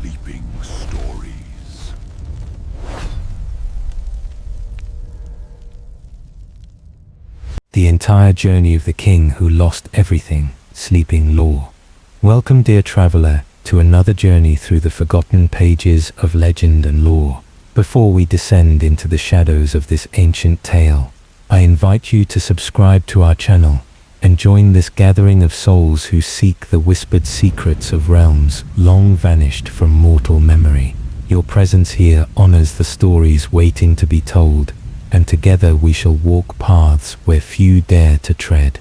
sleeping stories. The entire journey of the king who lost everything, sleeping lore. Welcome, dear traveler, to another journey through the forgotten pages of legend and lore. Before we descend into the shadows of this ancient tale, I invite you to subscribe to our channel and join this gathering of souls who seek the whispered secrets of realms long vanished from mortal memory. Your presence here honors the stories waiting to be told, and together we shall walk paths where few dare to tread.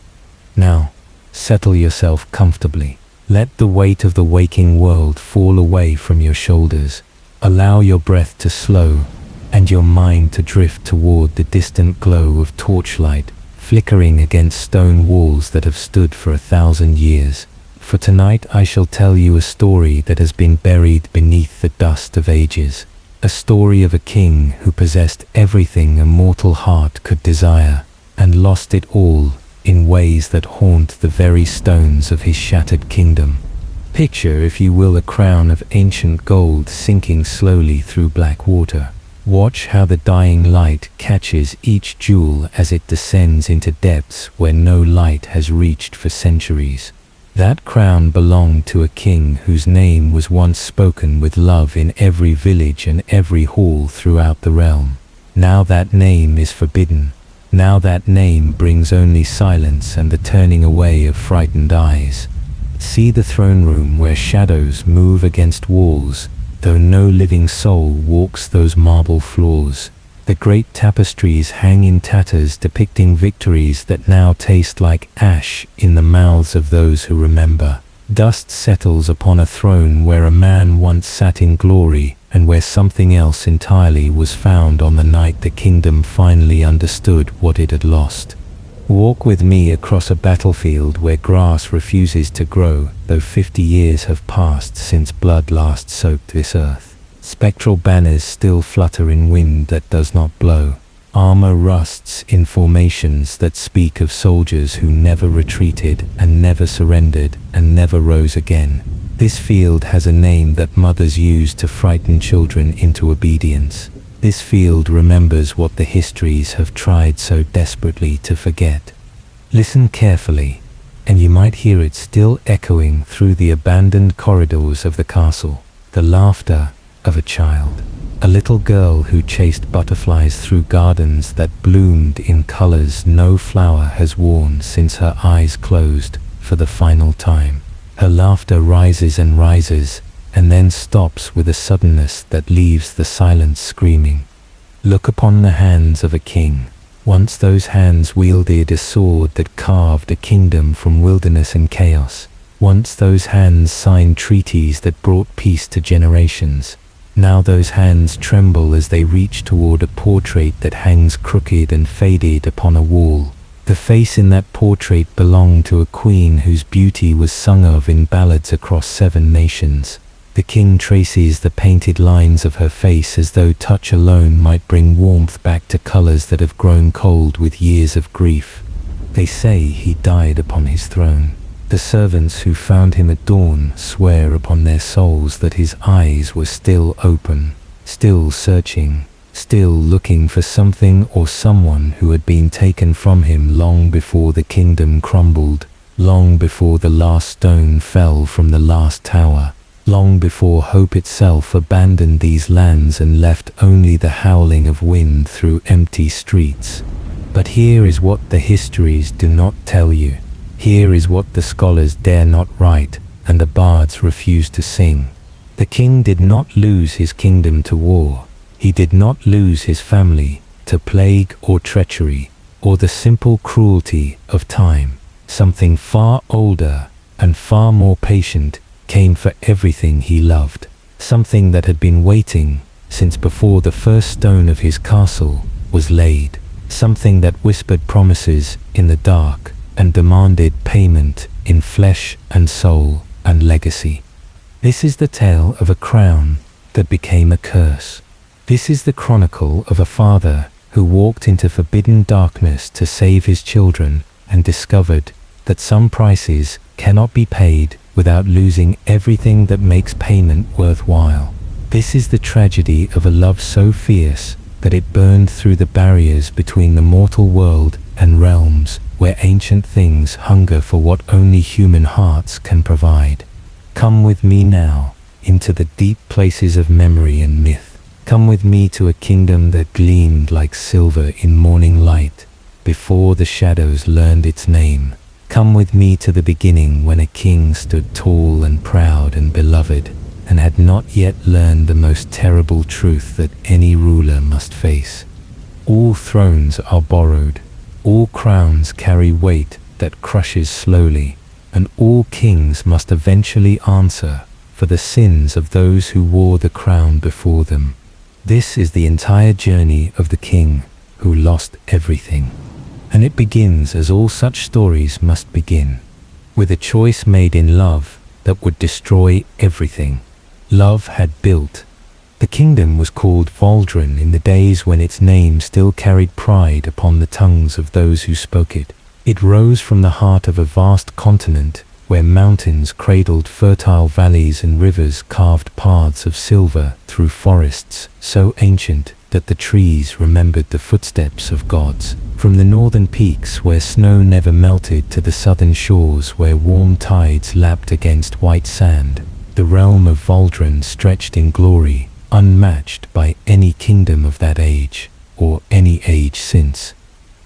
Now, settle yourself comfortably. Let the weight of the waking world fall away from your shoulders. Allow your breath to slow and your mind to drift toward the distant glow of torchlight flickering against stone walls that have stood for 1,000 years. For tonight I shall tell you a story that has been buried beneath the dust of ages. A story of a king who possessed everything a mortal heart could desire, and lost it all in ways that haunt the very stones of his shattered kingdom. Picture, if you will, a crown of ancient gold sinking slowly through black water. Watch how the dying light catches each jewel as it descends into depths where no light has reached for centuries. That crown belonged to a king whose name was once spoken with love in every village and every hall throughout the realm. Now that name is forbidden. Now that name brings only silence and the turning away of frightened eyes. See the throne room where shadows move against walls, though no living soul walks those marble floors. The great tapestries hang in tatters depicting victories that now taste like ash in the mouths of those who remember. Dust settles upon a throne where a man once sat in glory and where something else entirely was found on the night the kingdom finally understood what it had lost. Walk with me across a battlefield where grass refuses to grow, though 50 years have passed since blood last soaked this earth. Spectral banners still flutter in wind that does not blow. Armor rusts in formations that speak of soldiers who never retreated and never surrendered and never rose again. This field has a name that mothers use to frighten children into obedience. This field remembers what the histories have tried so desperately to forget. Listen carefully, and you might hear it still echoing through the abandoned corridors of the castle. The laughter of a child. A little girl who chased butterflies through gardens that bloomed in colors no flower has worn since her eyes closed for the final time. Her laughter rises and rises, and then stops with a suddenness that leaves the silence screaming. Look upon the hands of a king. Once those hands wielded a sword that carved a kingdom from wilderness and chaos. Once those hands signed treaties that brought peace to generations. Now those hands tremble as they reach toward a portrait that hangs crooked and faded upon a wall. The face in that portrait belonged to a queen whose beauty was sung of in ballads across 7 nations. The king traces the painted lines of her face as though touch alone might bring warmth back to colors that have grown cold with years of grief. They say he died upon his throne. The servants who found him at dawn swear upon their souls that his eyes were still open, still searching, still looking for something or someone who had been taken from him long before the kingdom crumbled, long before the last stone fell from the last tower. Long before hope itself abandoned these lands and left only the howling of wind through empty streets. But here is what the histories do not tell you. Here is what the scholars dare not write, and the bards refuse to sing. The king did not lose his kingdom to war. He did not lose his family to plague or treachery, or the simple cruelty of time. Something far older and far more patient came for everything he loved. Something that had been waiting since before the first stone of his castle was laid. Something that whispered promises in the dark and demanded payment in flesh and soul and legacy. This is the tale of a crown that became a curse. This is the chronicle of a father who walked into forbidden darkness to save his children and discovered that some prices cannot be paid without losing everything that makes payment worthwhile. This is the tragedy of a love so fierce that it burned through the barriers between the mortal world and realms where ancient things hunger for what only human hearts can provide. Come with me now into the deep places of memory and myth. Come with me to a kingdom that gleamed like silver in morning light before the shadows learned its name. Come with me to the beginning when a king stood tall and proud and beloved and had not yet learned the most terrible truth that any ruler must face. All thrones are borrowed, all crowns carry weight that crushes slowly, and all kings must eventually answer for the sins of those who wore the crown before them. This is the entire journey of the king who lost everything. And it begins as all such stories must begin, with a choice made in love that would destroy everything love had built. The kingdom was called Waldron in the days when its name still carried pride upon the tongues of those who spoke it. It rose from the heart of a vast continent where mountains cradled fertile valleys and rivers carved paths of silver through forests so ancient that the trees remembered the footsteps of gods. From the northern peaks where snow never melted to the southern shores where warm tides lapped against white sand, the realm of Waldron stretched in glory, unmatched by any kingdom of that age, or any age since.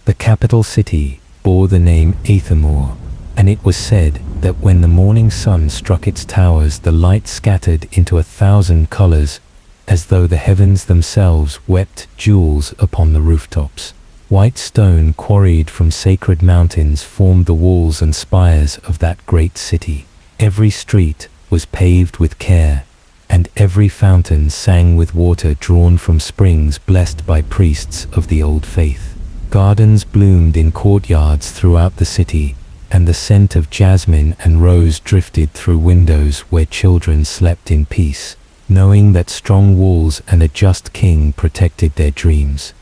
The capital city bore the name Aethermore, and it was said that when the morning sun struck its towers, the light scattered into 1,000 colors, as though the heavens themselves wept jewels upon the rooftops. White stone quarried from sacred mountains formed the walls and spires of that great city. Every street was paved with care, and every fountain sang with water drawn from springs blessed by priests of the old faith. Gardens bloomed in courtyards throughout the city, and the scent of jasmine and rose drifted through windows where children slept in peace, knowing that strong walls and a just king protected their dreams.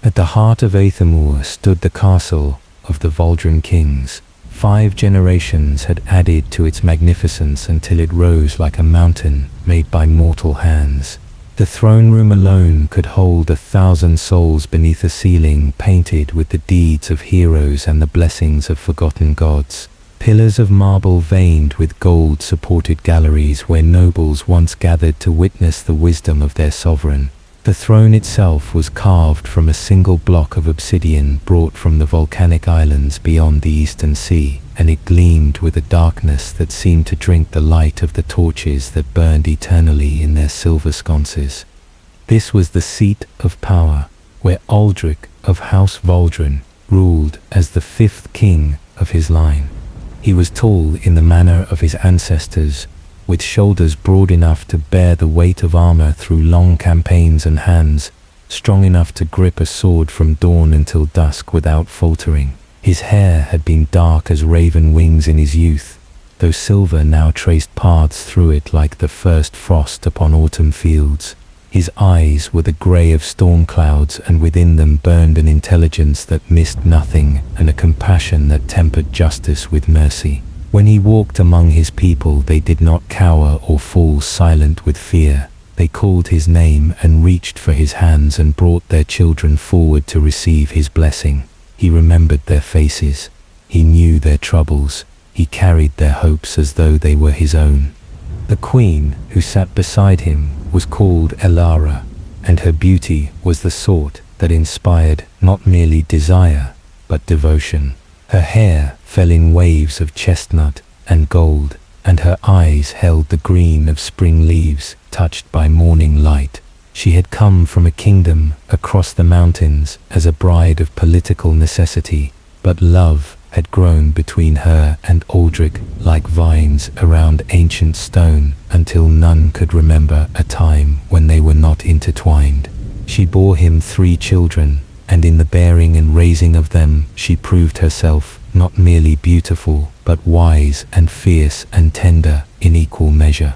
At the heart of Aethermore stood the castle of the Waldron kings. 5 generations had added to its magnificence until it rose like a mountain made by mortal hands. The throne room alone could hold 1,000 souls beneath a ceiling painted with the deeds of heroes and the blessings of forgotten gods. Pillars of marble veined with gold supported galleries where nobles once gathered to witness the wisdom of their sovereign. The throne itself was carved from a single block of obsidian brought from the volcanic islands beyond the eastern sea, and it gleamed with a darkness that seemed to drink the light of the torches that burned eternally in their silver sconces. This was the seat of power, where Aldric of House Waldron ruled as the 5th king of his line. He was tall in the manner of his ancestors, with shoulders broad enough to bear the weight of armor through long campaigns and hands strong enough to grip a sword from dawn until dusk without faltering. His hair had been dark as raven wings in his youth, though silver now traced paths through it like the first frost upon autumn fields. His eyes were the grey of storm clouds, and within them burned an intelligence that missed nothing and a compassion that tempered justice with mercy. When he walked among his people, they did not cower or fall silent with fear. They called his name and reached for his hands and brought their children forward to receive his blessing. He remembered their faces. He knew their troubles. He carried their hopes as though they were his own. The queen who sat beside him was called Elara, and her beauty was the sort that inspired not merely desire, but devotion. Her hair fell in waves of chestnut and gold, and her eyes held the green of spring leaves touched by morning light. She had come from a kingdom across the mountains as a bride of political necessity, but love had grown between her and Aldric like vines around ancient stone until none could remember a time when they were not intertwined. She bore him 3 children, and in the bearing and raising of them she proved herself not merely beautiful, but wise and fierce and tender in equal measure.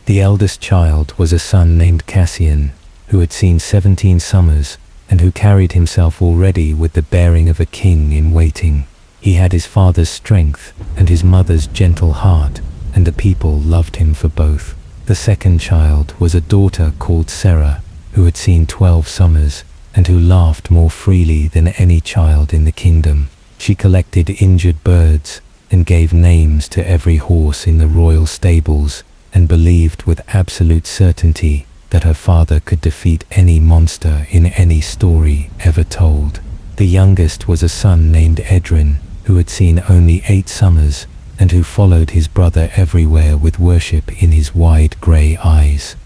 The eldest child was a son named Cassian, who had seen 17 summers, and who carried himself already with the bearing of a king in waiting. He had his father's strength and his mother's gentle heart, and the people loved him for both. The second child was a daughter called Sarah, who had seen 12 summers, and who laughed more freely than any child in the kingdom. She collected injured birds, and gave names to every horse in the royal stables, and believed with absolute certainty that her father could defeat any monster in any story ever told. The youngest was a son named Edrin, who had seen only 8 summers, and who followed his brother everywhere with worship in his wide grey eyes.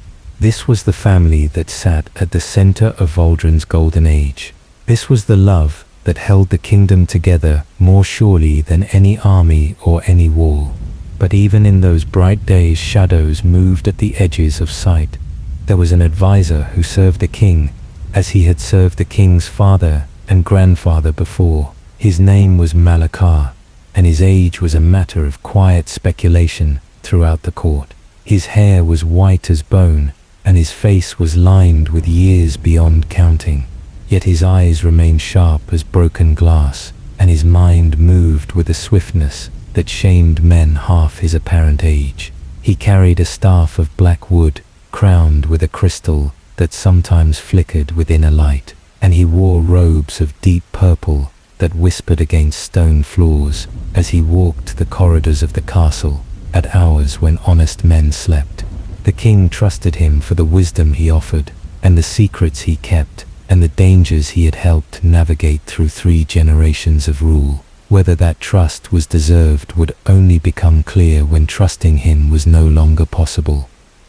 This was the family that sat at the center of Aldrin's golden age. This was the love that held the kingdom together more surely than any army or any wall. But even in those bright days, shadows moved at the edges of sight. There was an advisor who served the king, as he had served the king's father and grandfather before. His name was Malakar, and his age was a matter of quiet speculation throughout the court. His hair was white as bone, and his face was lined with years beyond counting. Yet his eyes remained sharp as broken glass, and his mind moved with a swiftness that shamed men half his apparent age. He carried a staff of black wood, crowned with a crystal that sometimes flickered within a light, and he wore robes of deep purple that whispered against stone floors as he walked the corridors of the castle at hours when honest men slept. The king trusted him for the wisdom he offered, and the secrets he kept, and the dangers he had helped navigate through 3 generations of rule. Whether that trust was deserved would only become clear when trusting him was no longer possible.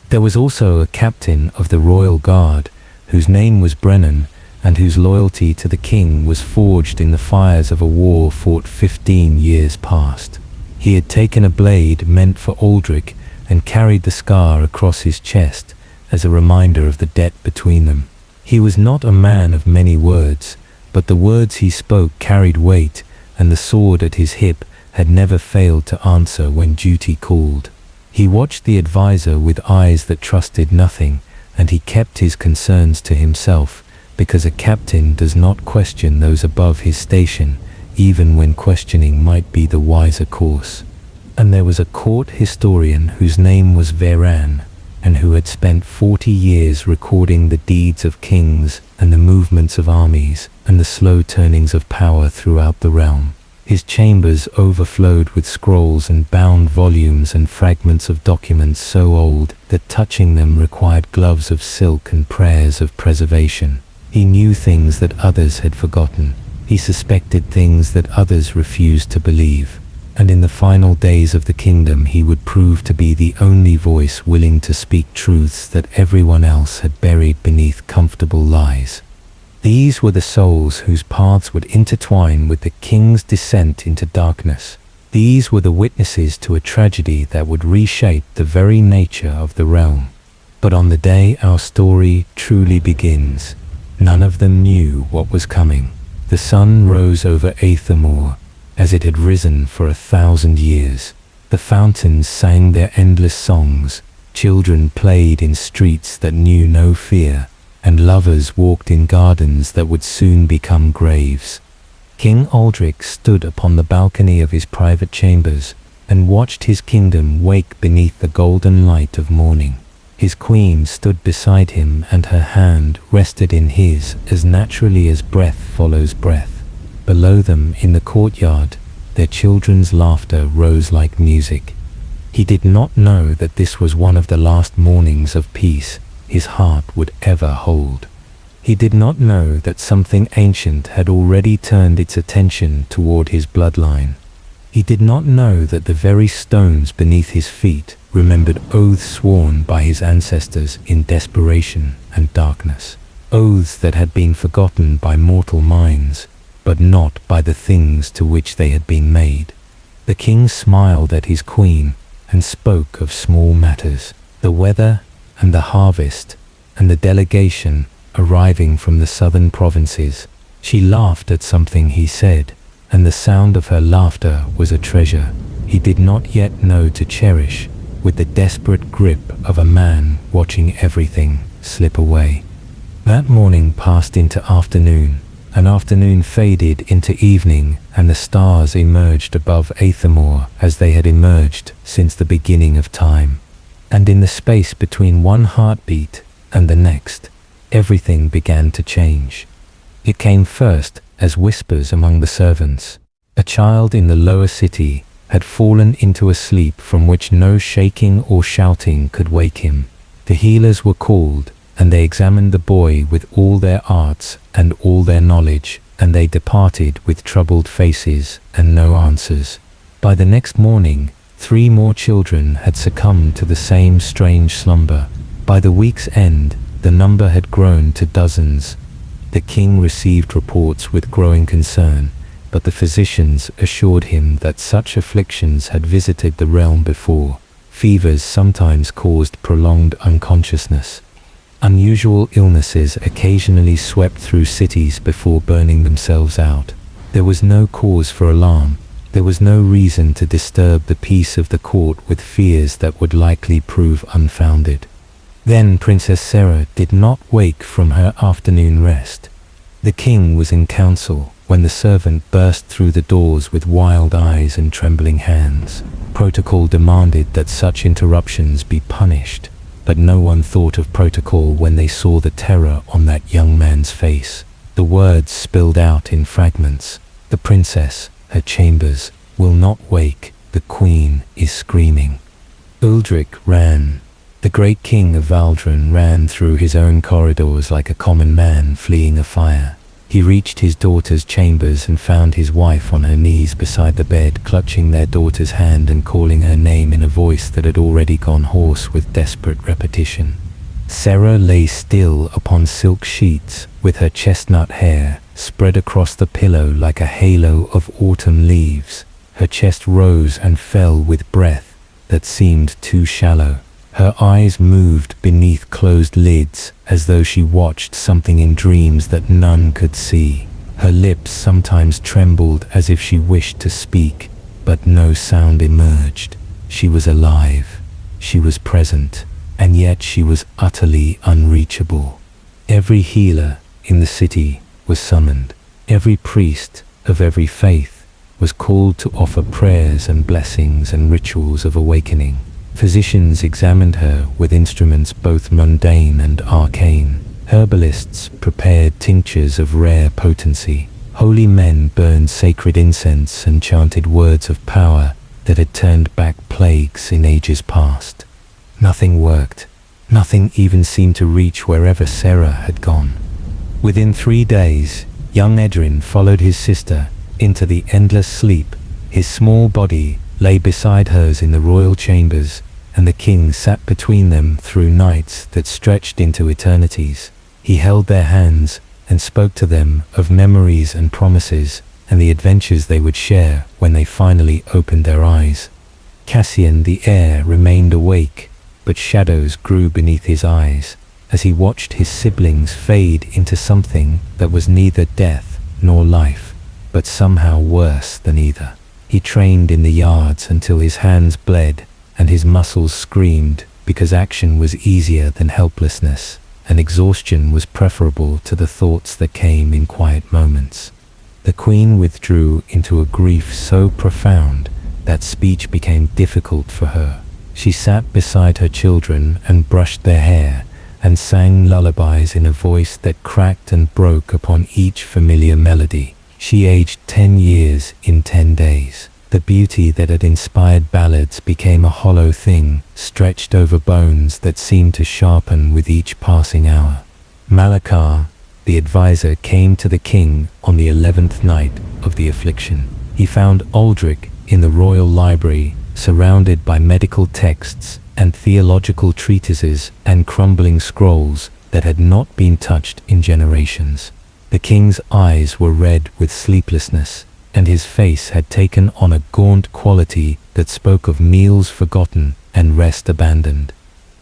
There was also a captain of the royal guard, whose name was Brennan, and whose loyalty to the king was forged in the fires of a war fought 15 years past. He had taken a blade meant for Aldric and carried the scar across his chest as a reminder of the debt between them. He was not a man of many words, but the words he spoke carried weight, and the sword at his hip had never failed to answer when duty called. He watched the advisor with eyes that trusted nothing, and he kept his concerns to himself, because a captain does not question those above his station, even when questioning might be the wiser course. And there was a court historian whose name was Veran, and who had spent 40 years recording the deeds of kings and the movements of armies and the slow turnings of power throughout the realm. His chambers overflowed with scrolls and bound volumes and fragments of documents so old that touching them required gloves of silk and prayers of preservation. He knew things that others had forgotten. He suspected things that others refused to believe. And in the final days of the kingdom he would prove to be the only voice willing to speak truths that everyone else had buried beneath comfortable lies. These were the souls whose paths would intertwine with the king's descent into darkness. These were the witnesses to a tragedy that would reshape the very nature of the realm. But on the day our story truly begins, none of them knew what was coming. The sun rose over Aethermore, as it had risen for 1,000 years. The fountains sang their endless songs, children played in streets that knew no fear, and lovers walked in gardens that would soon become graves. King Aldric stood upon the balcony of his private chambers and watched his kingdom wake beneath the golden light of morning. His queen stood beside him, and her hand rested in his as naturally as breath follows breath. Below them, in the courtyard, their children's laughter rose like music. He did not know that this was one of the last mornings of peace his heart would ever hold. He did not know that something ancient had already turned its attention toward his bloodline. He did not know that the very stones beneath his feet remembered oaths sworn by his ancestors in desperation and darkness. Oaths that had been forgotten by mortal minds, but not by the things to which they had been made. The king smiled at his queen and spoke of small matters, the weather and the harvest and the delegation arriving from the southern provinces. She laughed at something he said, and the sound of her laughter was a treasure he did not yet know to cherish with the desperate grip of a man watching everything slip away. That morning passed into afternoon, An afternoon faded into evening, and the stars emerged above Aethermore as they had emerged since the beginning of time. And in the space between one heartbeat and the next, everything began to change. It came first as whispers among the servants. A child in the lower city had fallen into a sleep from which no shaking or shouting could wake him. The healers were called, and they examined the boy with all their arts and all their knowledge, and they departed with troubled faces and no answers. By the next morning, 3 more children had succumbed to the same strange slumber. By the week's end, the number had grown to dozens. The king received reports with growing concern, but the physicians assured him that such afflictions had visited the realm before. Fevers sometimes caused prolonged unconsciousness. Unusual illnesses occasionally swept through cities before burning themselves out. There was no cause for alarm. There was no reason to disturb the peace of the court with fears that would likely prove unfounded. Then Princess Sarah did not wake from her afternoon rest. The king was in council when the servant burst through the doors with wild eyes and trembling hands. Protocol demanded that such interruptions be punished, but no one thought of protocol when they saw the terror on that young man's face. The words spilled out in fragments. The princess, her chambers, will not wake. The queen is screaming. Aldric ran. The great king of Valdren ran through his own corridors like a common man fleeing a fire. He reached his daughter's chambers and found his wife on her knees beside the bed, clutching their daughter's hand and calling her name in a voice that had already gone hoarse with desperate repetition. Sarah lay still upon silk sheets, with her chestnut hair spread across the pillow like a halo of autumn leaves. Her chest rose and fell with breath that seemed too shallow. Her eyes moved beneath closed lids as though she watched something in dreams that none could see. Her lips sometimes trembled as if she wished to speak, but no sound emerged. She was alive. She was present, and yet she was utterly unreachable. Every healer in the city was summoned. Every priest of every faith was called to offer prayers and blessings and rituals of awakening. Physicians examined her with instruments both mundane and arcane. Herbalists prepared tinctures of rare potency. Holy men burned sacred incense and chanted words of power that had turned back plagues in ages past. Nothing worked. Nothing even seemed to reach wherever Sarah had gone. Within 3 days, young Edrin followed his sister into the endless sleep. His small body lay beside hers in the royal chambers, and the king sat between them through nights that stretched into eternities. He held their hands and spoke to them of memories and promises and the adventures they would share when they finally opened their eyes. Cassian the heir remained awake, but shadows grew beneath his eyes as he watched his siblings fade into something that was neither death nor life, but somehow worse than either. He trained in the yards until his hands bled and his muscles screamed because action was easier than helplessness, and exhaustion was preferable to the thoughts that came in quiet moments. The queen withdrew into a grief so profound that speech became difficult for her. She sat beside her children and brushed their hair and sang lullabies in a voice that cracked and broke upon each familiar melody. She aged 10 years in 10 days. The beauty that had inspired ballads became a hollow thing, stretched over bones that seemed to sharpen with each passing hour. Malachar, the advisor, came to the king on the 11th night of the affliction. He found Aldric in the royal library, surrounded by medical texts and theological treatises and crumbling scrolls that had not been touched in generations. The king's eyes were red with sleeplessness, and his face had taken on a gaunt quality that spoke of meals forgotten and rest abandoned.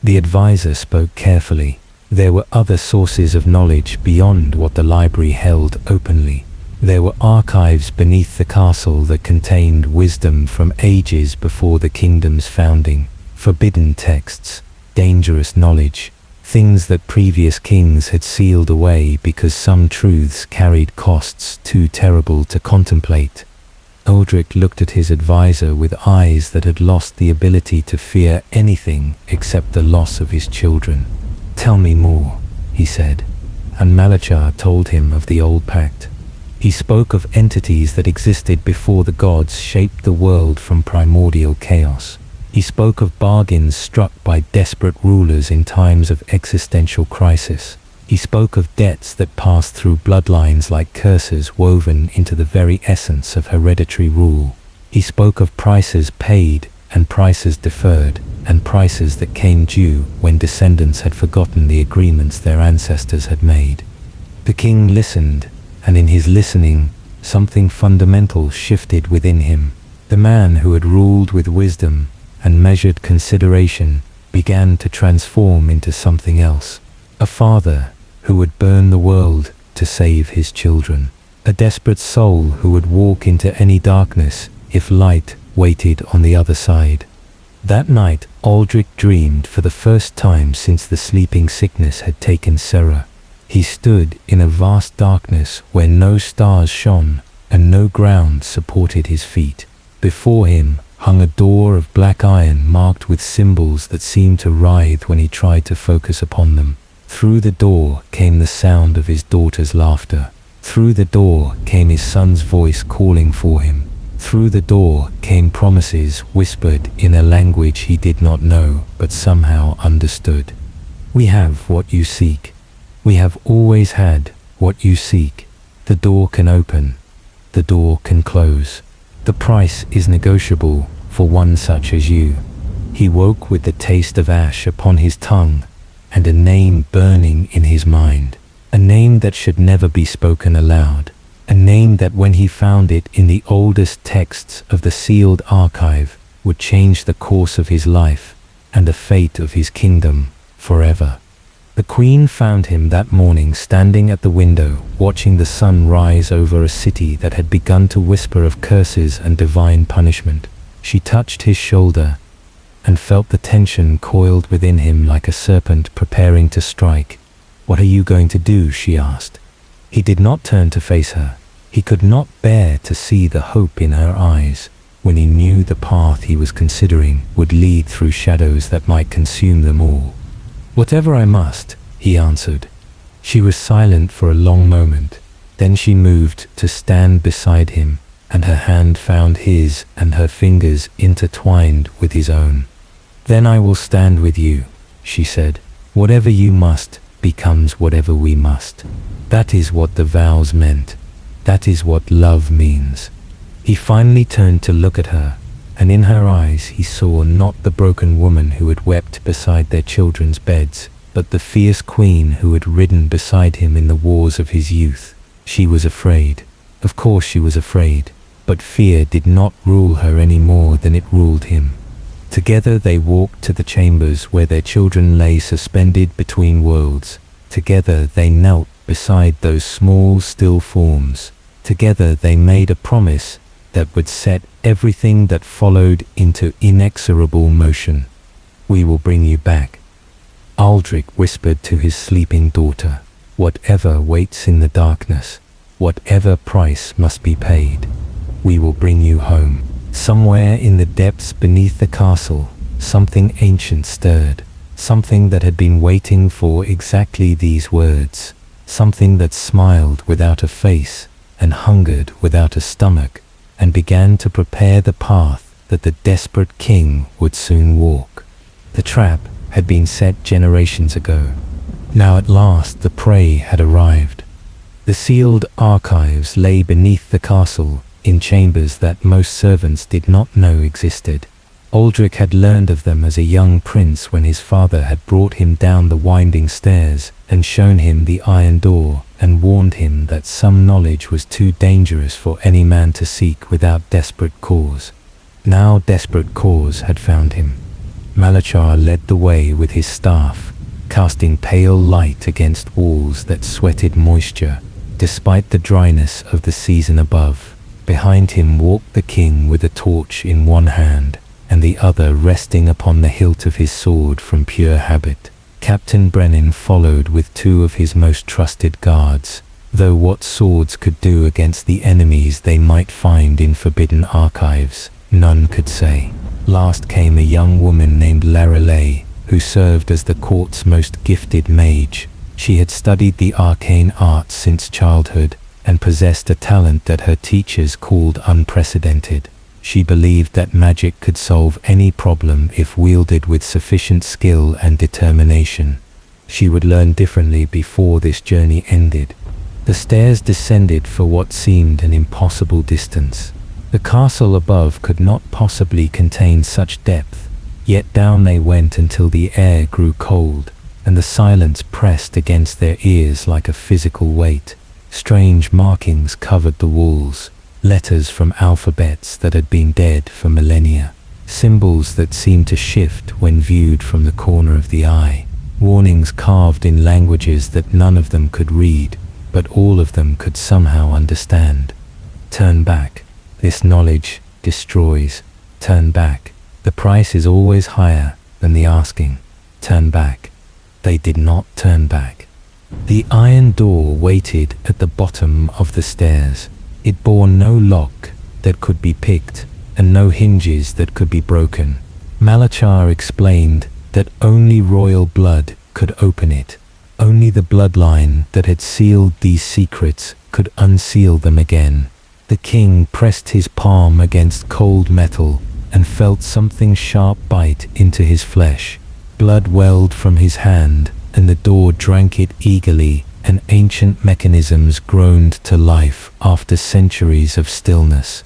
The advisor spoke carefully. There were other sources of knowledge beyond what the library held openly. There were archives beneath the castle that contained wisdom from ages before the kingdom's founding, forbidden texts, dangerous knowledge, things that previous kings had sealed away because some truths carried costs too terrible to contemplate. Aldric looked at his advisor with eyes that had lost the ability to fear anything except the loss of his children. "Tell me more," he said, and Malachar told him of the old pact. He spoke of entities that existed before the gods shaped the world from primordial chaos. He spoke of bargains struck by desperate rulers in times of existential crisis. He spoke of debts that passed through bloodlines like curses woven into the very essence of hereditary rule. He spoke of prices paid and prices deferred, and prices that came due when descendants had forgotten the agreements their ancestors had made. The king listened, and in his listening, something fundamental shifted within him. The man who had ruled with wisdom and measured consideration began to transform into something else. A father who would burn the world to save his children. A desperate soul who would walk into any darkness if light waited on the other side. That night, Aldric dreamed for the first time since the sleeping sickness had taken Serra. He stood in a vast darkness where no stars shone and no ground supported his feet. Before him hung a door of black iron marked with symbols that seemed to writhe when he tried to focus upon them. Through the door came the sound of his daughter's laughter. Through the door came his son's voice calling for him. Through the door came promises whispered in a language he did not know but somehow understood. "We have what you seek. We have always had what you seek. The door can open. The door can close. The price is negotiable for one such as you." He woke with the taste of ash upon his tongue and a name burning in his mind. A name that should never be spoken aloud. A name that when he found it in the oldest texts of the sealed archive would change the course of his life and the fate of his kingdom forever. The queen found him that morning standing at the window, watching the sun rise over a city that had begun to whisper of curses and divine punishment. She touched his shoulder and felt the tension coiled within him like a serpent preparing to strike. "What are you going to do?" she asked. He did not turn to face her. He could not bear to see the hope in her eyes when he knew the path he was considering would lead through shadows that might consume them all. "Whatever I must," he answered. She was silent for a long moment. Then she moved to stand beside him, and her hand found his and her fingers intertwined with his own. "Then I will stand with you," she said. "Whatever you must becomes whatever we must." That is what the vows meant. That is what love means. He finally turned to look at her, and in her eyes he saw not the broken woman who had wept beside their children's beds, but the fierce queen who had ridden beside him in the wars of his youth. She was afraid. Of course she was afraid, but fear did not rule her any more than it ruled him. Together they walked to the chambers where their children lay suspended between worlds. Together they knelt beside those small, still forms. Together they made a promise that would set everything that followed into inexorable motion. "We will bring you back," Aldric whispered to his sleeping daughter. "Whatever waits in the darkness, whatever price must be paid, we will bring you home." Somewhere in the depths beneath the castle, something ancient stirred. Something that had been waiting for exactly these words. Something that smiled without a face and hungered without a stomach, and began to prepare the path that the desperate king would soon walk. The trap had been set generations ago. Now at last the prey had arrived. The sealed archives lay beneath the castle in chambers that most servants did not know existed. Aldric had learned of them as a young prince when his father had brought him down the winding stairs and shown him the iron door and warned him that some knowledge was too dangerous for any man to seek without desperate cause. Now desperate cause had found him. Malachar led the way with his staff, casting pale light against walls that sweated moisture, despite the dryness of the season above. Behind him walked the king with a torch in one hand, and the other resting upon the hilt of his sword from pure habit. Captain Brennan followed with 2 of his most trusted guards, though what swords could do against the enemies they might find in forbidden archives, none could say. Last came a young woman named Lorelei, who served as the court's most gifted mage. She had studied the arcane arts since childhood, and possessed a talent that her teachers called unprecedented. She believed that magic could solve any problem if wielded with sufficient skill and determination. She would learn differently before this journey ended. The stairs descended for what seemed an impossible distance. The castle above could not possibly contain such depth, yet down they went until the air grew cold, and the silence pressed against their ears like a physical weight. Strange markings covered the walls, letters from alphabets that had been dead for millennia, symbols that seemed to shift when viewed from the corner of the eye, warnings carved in languages that none of them could read, but all of them could somehow understand. Turn back. This knowledge destroys. Turn back. The price is always higher than the asking. Turn back. They did not turn back. The iron door waited at the bottom of the stairs. It bore no lock that could be picked, and no hinges that could be broken. Malachar explained that only royal blood could open it. Only the bloodline that had sealed these secrets could unseal them again. The king pressed his palm against cold metal and felt something sharp bite into his flesh. Blood welled from his hand, and the door drank it eagerly, and ancient mechanisms groaned to life after centuries of stillness.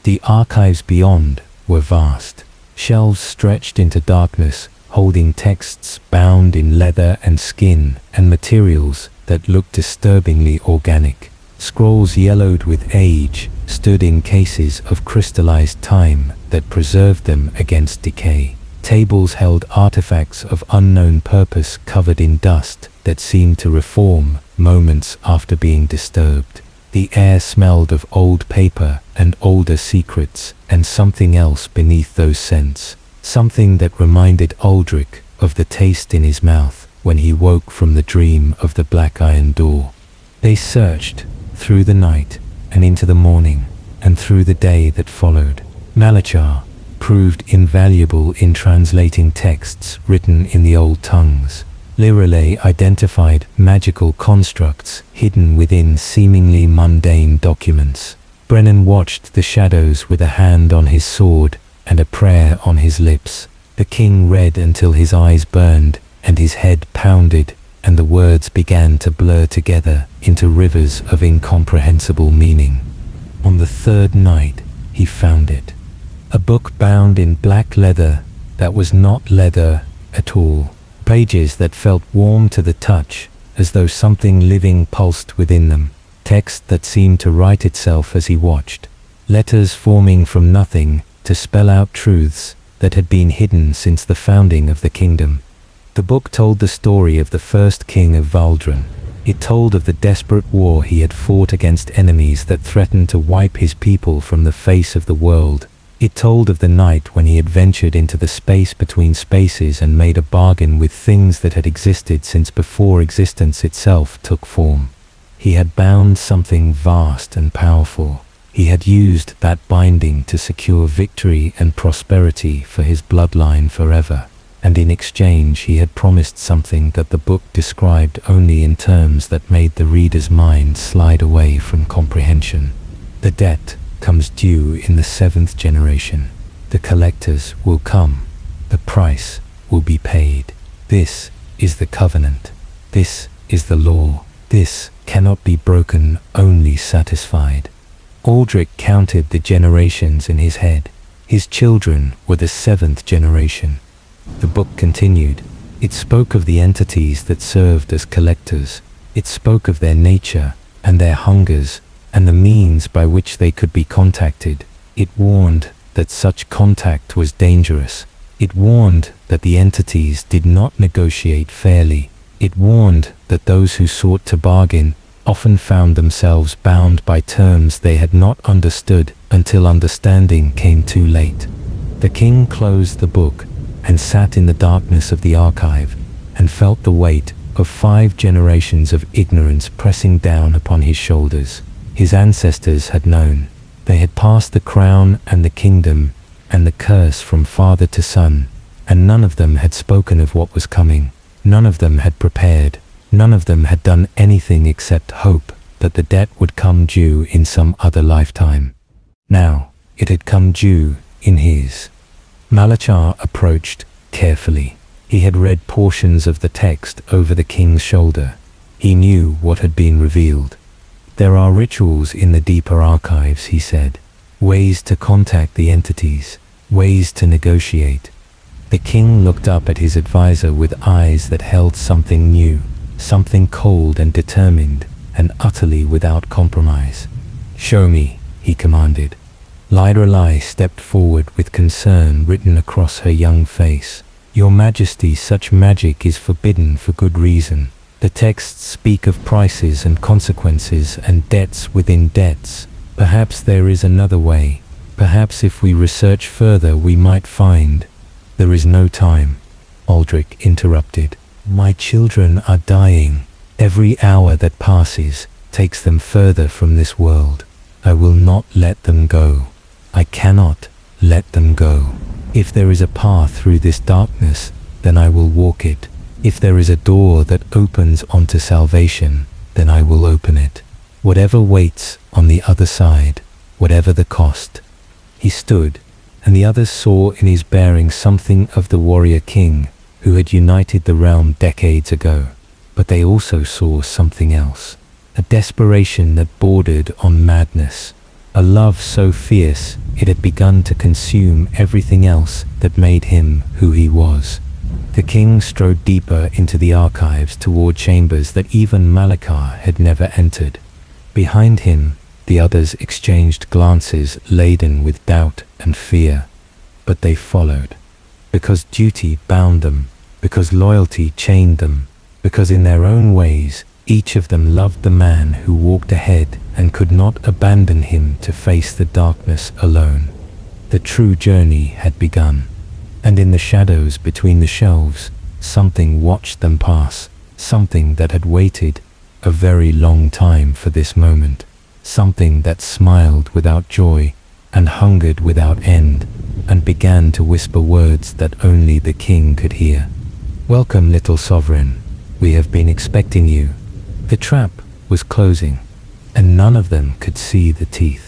The archives beyond were vast. Shelves stretched into darkness, holding texts bound in leather and skin, and materials that looked disturbingly organic. Scrolls yellowed with age stood in cases of crystallized time that preserved them against decay. Tables held artifacts of unknown purpose covered in dust that seemed to reform moments after being disturbed. The air smelled of old paper and older secrets, and something else beneath those scents. Something that reminded Aldric of the taste in his mouth when he woke from the dream of the black iron door. They searched through the night and into the morning and through the day that followed. Malachar proved invaluable in translating texts written in the old tongues. Lorelei identified magical constructs hidden within seemingly mundane documents. Brennan watched the shadows with a hand on his sword and a prayer on his lips. The king read until his eyes burned and his head pounded, and the words began to blur together into rivers of incomprehensible meaning. On the 3rd night, he found it. A book bound in black leather that was not leather at all. Pages that felt warm to the touch, as though something living pulsed within them. Text that seemed to write itself as he watched. Letters forming from nothing to spell out truths that had been hidden since the founding of the kingdom. The book told the story of the first king of Valdren. It told of the desperate war he had fought against enemies that threatened to wipe his people from the face of the world. It told of the night when he had ventured into the space between spaces and made a bargain with things that had existed since before existence itself took form. He had bound something vast and powerful. He had used that binding to secure victory and prosperity for his bloodline forever. And in exchange he had promised something that the book described only in terms that made the reader's mind slide away from comprehension. The debt comes due in the 7th generation. The collectors will come. The price will be paid. This is the covenant. This is the law. This cannot be broken, only satisfied. Aldric counted the generations in his head. His children were the 7th generation. The book continued. It spoke of the entities that served as collectors. It spoke of their nature and their hungers and the means by which they could be contacted. It warned that such contact was dangerous. It warned that the entities did not negotiate fairly. It warned that those who sought to bargain often found themselves bound by terms they had not understood until understanding came too late. The king closed the book and sat in the darkness of the archive, and felt the weight of 5 generations of ignorance pressing down upon his shoulders. His ancestors had known. They had passed the crown and the kingdom and the curse from father to son, and none of them had spoken of what was coming. None of them had prepared. None of them had done anything except hope that the debt would come due in some other lifetime. Now, it had come due in his. Malachar approached carefully. He had read portions of the text over the king's shoulder. He knew what had been revealed. There are rituals in the deeper archives, he said. Ways to contact the entities. Ways to negotiate. The king looked up at his advisor with eyes that held something new, something cold and determined, and utterly without compromise. "Show me," he commanded. Lyralai stepped forward with concern written across her young face. "Your Majesty, such magic is forbidden for good reason. The texts speak of prices and consequences and debts within debts. Perhaps there is another way. Perhaps if we research further we might find—" "There is no time," Aldric interrupted. "My children are dying. Every hour that passes takes them further from this world. I will not let them go. I cannot let them go. If there is a path through this darkness, then I will walk it. If there is a door that opens onto salvation, then I will open it. Whatever waits on the other side, whatever the cost." He stood, and the others saw in his bearing something of the warrior king who had united the realm decades ago. But they also saw something else. A desperation that bordered on madness. A love so fierce it had begun to consume everything else that made him who he was. The king strode deeper into the archives toward chambers that even Malachar had never entered. Behind him, the others exchanged glances laden with doubt and fear. But they followed. Because duty bound them, because loyalty chained them, because in their own ways, each of them loved the man who walked ahead and could not abandon him to face the darkness alone. The true journey had begun. And in the shadows between the shelves, something watched them pass, something that had waited a very long time for this moment, something that smiled without joy and hungered without end, and began to whisper words that only the king could hear. "Welcome, little sovereign. We have been expecting you." The trap was closing, and none of them could see the teeth.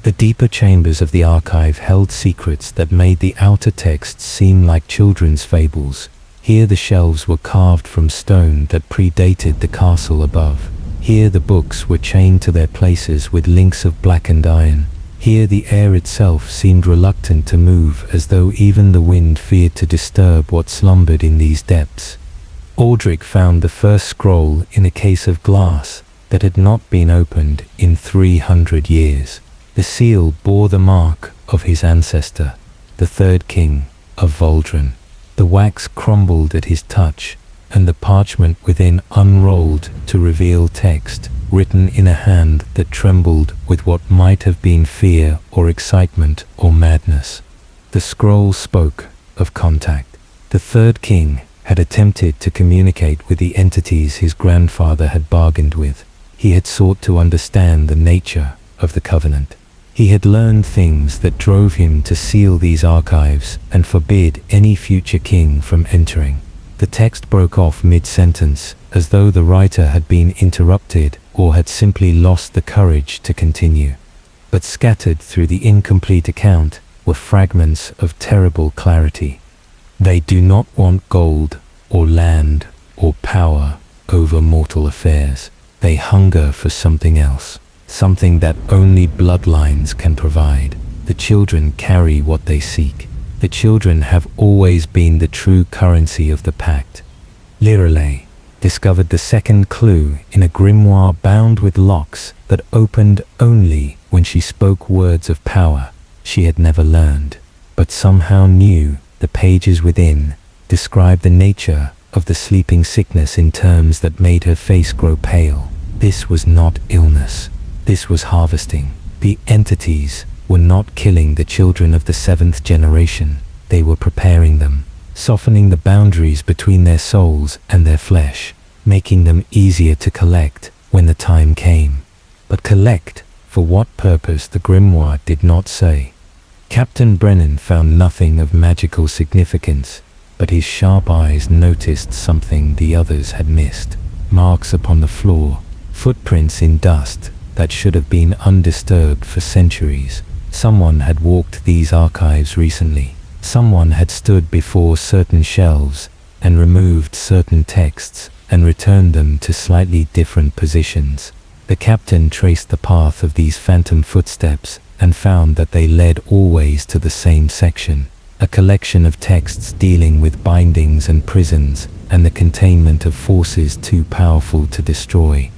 The deeper chambers of the archive held secrets that made the outer texts seem like children's fables. Here the shelves were carved from stone that predated the castle above. Here the books were chained to their places with links of blackened iron. Here the air itself seemed reluctant to move, as though even the wind feared to disturb what slumbered in these depths. Aldric found the first scroll in a case of glass that had not been opened in 300 years. The seal bore the mark of his ancestor, the third king of Voldran. The wax crumbled at his touch, and the parchment within unrolled to reveal text written in a hand that trembled with what might have been fear or excitement or madness. The scroll spoke of contact. The third king had attempted to communicate with the entities his grandfather had bargained with. He had sought to understand the nature of the covenant. He had learned things that drove him to seal these archives and forbid any future king from entering. The text broke off mid-sentence, as though the writer had been interrupted or had simply lost the courage to continue. But scattered through the incomplete account were fragments of terrible clarity. They do not want gold or land or power over mortal affairs. They hunger for something else, something that only bloodlines can provide. The children carry what they seek. The children have always been the true currency of the pact. Lyralai discovered the second clue in a grimoire bound with locks that opened only when she spoke words of power she had never learned, but somehow knew. The pages within described the nature of the sleeping sickness in terms that made her face grow pale. This was not illness. This was harvesting. The entities were not killing the children of the 7th generation. They were preparing them. softening the boundaries between their souls and their flesh, making them easier to collect when the time came. But collect for what purpose the grimoire did not say. Captain Brennan found nothing of magical significance, but his sharp eyes noticed something the others had missed. Marks upon the floor, footprints in dust that should have been undisturbed for centuries. Someone had walked these archives recently. Someone had stood before certain shelves and removed certain texts and returned them to slightly different positions. The captain traced the path of these phantom footsteps and found that they led always to the same section, a collection of texts dealing with bindings and prisons and the containment of forces too powerful to destroy.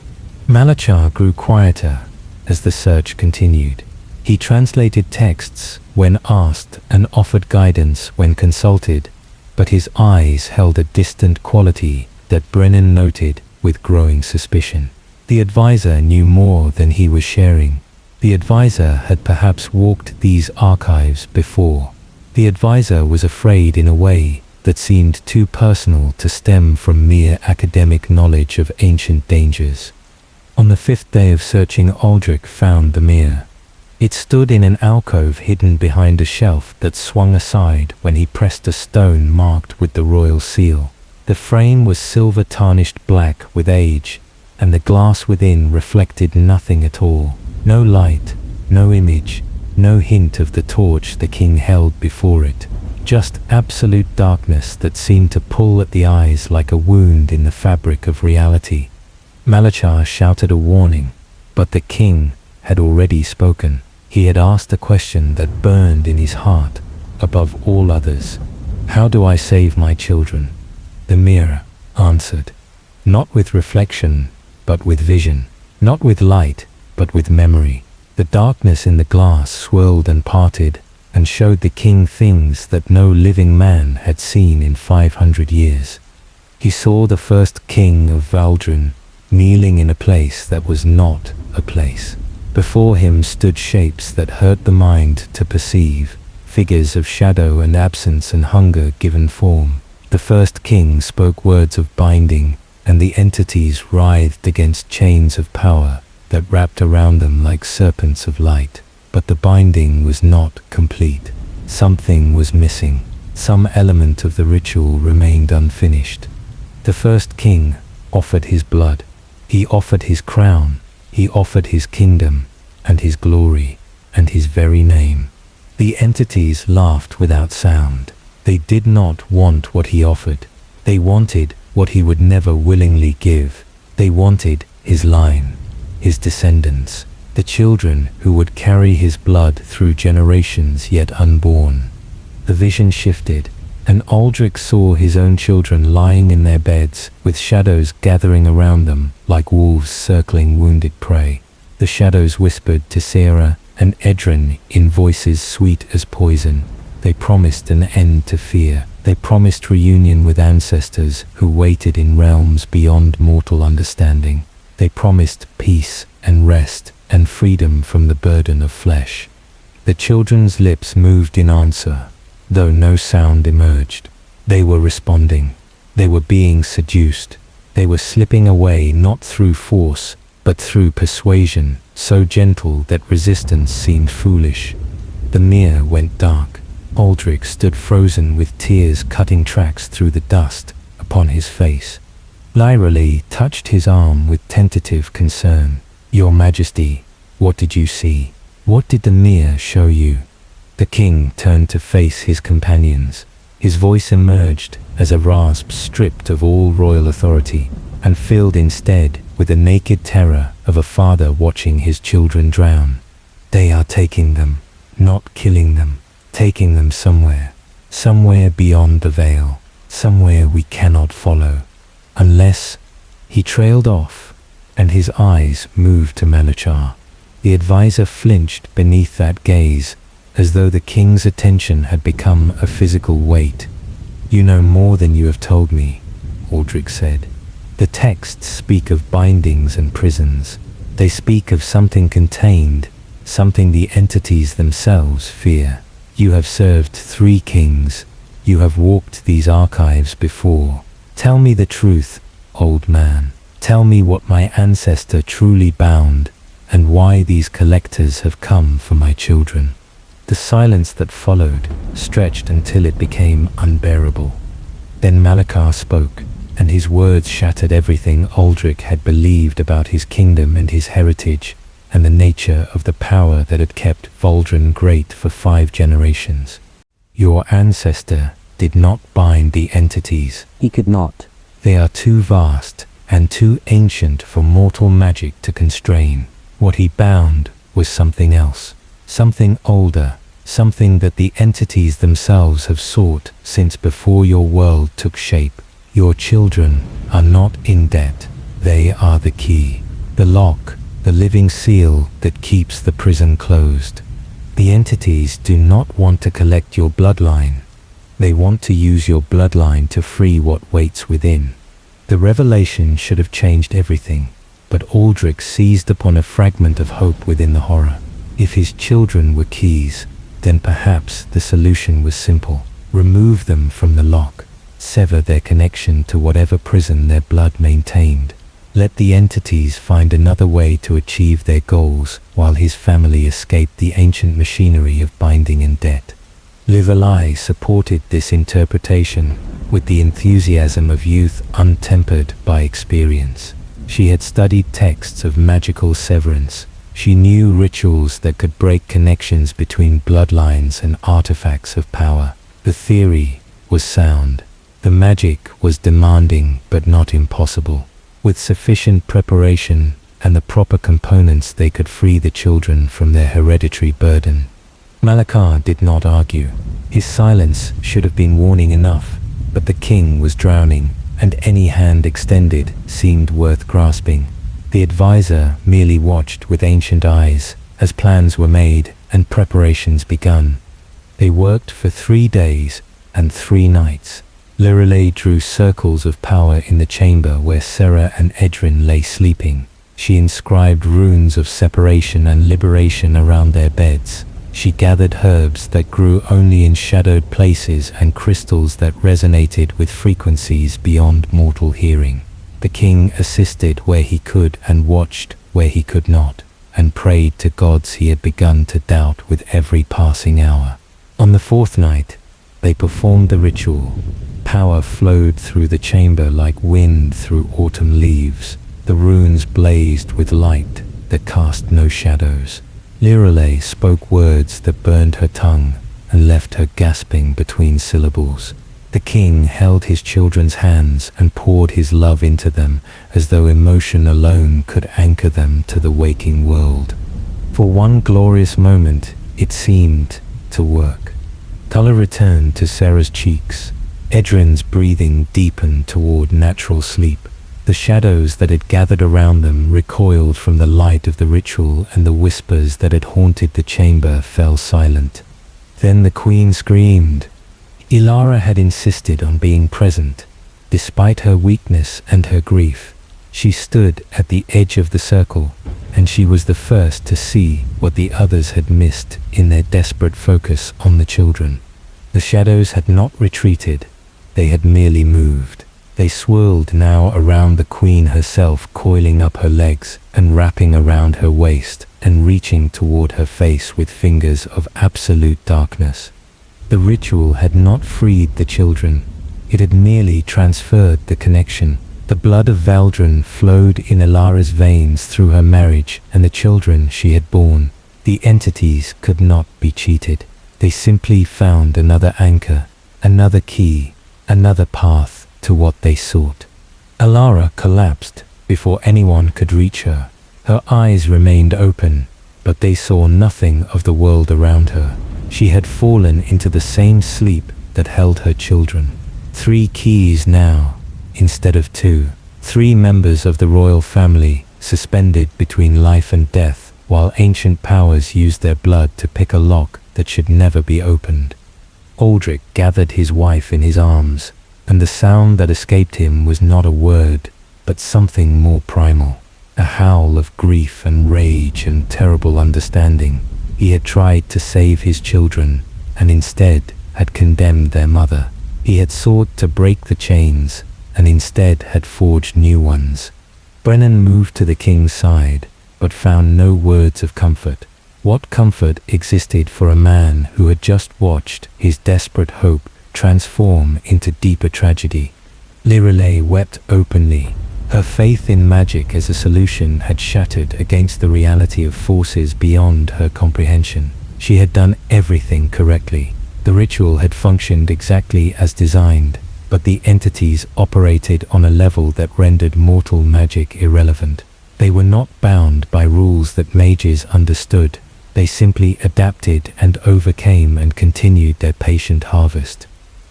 Malachar grew quieter as the search continued. He translated texts when asked and offered guidance when consulted, but his eyes held a distant quality that Brennan noted with growing suspicion. The advisor knew more than he was sharing. The advisor had perhaps walked these archives before. The advisor was afraid in a way that seemed too personal to stem from mere academic knowledge of ancient dangers. On the 5th day of searching, Aldric found the mirror. It stood in an alcove hidden behind a shelf that swung aside when he pressed a stone marked with the royal seal. The frame was silver tarnished black with age, and the glass within reflected nothing at all. No light, no image, no hint of the torch the king held before it. Just absolute darkness that seemed to pull at the eyes like a wound in the fabric of reality. Malachar shouted a warning, but the king had already spoken. He had asked a question that burned in his heart above all others. How do I save my children? The mirror answered, not with reflection, but with vision, not with light, but with memory. The darkness in the glass swirled and parted, and showed the king things that no living man had seen in 500 years. He saw the first king of Valdrin kneeling in a place that was not a place. Before him stood shapes that hurt the mind to perceive, figures of shadow and absence and hunger given form. The first king spoke words of binding, and the entities writhed against chains of power that wrapped around them like serpents of light. But the binding was not complete. Something was missing. Some element of the ritual remained unfinished. The first king offered his blood. He offered his crown. He offered his kingdom, and his glory, and his very name. The entities laughed without sound. They did not want what he offered. They wanted what he would never willingly give. They wanted his line, his descendants, the children who would carry his blood through generations yet unborn. The vision shifted, and Aldric saw his own children lying in their beds, with shadows gathering around them like wolves circling wounded prey. The shadows whispered to Sarah and Edrin in voices sweet as poison. They promised an end to fear. They promised reunion with ancestors who waited in realms beyond mortal understanding. They promised peace and rest and freedom from the burden of flesh. The children's lips moved in answer, though no sound emerged. They were responding. They were being seduced. They were slipping away not through force, but through persuasion, so gentle that resistance seemed foolish. The mirror went dark. Aldric stood frozen with tears cutting tracks through the dust upon his face. Lyra Lee touched his arm with tentative concern. Your Majesty, what did you see? What did the mirror show you? The king turned to face his companions. His voice emerged as a rasp stripped of all royal authority and filled instead with the naked terror of a father watching his children drown. They are taking them, not killing them, taking them somewhere beyond the veil, somewhere we cannot follow. Unless... He trailed off, and his eyes moved to Malachar. The advisor flinched beneath that gaze, as though the king's attention had become a physical weight. You know more than you have told me, Aldric said. The texts speak of bindings and prisons. They speak of something contained, something the entities themselves fear. You have served 3 kings. You have walked these archives before. Tell me the truth, old man. Tell me what my ancestor truly bound, and why these collectors have come for my children." The silence that followed stretched until it became unbearable. Then Malachar spoke, and his words shattered everything Aldric had believed about his kingdom and his heritage, and the nature of the power that had kept Waldron great for 5 generations. "Your ancestor did not bind the entities. He could not. They are too vast and too ancient for mortal magic to constrain. What he bound was something else, something older, something that the entities themselves have sought since before your world took shape. Your children are not in debt. They are the key, the lock, the living seal that keeps the prison closed. The entities do not want to collect your bloodline. They want to use your bloodline to free what waits within." The revelation should have changed everything, but Aldric seized upon a fragment of hope within the horror. If his children were keys, then perhaps the solution was simple. Remove them from the lock. Sever their connection to whatever prison their blood maintained. Let the entities find another way to achieve their goals, while his family escaped the ancient machinery of binding and debt. Livelai supported this interpretation with the enthusiasm of youth untempered by experience. She had studied texts of magical severance. She knew rituals that could break connections between bloodlines and artifacts of power. The theory was sound. The magic was demanding but not impossible. With sufficient preparation and the proper components, they could free the children from their hereditary burden. Malachar did not argue. His silence should have been warning enough, but the king was drowning, and any hand extended seemed worth grasping. The advisor merely watched with ancient eyes as plans were made and preparations begun. They worked for 3 days and 3 nights. Lorelei drew circles of power in the chamber where Sarah and Edrin lay sleeping. She inscribed runes of separation and liberation around their beds. She gathered herbs that grew only in shadowed places and crystals that resonated with frequencies beyond mortal hearing. The king assisted where he could and watched where he could not, and prayed to gods he had begun to doubt with every passing hour. On the 4th night, they performed the ritual. Power flowed through the chamber like wind through autumn leaves. The runes blazed with light that cast no shadows. Lorelei spoke words that burned her tongue and left her gasping between syllables. The king held his children's hands and poured his love into them as though emotion alone could anchor them to the waking world. For one glorious moment, it seemed to work. Color returned to Sarah's cheeks. Edrin's breathing deepened toward natural sleep. The shadows that had gathered around them recoiled from the light of the ritual, and the whispers that had haunted the chamber fell silent. Then the queen screamed. Ilara had insisted on being present. Despite her weakness and her grief, she stood at the edge of the circle, and she was the first to see what the others had missed in their desperate focus on the children. The shadows had not retreated. They had merely moved. They swirled now around the queen herself, coiling up her legs and wrapping around her waist and reaching toward her face with fingers of absolute darkness. The ritual had not freed the children. It had merely transferred the connection. The blood of Valdrin flowed in Ilara's veins through her marriage and the children she had borne. The entities could not be cheated. They simply found another anchor, another key, another path to what they sought. Ilara collapsed before anyone could reach her. Her eyes remained open, but they saw nothing of the world around her. She had fallen into the same sleep that held her children. 3 keys now, instead of 2. 3 members of the royal family suspended between life and death, while ancient powers used their blood to pick a lock that should never be opened. Aldric gathered his wife in his arms, and the sound that escaped him was not a word, but something more primal. A howl of grief and rage and terrible understanding. He had tried to save his children, and instead had condemned their mother. He had sought to break the chains, and instead had forged new ones. Brennan moved to the king's side, but found no words of comfort. What comfort existed for a man who had just watched his desperate hope transform into deeper tragedy? Lirelei wept openly. Her faith in magic as a solution had shattered against the reality of forces beyond her comprehension. She had done everything correctly. The ritual had functioned exactly as designed, but the entities operated on a level that rendered mortal magic irrelevant. They were not bound by rules that mages understood. They simply adapted and overcame and continued their patient harvest.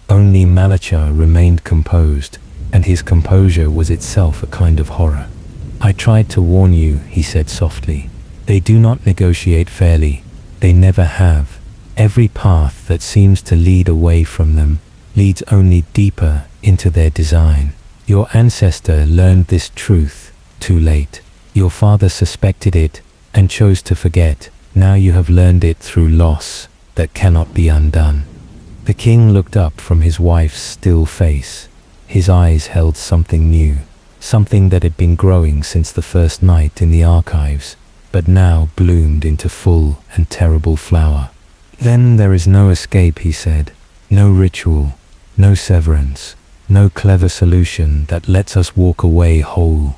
Only Malachar remained composed, and his composure was itself a kind of horror. "I tried to warn you," he said softly. "They do not negotiate fairly. They never have. Every path that seems to lead away from them leads only deeper into their design. Your ancestor learned this truth too late. Your father suspected it and chose to forget. Now you have learned it through loss that cannot be undone." The king looked up from his wife's still face. His eyes held something new, something that had been growing since the first night in the archives, but now bloomed into full and terrible flower. "Then there is no escape," he said. "No ritual, no severance, no clever solution that lets us walk away whole."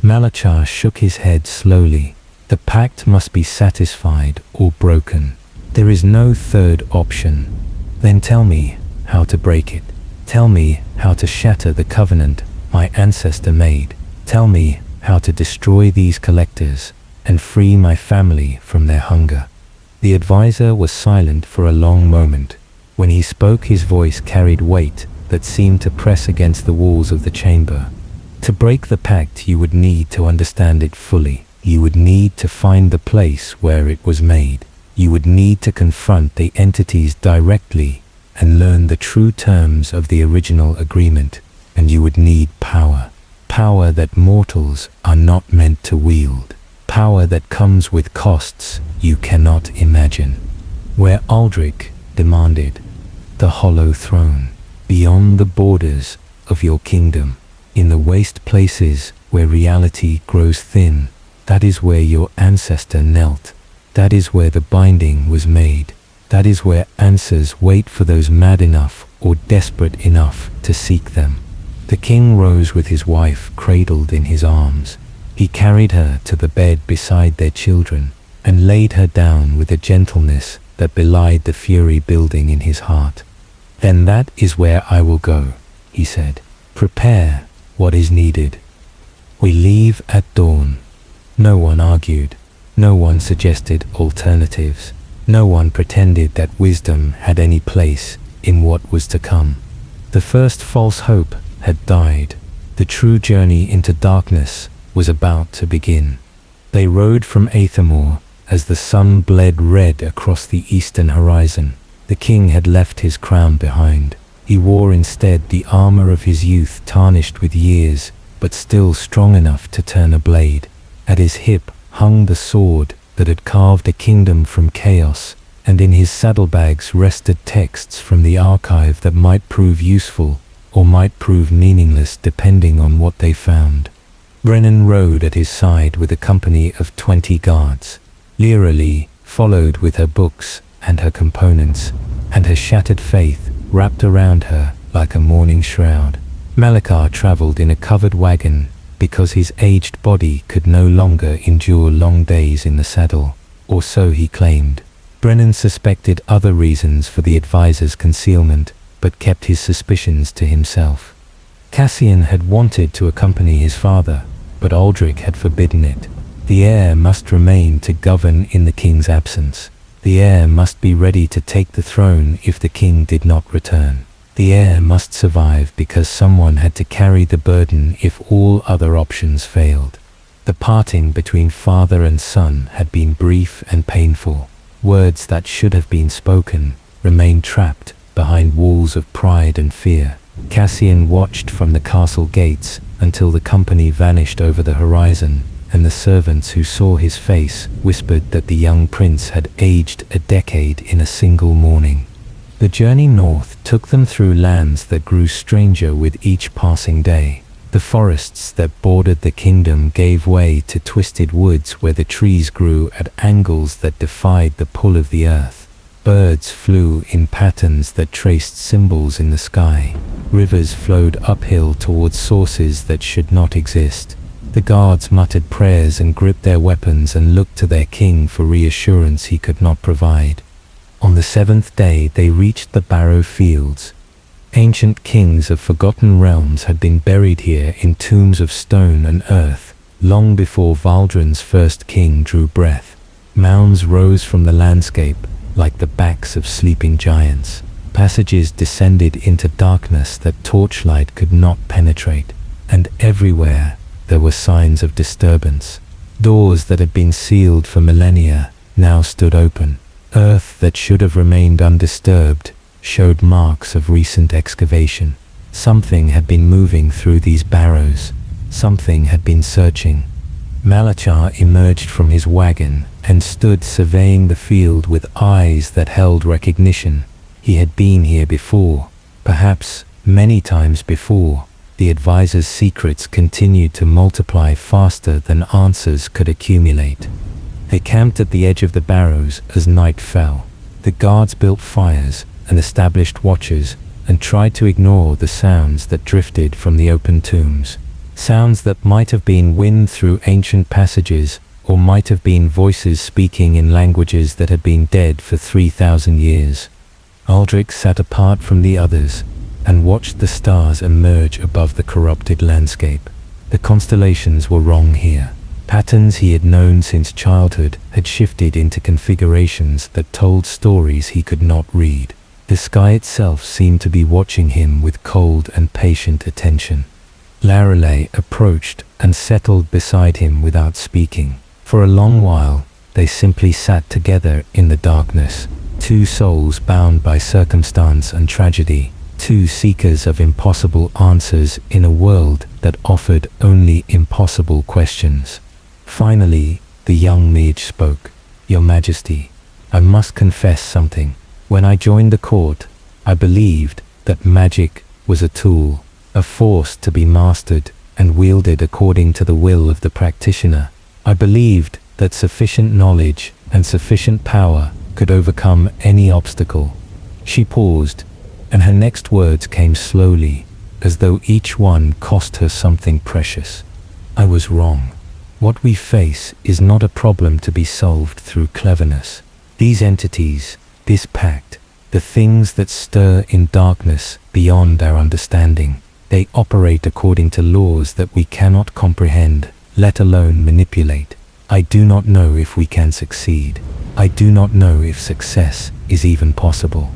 Malachar shook his head slowly. "The pact must be satisfied or broken. There is no third option." "Then tell me how to break it. Tell me how to shatter the covenant my ancestor made. Tell me how to destroy these collectors and free my family from their hunger." The advisor was silent for a long moment. When he spoke, his voice carried weight that seemed to press against the walls of the chamber. "To break the pact, you would need to understand it fully. You would need to find the place where it was made. You would need to confront the entities directly and learn the true terms of the original agreement. And you would need power. Power that mortals are not meant to wield. Power that comes with costs you cannot imagine." "Where Aldric demanded, the hollow throne, beyond the borders of your kingdom, in the waste places where reality grows thin, that is where your ancestor knelt. That is where the binding was made. That is where answers wait for those mad enough or desperate enough to seek them." The king rose with his wife cradled in his arms. He carried her to the bed beside their children and laid her down with a gentleness that belied the fury building in his heart. "Then that is where I will go," he said. "Prepare what is needed. We leave at dawn." No one argued. No one suggested alternatives. No one pretended that wisdom had any place in what was to come. The first false hope had died. The true journey into darkness was about to begin. They rode from Aethermore as the sun bled red across the eastern horizon. The king had left his crown behind. He wore instead the armor of his youth, tarnished with years, but still strong enough to turn a blade. At his hip hung the sword that had carved a kingdom from chaos, and in his saddlebags rested texts from the archive that might prove useful or might prove meaningless depending on what they found. Brennan rode at his side with a company of 20 guards. Lirelei followed with her books and her components, and her shattered faith wrapped around her like a mourning shroud. Malachar traveled in a covered wagon because his aged body could no longer endure long days in the saddle, or so he claimed. Brennan suspected other reasons for the advisor's concealment, but kept his suspicions to himself. Cassian had wanted to accompany his father, but Aldric had forbidden it. The heir must remain to govern in the king's absence. The heir must be ready to take the throne if the king did not return. The heir must survive because someone had to carry the burden if all other options failed. The parting between father and son had been brief and painful. Words that should have been spoken remained trapped behind walls of pride and fear. Cassian watched from the castle gates until the company vanished over the horizon, and the servants who saw his face whispered that the young prince had aged a decade in a single morning. The journey north took them through lands that grew stranger with each passing day. The forests that bordered the kingdom gave way to twisted woods where the trees grew at angles that defied the pull of the earth. Birds flew in patterns that traced symbols in the sky. Rivers flowed uphill towards sources that should not exist. The guards muttered prayers and gripped their weapons and looked to their king for reassurance he could not provide. On the seventh day they reached the Barrow Fields. Ancient kings of forgotten realms had been buried here in tombs of stone and earth, long before Valdrin's first king drew breath. Mounds rose from the landscape like the backs of sleeping giants. Passages descended into darkness that torchlight could not penetrate, and everywhere there were signs of disturbance. Doors that had been sealed for millennia now stood open. Earth that should have remained undisturbed showed marks of recent excavation. Something had been moving through these barrows. Something had been searching. Malachar emerged from his wagon and stood surveying the field with eyes that held recognition. He had been here before, perhaps many times before. The advisor's secrets continued to multiply faster than answers could accumulate. They camped at the edge of the barrows as night fell. The guards built fires and established watches and tried to ignore the sounds that drifted from the open tombs. Sounds that might have been wind through ancient passages, or might have been voices speaking in languages that had been dead for 3,000 years. Aldric sat apart from the others and watched the stars emerge above the corrupted landscape. The constellations were wrong here. Patterns he had known since childhood had shifted into configurations that told stories he could not read. The sky itself seemed to be watching him with cold and patient attention. Lorelei approached and settled beside him without speaking. For a long while, they simply sat together in the darkness, two souls bound by circumstance and tragedy, two seekers of impossible answers in a world that offered only impossible questions. Finally, the young mage spoke. "Your Majesty, I must confess something. When I joined the court, I believed that magic was a tool, a force to be mastered and wielded according to the will of the practitioner. I believed that sufficient knowledge and sufficient power could overcome any obstacle." She paused, and her next words came slowly, as though each one cost her something precious. "I was wrong. What we face is not a problem to be solved through cleverness. These entities, this pact, the things that stir in darkness beyond our understanding, they operate according to laws that we cannot comprehend, let alone manipulate. I do not know if we can succeed. I do not know if success is even possible."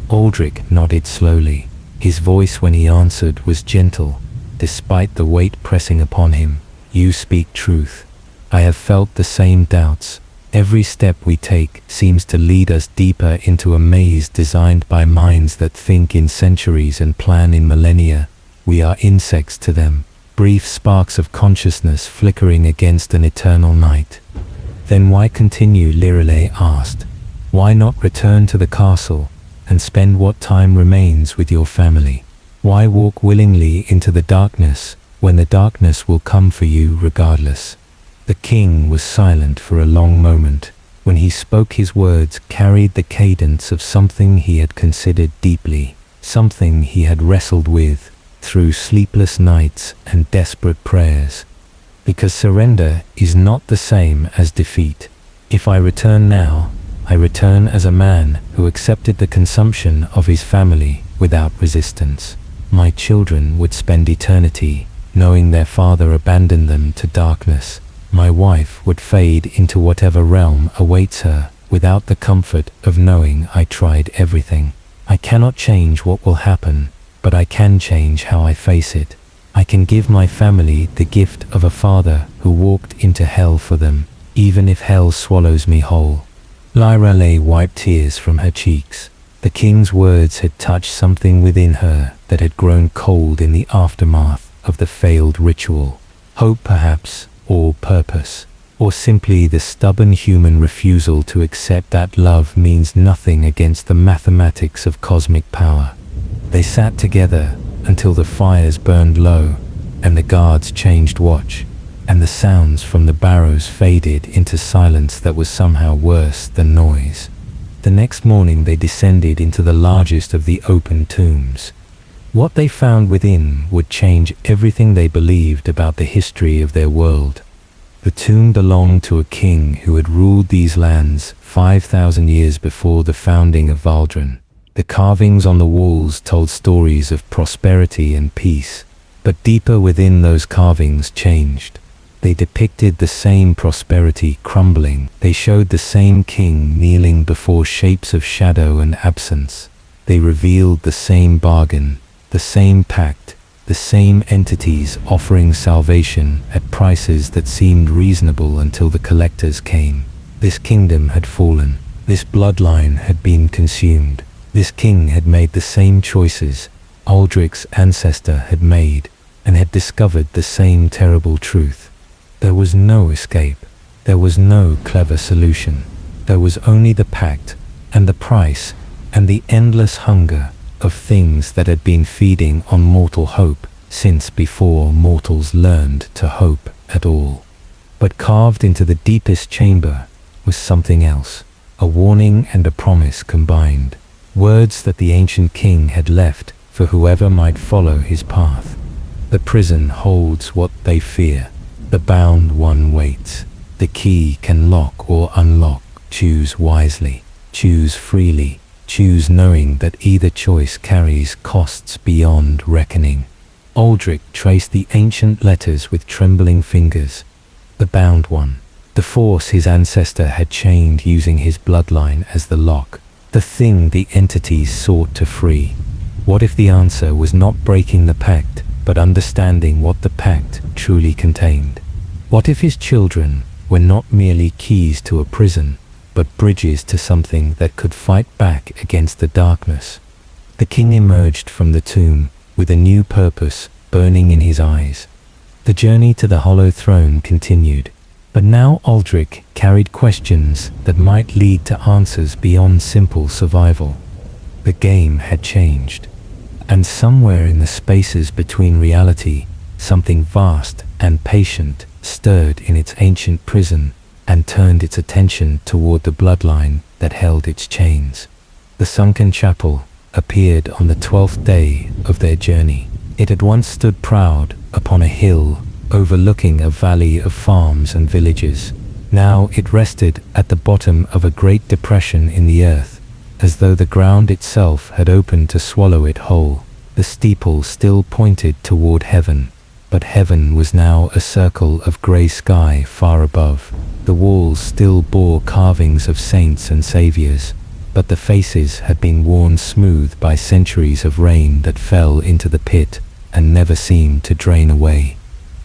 Aldric nodded slowly. His voice when he answered was gentle, despite the weight pressing upon him. "You speak truth. I have felt the same doubts. Every step we take seems to lead us deeper into a maze designed by minds that think in centuries and plan in millennia. We are insects to them, brief sparks of consciousness flickering against an eternal night." "Then why continue?" Lorelei asked. "Why not return to the castle and spend what time remains with your family? Why walk willingly into the darkness when the darkness will come for you regardless?" The king was silent for a long moment. When he spoke, his words carried the cadence of something he had considered deeply, something he had wrestled with through sleepless nights and desperate prayers. "Because surrender is not the same as defeat. If I return now, I return as a man who accepted the consumption of his family without resistance. My children would spend eternity knowing their father abandoned them to darkness. My wife would fade into whatever realm awaits her without the comfort of knowing I tried everything. I cannot change what will happen, but I can change how I face it. I can give my family the gift of a father who walked into hell for them, even if hell swallows me whole." Lorelei wiped tears from her cheeks. The king's words had touched something within her that had grown cold in the aftermath of the failed ritual. Hope, perhaps, or purpose. or simply the stubborn human refusal to accept that love means nothing against the mathematics of cosmic power. They sat together until the fires burned low, and the guards changed watch, and the sounds from the barrows faded into silence that was somehow worse than noise. The next morning they descended into the largest of the open tombs. What they found within would change everything they believed about the history of their world. The tomb belonged to a king who had ruled these lands 5,000 years before the founding of Valdren. The carvings on the walls told stories of prosperity and peace, but deeper within those carvings changed. They depicted the same prosperity crumbling. They showed the same king kneeling before shapes of shadow and absence. They revealed the same bargain, the same pact, the same entities offering salvation at prices that seemed reasonable until the collectors came. This kingdom had fallen. This bloodline had been consumed. This king had made the same choices Aldric's ancestor had made, and had discovered the same terrible truth. There was no escape. There was no clever solution. There was only the pact, and the price, and the endless hunger of things that had been feeding on mortal hope since before mortals learned to hope at all. But carved into the deepest chamber was something else, a warning and a promise combined, words that the ancient king had left for whoever might follow his path. The prison holds what they fear. The bound one waits. The key can lock or unlock. Choose wisely. Choose freely. Choose knowing that either choice carries costs beyond reckoning. Aldric traced the ancient letters with trembling fingers. The bound one. The force his ancestor had chained using his bloodline as the lock. The thing the entities sought to free. What if the answer was not breaking the pact, but understanding what the pact truly contained? What if his children were not merely keys to a prison, but bridges to something that could fight back against the darkness? The king emerged from the tomb with a new purpose burning in his eyes. The journey to the Hollow Throne continued, but now Aldric carried questions that might lead to answers beyond simple survival. The game had changed. And somewhere in the spaces between reality, something vast and patient stirred in its ancient prison and turned its attention toward the bloodline that held its chains. The sunken chapel appeared on the 12th day of their journey. It had once stood proud upon a hill overlooking a valley of farms and villages. Now it rested at the bottom of a great depression in the earth, as though the ground itself had opened to swallow it whole. The steeple still pointed toward heaven, but heaven was now a circle of grey sky far above. The walls still bore carvings of saints and saviors, but the faces had been worn smooth by centuries of rain that fell into the pit and never seemed to drain away.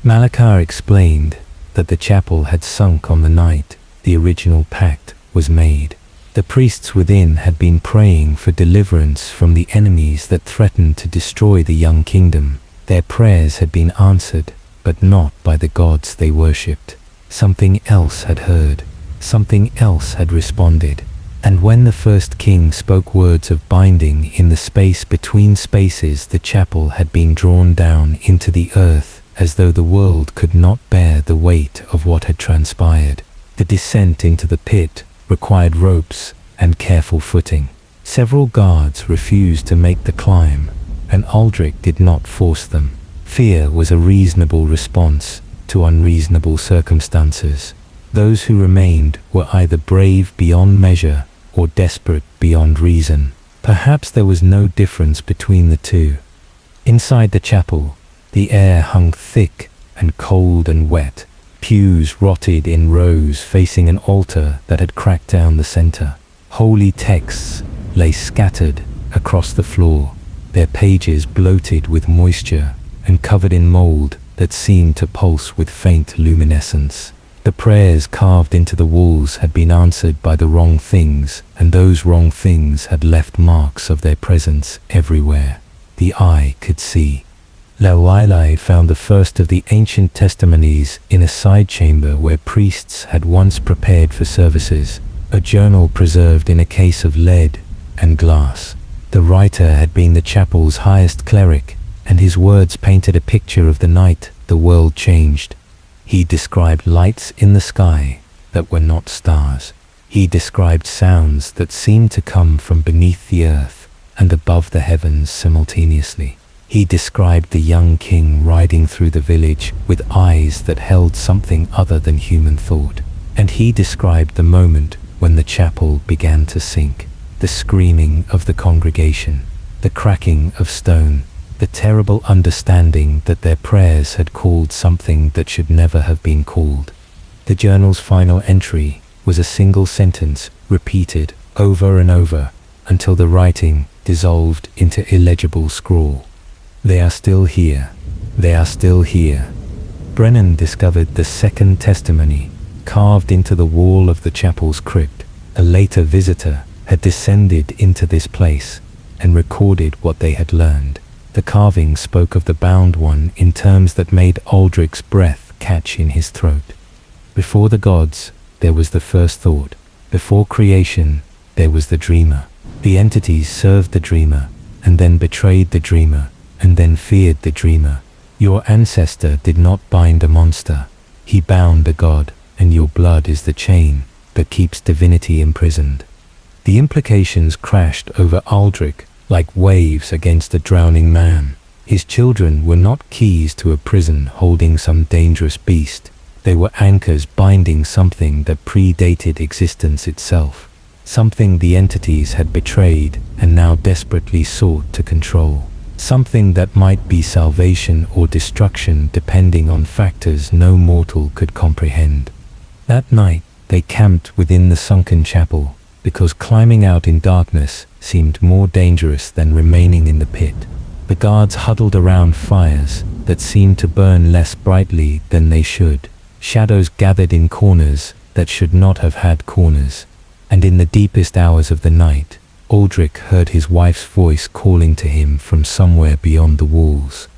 Malachar explained that the chapel had sunk on the night the original pact was made. The priests within had been praying for deliverance from the enemies that threatened to destroy the young kingdom. Their prayers had been answered, but not by the gods they worshipped. Something else had heard. Something else had responded. And when the first king spoke words of binding in the space between spaces, the chapel had been drawn down into the earth as though the world could not bear the weight of what had transpired. The descent into the pit required ropes and careful footing. Several guards refused to make the climb, and Aldric did not force them. Fear was a reasonable response to unreasonable circumstances. Those who remained were either brave beyond measure or desperate beyond reason. Perhaps there was no difference between the two. Inside the chapel, the air hung thick and cold and wet. Pews rotted in rows facing an altar that had cracked down the center. Holy texts lay scattered across the floor, their pages bloated with moisture and covered in mold that seemed to pulse with faint luminescence. The prayers carved into the walls had been answered by the wrong things, and those wrong things had left marks of their presence everywhere. The eye could see. Lawilai found the first of the ancient testimonies in a side chamber where priests had once prepared for services, a journal preserved in a case of lead and glass. The writer had been the chapel's highest cleric, and his words painted a picture of the night the world changed. He described lights in the sky that were not stars. He described sounds that seemed to come from beneath the earth and above the heavens simultaneously. He described the young king riding through the village with eyes that held something other than human thought. And he described the moment when the chapel began to sink, the screaming of the congregation, the cracking of stone, the terrible understanding that their prayers had called something that should never have been called. The journal's final entry was a single sentence repeated over and over until the writing dissolved into illegible scrawl. They are still here. They are still here. Brennan discovered the second testimony carved into the wall of the chapel's crypt. A later visitor had descended into this place and recorded what they had learned. The carving spoke of the bound one in terms that made Aldric's breath catch in his throat. Before the gods, there was the first thought. Before creation, there was the dreamer. The entities served the dreamer, and then betrayed the dreamer, and then feared the dreamer. Your ancestor did not bind a monster. He bound a god, and your blood is the chain that keeps divinity imprisoned. The implications crashed over Aldric like waves against a drowning man. His children were not keys to a prison holding some dangerous beast. They were anchors binding something that predated existence itself, something the entities had betrayed and now desperately sought to control, something that might be salvation or destruction depending on factors no mortal could comprehend. That night, they camped within the sunken chapel, because climbing out in darkness seemed more dangerous than remaining in the pit. The guards huddled around fires that seemed to burn less brightly than they should. Shadows gathered in corners that should not have had corners. And in the deepest hours of the night, Aldric heard his wife's voice calling to him from somewhere beyond the walls.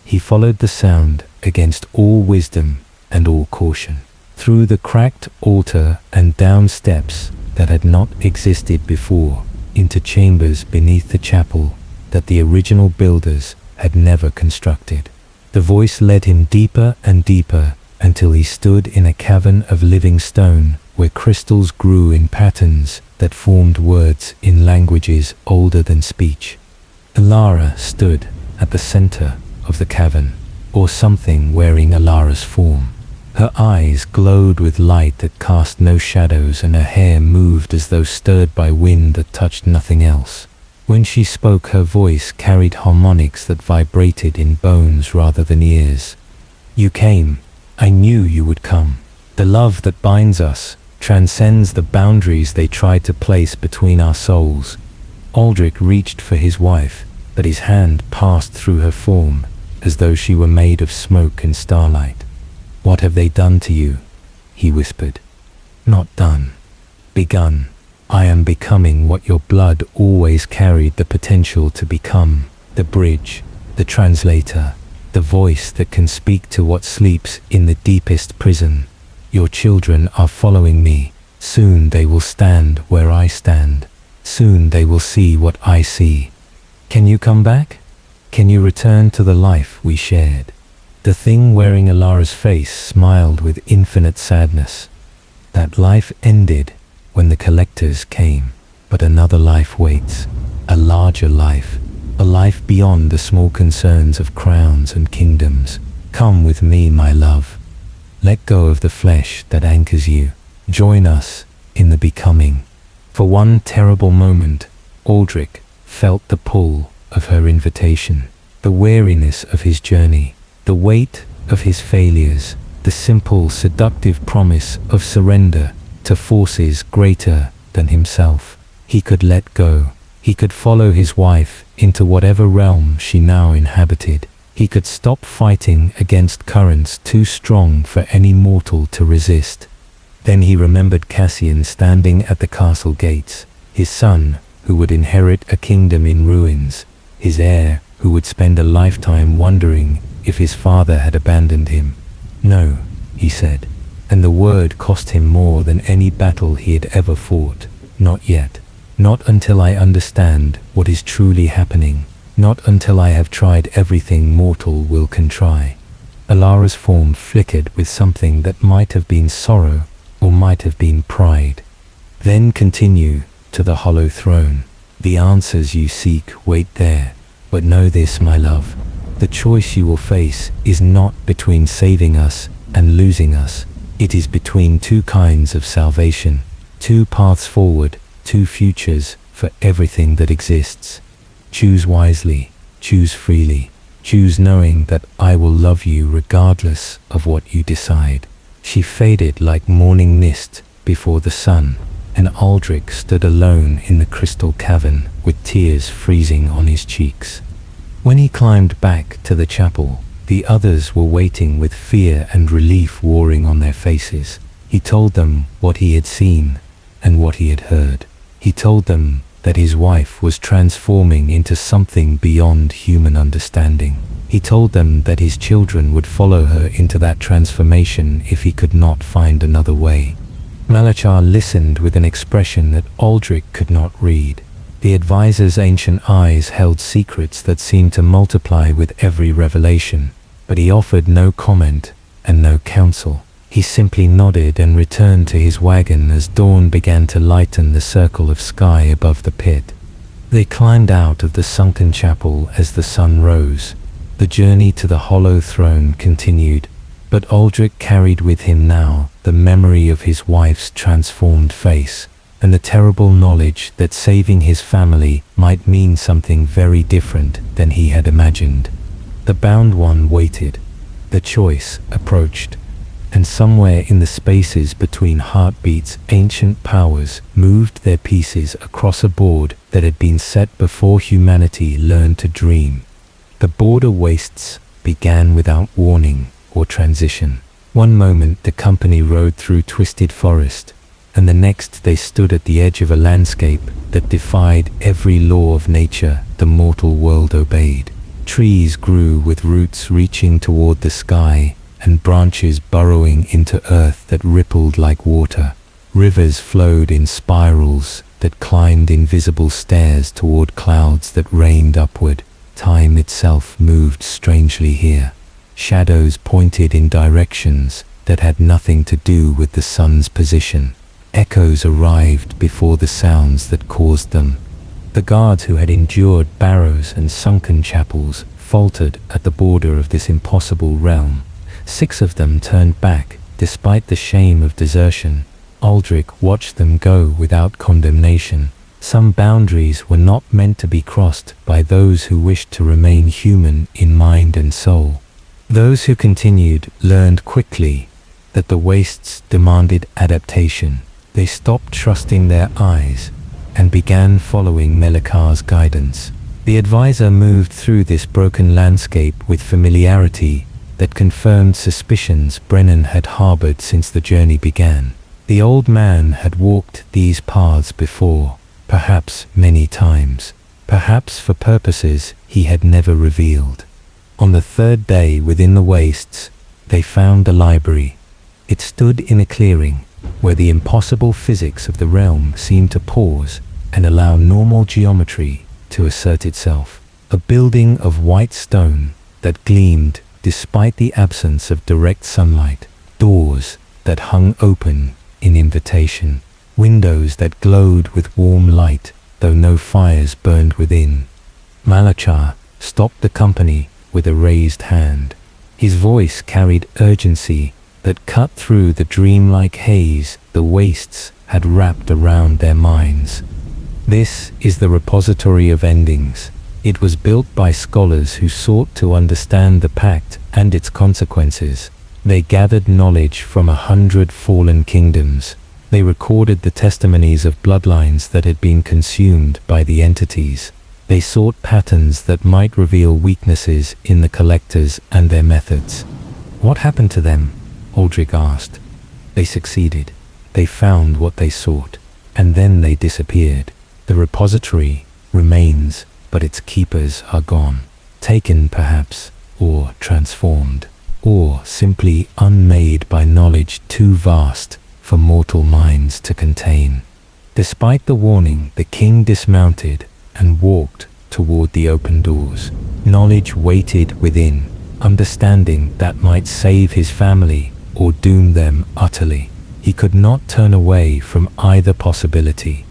He followed the sound against all wisdom and all caution, through the cracked altar and down steps that had not existed before, into chambers beneath the chapel that the original builders had never constructed. The voice led him deeper and deeper until he stood in a cavern of living stone where crystals grew in patterns that formed words in languages older than speech. Alara stood at the center of the cavern, or something wearing Alara's form. Her eyes glowed with light that cast no shadows, and her hair moved as though stirred by wind that touched nothing else. When she spoke, her voice carried harmonics that vibrated in bones rather than ears. You came. I knew you would come. The love that binds us transcends the boundaries they tried to place between our souls. Aldric reached for his wife, but his hand passed through her form as though she were made of smoke and starlight. What have they done to you? He whispered. Not done. Begun. I am becoming what your blood always carried the potential to become. The bridge, the translator, the voice that can speak to what sleeps in the deepest prison. Your children are following me. Soon they will stand where I stand. Soon they will see what I see. Can you come back? Can you return to the life we shared? The thing wearing Alara's face smiled with infinite sadness. That life ended when the collectors came, but another life waits, a larger life, a life beyond the small concerns of crowns and kingdoms. Come with me, my love. Let go of the flesh that anchors you. Join us in the becoming. For one terrible moment, Aldric felt the pull of her invitation, the weariness of his journey, the weight of his failures, the simple, seductive promise of surrender to forces greater than himself. He could let go. He could follow his wife into whatever realm she now inhabited. He could stop fighting against currents too strong for any mortal to resist. Then he remembered Cassian standing at the castle gates, his son who would inherit a kingdom in ruins, his heir who would spend a lifetime wondering if his father had abandoned him. "No," he said, and the word cost him more than any battle he had ever fought. "Not yet. Not until I understand what is truly happening. Not until I have tried everything mortal will can try." Alara's form flickered with something that might have been sorrow or might have been pride. "Then continue to the hollow throne. The answers you seek wait there. But know this, my love, the choice you will face is not between saving us and losing us. It is between two kinds of salvation, two paths forward, two futures for everything that exists. Choose wisely, choose freely, choose knowing that I will love you regardless of what you decide." She faded like morning mist before the sun, and Aldric stood alone in the crystal cavern with tears freezing on his cheeks. When he climbed back to the chapel, the others were waiting with fear and relief warring on their faces. He told them what he had seen and what he had heard. He told them that his wife was transforming into something beyond human understanding. He told them that his children would follow her into that transformation if he could not find another way. Malachar listened with an expression that Aldric could not read. The advisor's ancient eyes held secrets that seemed to multiply with every revelation, but he offered no comment and no counsel. He simply nodded and returned to his wagon as dawn began to lighten the circle of sky above the pit. They climbed out of the sunken chapel as the sun rose. The journey to the hollow throne continued, but Aldric carried with him now the memory of his wife's transformed face, and the terrible knowledge that saving his family might mean something very different than he had imagined. The bound one waited. The choice approached, and somewhere in the spaces between heartbeats, ancient powers moved their pieces across a board that had been set before humanity learned to dream. The border wastes began without warning or transition. One moment the company rode through twisted forest, and the next they stood at the edge of a landscape that defied every law of nature the mortal world obeyed. Trees grew with roots reaching toward the sky and branches burrowing into earth that rippled like water. Rivers flowed in spirals that climbed invisible stairs toward clouds that rained upward. Time itself moved strangely here. Shadows pointed in directions that had nothing to do with the sun's position. Echoes arrived before the sounds that caused them. The guards who had endured barrows and sunken chapels faltered at the border of this impossible realm. 6 of them turned back, despite the shame of desertion. Aldric watched them go without condemnation. Some boundaries were not meant to be crossed by those who wished to remain human in mind and soul. Those who continued learned quickly that the wastes demanded adaptation. They stopped trusting their eyes and began following Melikar's guidance. The advisor moved through this broken landscape with familiarity that confirmed suspicions Brennan had harbored since the journey began. The old man had walked these paths before, perhaps many times, perhaps for purposes he had never revealed. On the 3rd day within the wastes, they found a library. It stood in a clearing, where the impossible physics of the realm seemed to pause and allow normal geometry to assert itself. A building of white stone that gleamed despite the absence of direct sunlight. Doors that hung open in invitation. Windows that glowed with warm light, though no fires burned within. Malachar stopped the company with a raised hand. His voice carried urgency that cut through the dreamlike haze the wastes had wrapped around their minds. This is the repository of endings. It was built by scholars who sought to understand the pact and its consequences. They gathered knowledge from 100 fallen kingdoms. They recorded the testimonies of bloodlines that had been consumed by the entities. They sought patterns that might reveal weaknesses in the collectors and their methods. What happened to them? Aldric asked. They succeeded. They found what they sought, and then they disappeared. The repository remains, but its keepers are gone. taken perhaps, or transformed, or simply unmade by knowledge too vast for mortal minds to contain. Despite the warning, the king dismounted and walked toward the open doors. Knowledge waited within, understanding that might save his family or doom them utterly. He could not turn away from either possibility.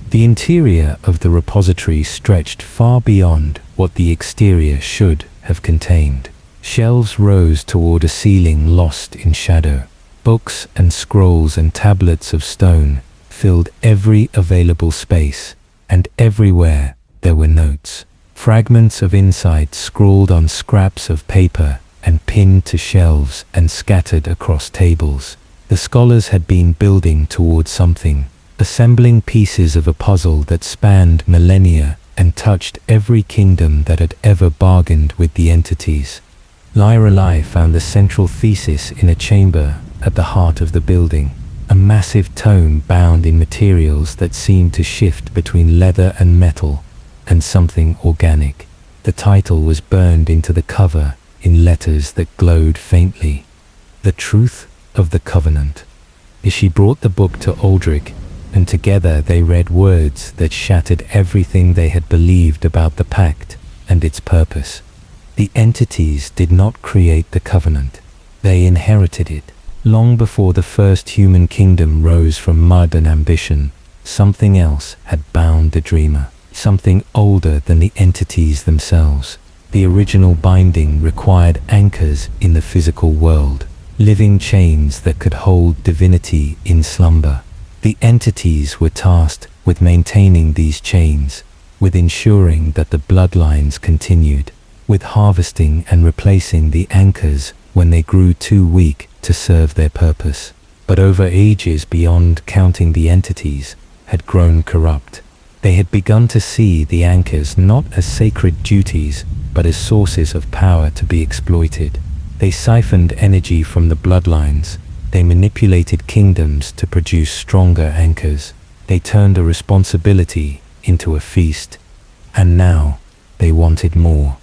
The interior of the repository stretched far beyond what the exterior should have contained. Shelves rose toward a ceiling lost in shadow. Books and scrolls and tablets of stone filled every available space, and everywhere there were notes. Fragments of insight scrawled on scraps of paper and pinned to shelves and scattered across tables. The scholars had been building toward something, assembling pieces of a puzzle that spanned millennia and touched every kingdom that had ever bargained with the entities. Lyralai found the central thesis in a chamber at the heart of the building, a massive tome bound in materials that seemed to shift between leather and metal and something organic. The title was burned into the cover in letters that glowed faintly. The Truth of the Covenant. She brought the book to Aldric, and together they read words that shattered everything they had believed about the pact and its purpose. The entities did not create the covenant. They inherited it. Long before the first human kingdom rose from mud and ambition, something else had bound the dreamer, something older than the entities themselves. The original binding required anchors in the physical world, living chains that could hold divinity in slumber. The entities were tasked with maintaining these chains, with ensuring that the bloodlines continued, with harvesting and replacing the anchors when they grew too weak to serve their purpose. But over ages beyond counting, the entities had grown corrupt. They had begun to see the anchors not as sacred duties, but as sources of power to be exploited. They siphoned energy from the bloodlines. They manipulated kingdoms to produce stronger anchors. They turned a responsibility into a feast. And now they wanted more.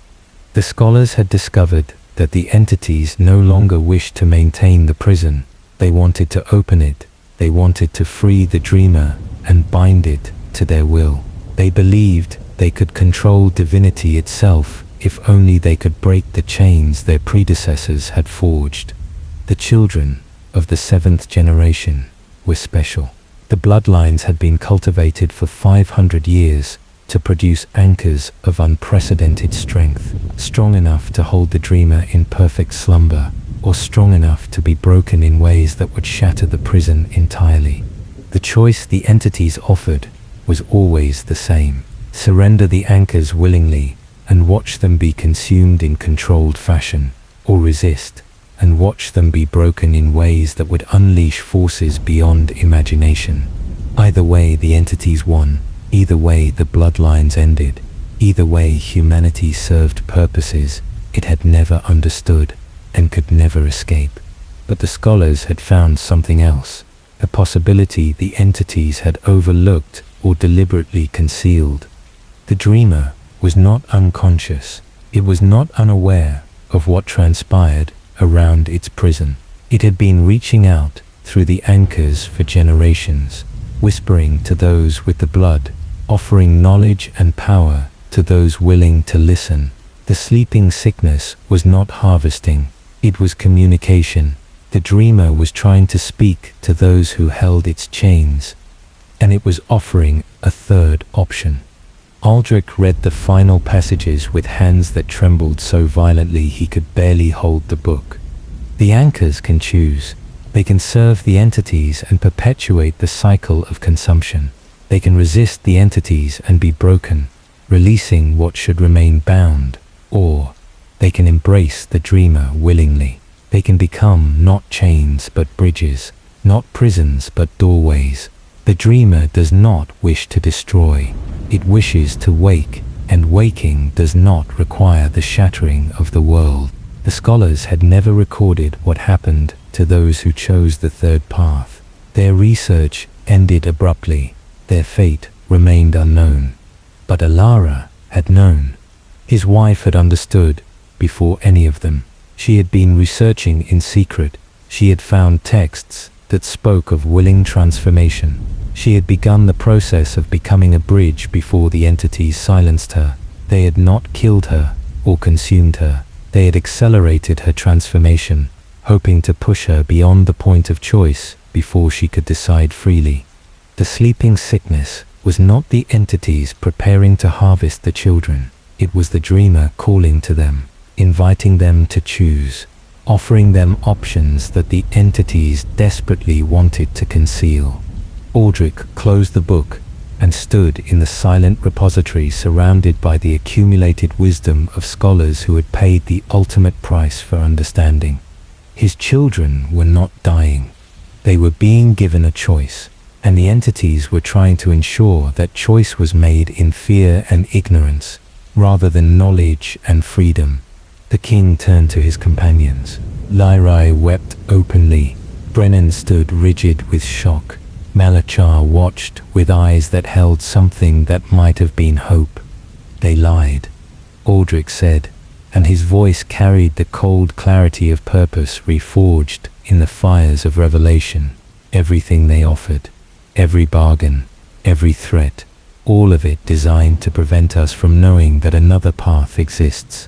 The scholars had discovered that the entities no longer wished to maintain the prison. They wanted to open it. They wanted to free the dreamer and bind it to their will. They believed they could control divinity itself if only they could break the chains their predecessors had forged. The children of the 7th generation were special. The bloodlines had been cultivated for 500 years to produce anchors of unprecedented strength, strong enough to hold the dreamer in perfect slumber, or strong enough to be broken in ways that would shatter the prison entirely. The choice the entities offered was always the same: surrender the anchors willingly and watch them be consumed in controlled fashion, or resist and watch them be broken in ways that would unleash forces beyond imagination. Either way, the entities won. Either way, the bloodlines ended. Either way, humanity served purposes it had never understood and could never escape. But the scholars had found something else, a possibility the entities had overlooked or deliberately concealed. The dreamer was not unconscious. It was not unaware of what transpired around its prison. It had been reaching out through the anchors for generations, whispering to those with the blood, offering knowledge and power to those willing to listen. The sleeping sickness was not harvesting, it was communication. The dreamer was trying to speak to those who held its chains, and it was offering a third option. Aldric read the final passages with hands that trembled so violently he could barely hold the book. The anchors can choose. They can serve the entities and perpetuate the cycle of consumption. They can resist the entities and be broken, releasing what should remain bound. Or they can embrace the dreamer willingly. They can become not chains but bridges, not prisons but doorways. The dreamer does not wish to destroy. It wishes to wake, and waking does not require the shattering of the world. The scholars had never recorded what happened to those who chose the third path. Their research ended abruptly. Their fate remained unknown. But Alara had known. His wife had understood before any of them. She had been researching in secret. She had found texts that spoke of willing transformation. She had begun the process of becoming a bridge before the entities silenced her. They had not killed her or consumed her. They had accelerated her transformation, hoping to push her beyond the point of choice before she could decide freely. The sleeping sickness was not the entities preparing to harvest the children. It was the dreamer calling to them, inviting them to choose, offering them options that the entities desperately wanted to conceal. Aldric closed the book and stood in the silent repository surrounded by the accumulated wisdom of scholars who had paid the ultimate price for understanding. His children were not dying. They were being given a choice, and the entities were trying to ensure that choice was made in fear and ignorance, rather than knowledge and freedom. The king turned to his companions. Lyrai wept openly. Brennan stood rigid with shock. Malachar watched with eyes that held something that might have been hope. They lied, Aldric said, and his voice carried the cold clarity of purpose reforged in the fires of revelation. Everything they offered, every bargain, every threat, all of it designed to prevent us from knowing that another path exists.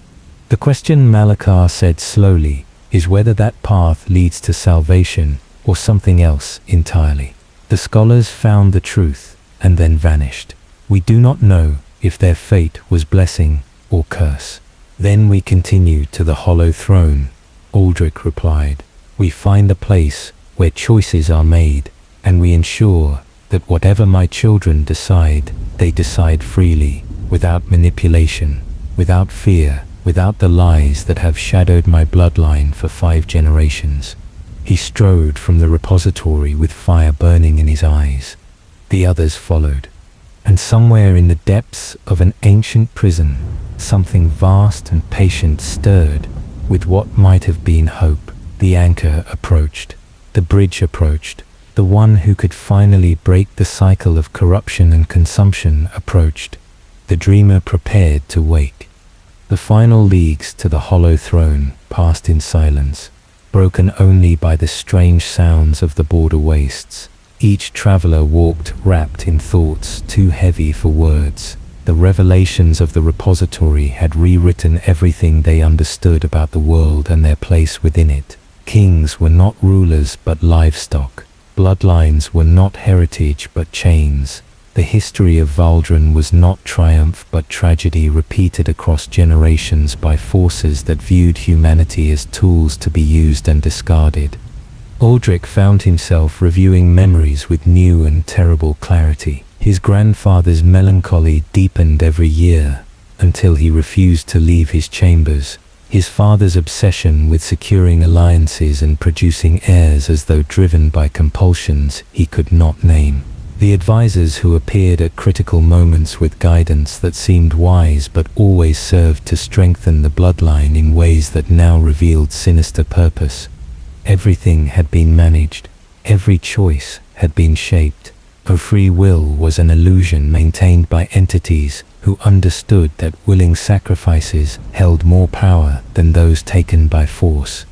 The question, Malachar said slowly, is whether that path leads to salvation or something else entirely. The scholars found the truth and then vanished. We do not know if their fate was blessing or curse. Then we continue to the hollow throne, Aldric replied. We find a place where choices are made, and we ensure that whatever my children decide, they decide freely, without manipulation, without fear, without the lies that have shadowed my bloodline for 5 generations. He strode from the repository with fire burning in his eyes. The others followed, and somewhere in the depths of an ancient prison, something vast and patient stirred with what might have been hope. The anchor approached, the bridge approached, the one who could finally break the cycle of corruption and consumption approached. The dreamer prepared to wake. The final leagues to the hollow throne passed in silence, broken only by the strange sounds of the border wastes. Each traveler walked wrapped in thoughts too heavy for words. The revelations of the repository had rewritten everything they understood about the world and their place within it. Kings were not rulers but livestock. Bloodlines were not heritage but chains. The history of Valdren was not triumph but tragedy repeated across generations by forces that viewed humanity as tools to be used and discarded. Aldric found himself reviewing memories with new and terrible clarity. His grandfather's melancholy deepened every year, until he refused to leave his chambers. His father's obsession with securing alliances and producing heirs as though driven by compulsions he could not name. The advisors who appeared at critical moments with guidance that seemed wise but always served to strengthen the bloodline in ways that now revealed sinister purpose. Everything had been managed. Every choice had been shaped. Her free will was an illusion maintained by entities who understood that willing sacrifices held more power than those taken by force.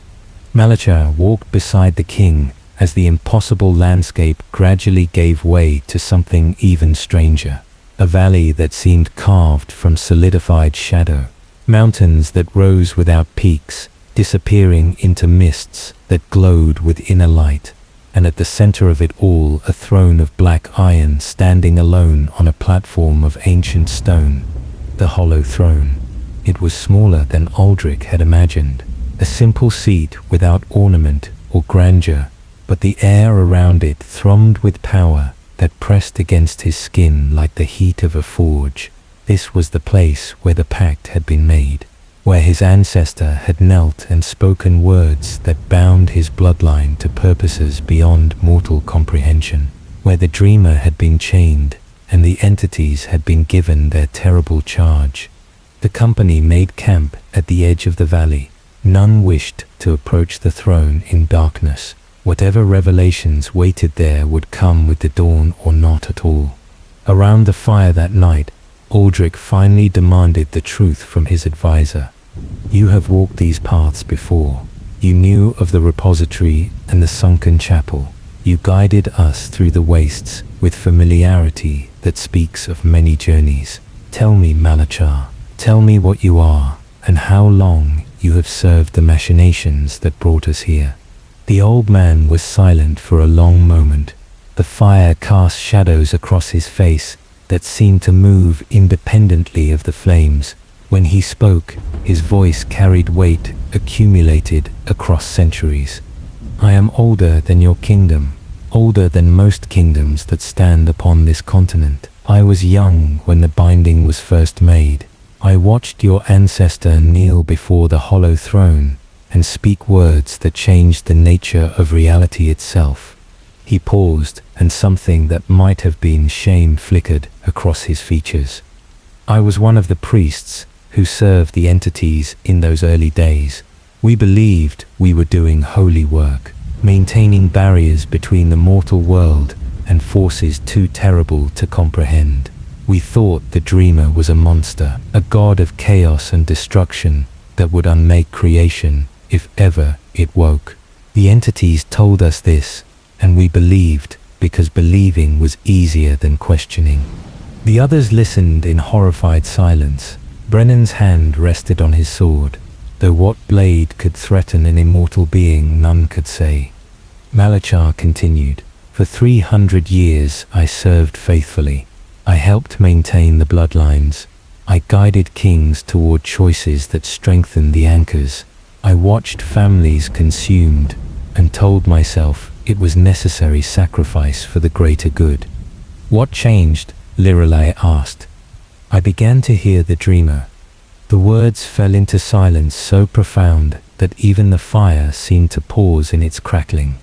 Malachar walked beside the king as the impossible landscape gradually gave way to something even stranger. A valley that seemed carved from solidified shadow. Mountains that rose without peaks, disappearing into mists that glowed with inner light. And at the center of it all, a throne of black iron standing alone on a platform of ancient stone. The hollow throne. It was smaller than Aldric had imagined. A simple seat without ornament or grandeur, but the air around it thrummed with power that pressed against his skin like the heat of a forge. This was the place where the pact had been made, where his ancestor had knelt and spoken words that bound his bloodline to purposes beyond mortal comprehension, where the dreamer had been chained and the entities had been given their terrible charge. The company made camp at the edge of the valley. None wished to approach the throne in darkness. Whatever revelations waited there would come with the dawn or not at all. Around the fire that night, Aldric finally demanded the truth from his advisor. You have walked these paths before. You knew of the repository and the sunken chapel. You guided us through the wastes with familiarity that speaks of many journeys. Tell me, Malachar, tell me what you are and how long you have served the machinations that brought us here. The old man was silent for a long moment. The fire cast shadows across his face that seemed to move independently of the flames. When he spoke, his voice carried weight accumulated across centuries. I am older than your kingdom, older than most kingdoms that stand upon this continent. I was young when the binding was first made. I watched your ancestor kneel before the hollow throne and speak words that changed the nature of reality itself. He paused, and something that might have been shame flickered across his features. I was one of the priests who served the entities in those early days. We believed we were doing holy work, maintaining barriers between the mortal world and forces too terrible to comprehend. We thought the dreamer was a monster, a god of chaos and destruction that would unmake creation if ever it woke. The entities told us this, and we believed because believing was easier than questioning. The others listened in horrified silence. Brennan's hand rested on his sword, though what blade could threaten an immortal being none could say. Malachar continued, For 300 years I served faithfully. I helped maintain the bloodlines. I guided kings toward choices that strengthened the anchors. I watched families consumed and told myself it was necessary sacrifice for the greater good. What changed? Lirelai asked. I began to hear the dreamer. The words fell into silence so profound that even the fire seemed to pause in its crackling.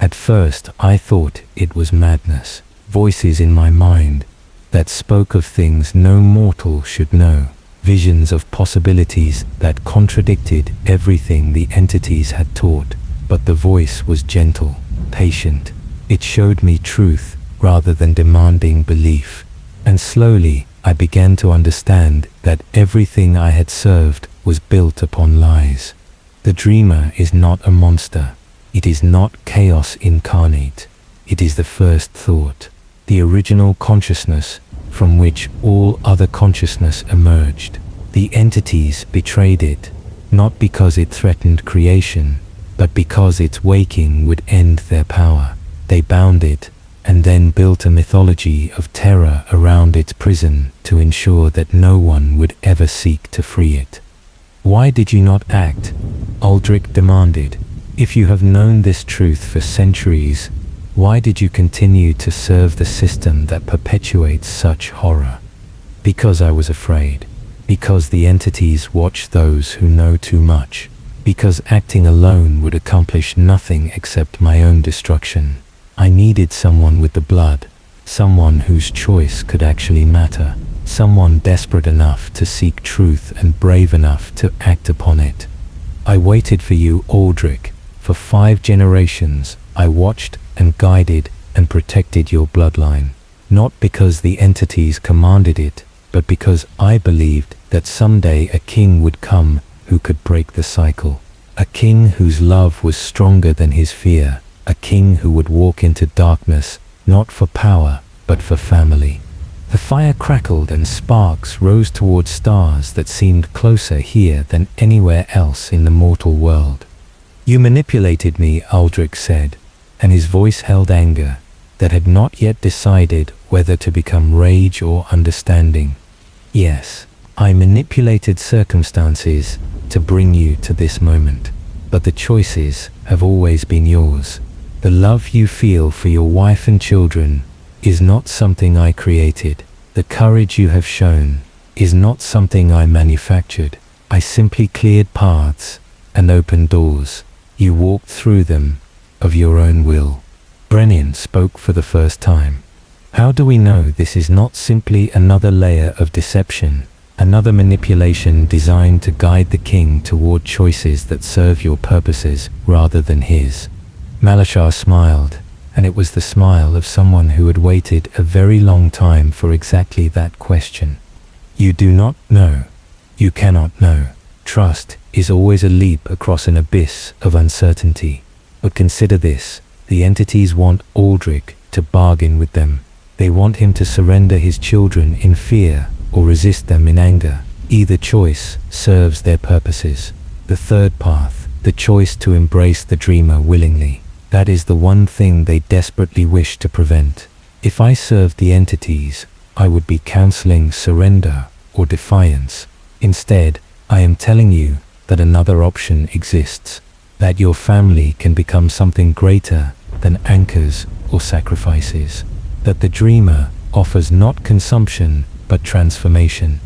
At first I thought it was madness, voices in my mind that spoke of things no mortal should know, visions of possibilities that contradicted everything the entities had taught. But the voice was gentle, patient. It showed me truth rather than demanding belief. And slowly I began to understand that everything I had served was built upon lies. The dreamer is not a monster. It is not chaos incarnate. It is the first thought, the original consciousness from which all other consciousness emerged. The entities betrayed it, not because it threatened creation, but because its waking would end their power. They bound it, and then built a mythology of terror around its prison to ensure that no one would ever seek to free it. Why did you not act? Aldric demanded. If you have known this truth for centuries, why did you continue to serve the system that perpetuates such horror? Because I was afraid. Because the entities watch those who know too much. Because acting alone would accomplish nothing except my own destruction. I needed someone with the blood, someone whose choice could actually matter, someone desperate enough to seek truth and brave enough to act upon it. I waited for you, Aldric. For 5 generations, I watched and guided and protected your bloodline, not because the entities commanded it, but because I believed that someday a king would come who could break the cycle, a king whose love was stronger than his fear, a king who would walk into darkness, not for power, but for family. The fire crackled and sparks rose toward stars that seemed closer here than anywhere else in the mortal world. You manipulated me, Aldric said, and his voice held anger that had not yet decided whether to become rage or understanding. Yes, I manipulated circumstances to bring you to this moment, but the choices have always been yours. The love you feel for your wife and children is not something I created. The courage you have shown is not something I manufactured. I simply cleared paths and opened doors. You walked through them of your own will. Brennan spoke for the first time. How do we know this is not simply another layer of deception, another manipulation designed to guide the king toward choices that serve your purposes rather than his? Malachar smiled, and it was the smile of someone who had waited a very long time for exactly that question. You do not know. You cannot know. Trust is always a leap across an abyss of uncertainty. But consider this. The entities want Aldric to bargain with them. They want him to surrender his children in fear or resist them in anger. Either choice serves their purposes. The third path, the choice to embrace the dreamer willingly, that is the one thing they desperately wish to prevent. If I served the entities, I would be counseling surrender or defiance. Instead, I am telling you that another option exists, that your family can become something greater than anchors or sacrifices, that the dreamer offers not consumption but transformation.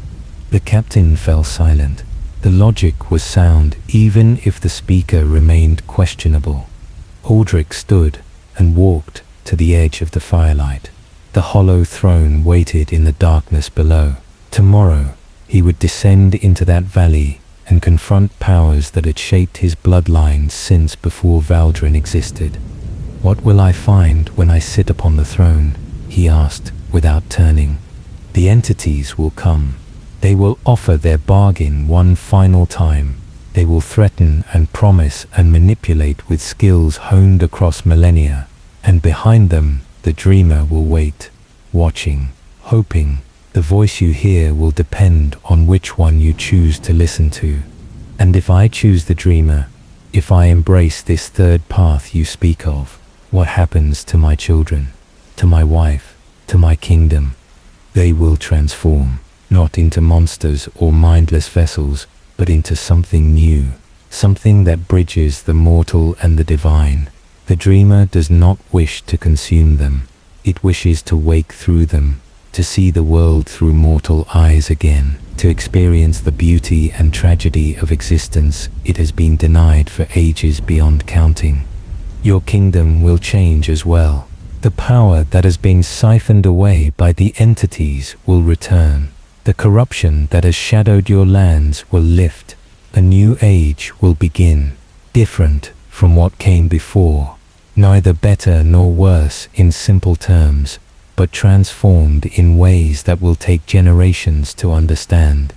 The captain fell silent. The logic was sound even if the speaker remained questionable. Aldric stood and walked to the edge of the firelight. The hollow throne waited in the darkness below. Tomorrow, he would descend into that valley and confront powers that had shaped his bloodline since before Valdrin existed. "What will I find when I sit upon the throne?" he asked without turning. "The entities will come. They will offer their bargain one final time. They will threaten and promise and manipulate with skills honed across millennia. And behind them, the dreamer will wait, watching, hoping. The voice you hear will depend on which one you choose to listen to. And if I choose the dreamer, if I embrace this third path you speak of, what happens to my children, to my wife, to my kingdom? They will transform, not into monsters or mindless vessels, but into something new, something that bridges the mortal and the divine. The dreamer does not wish to consume them. It wishes to wake through them, to see the world through mortal eyes again, to experience the beauty and tragedy of existence it has been denied for ages beyond counting. Your kingdom will change as well. The power that has been siphoned away by the entities will return. The corruption that has shadowed your lands will lift. A new age will begin, different from what came before, neither better nor worse in simple terms, but transformed in ways that will take generations to understand.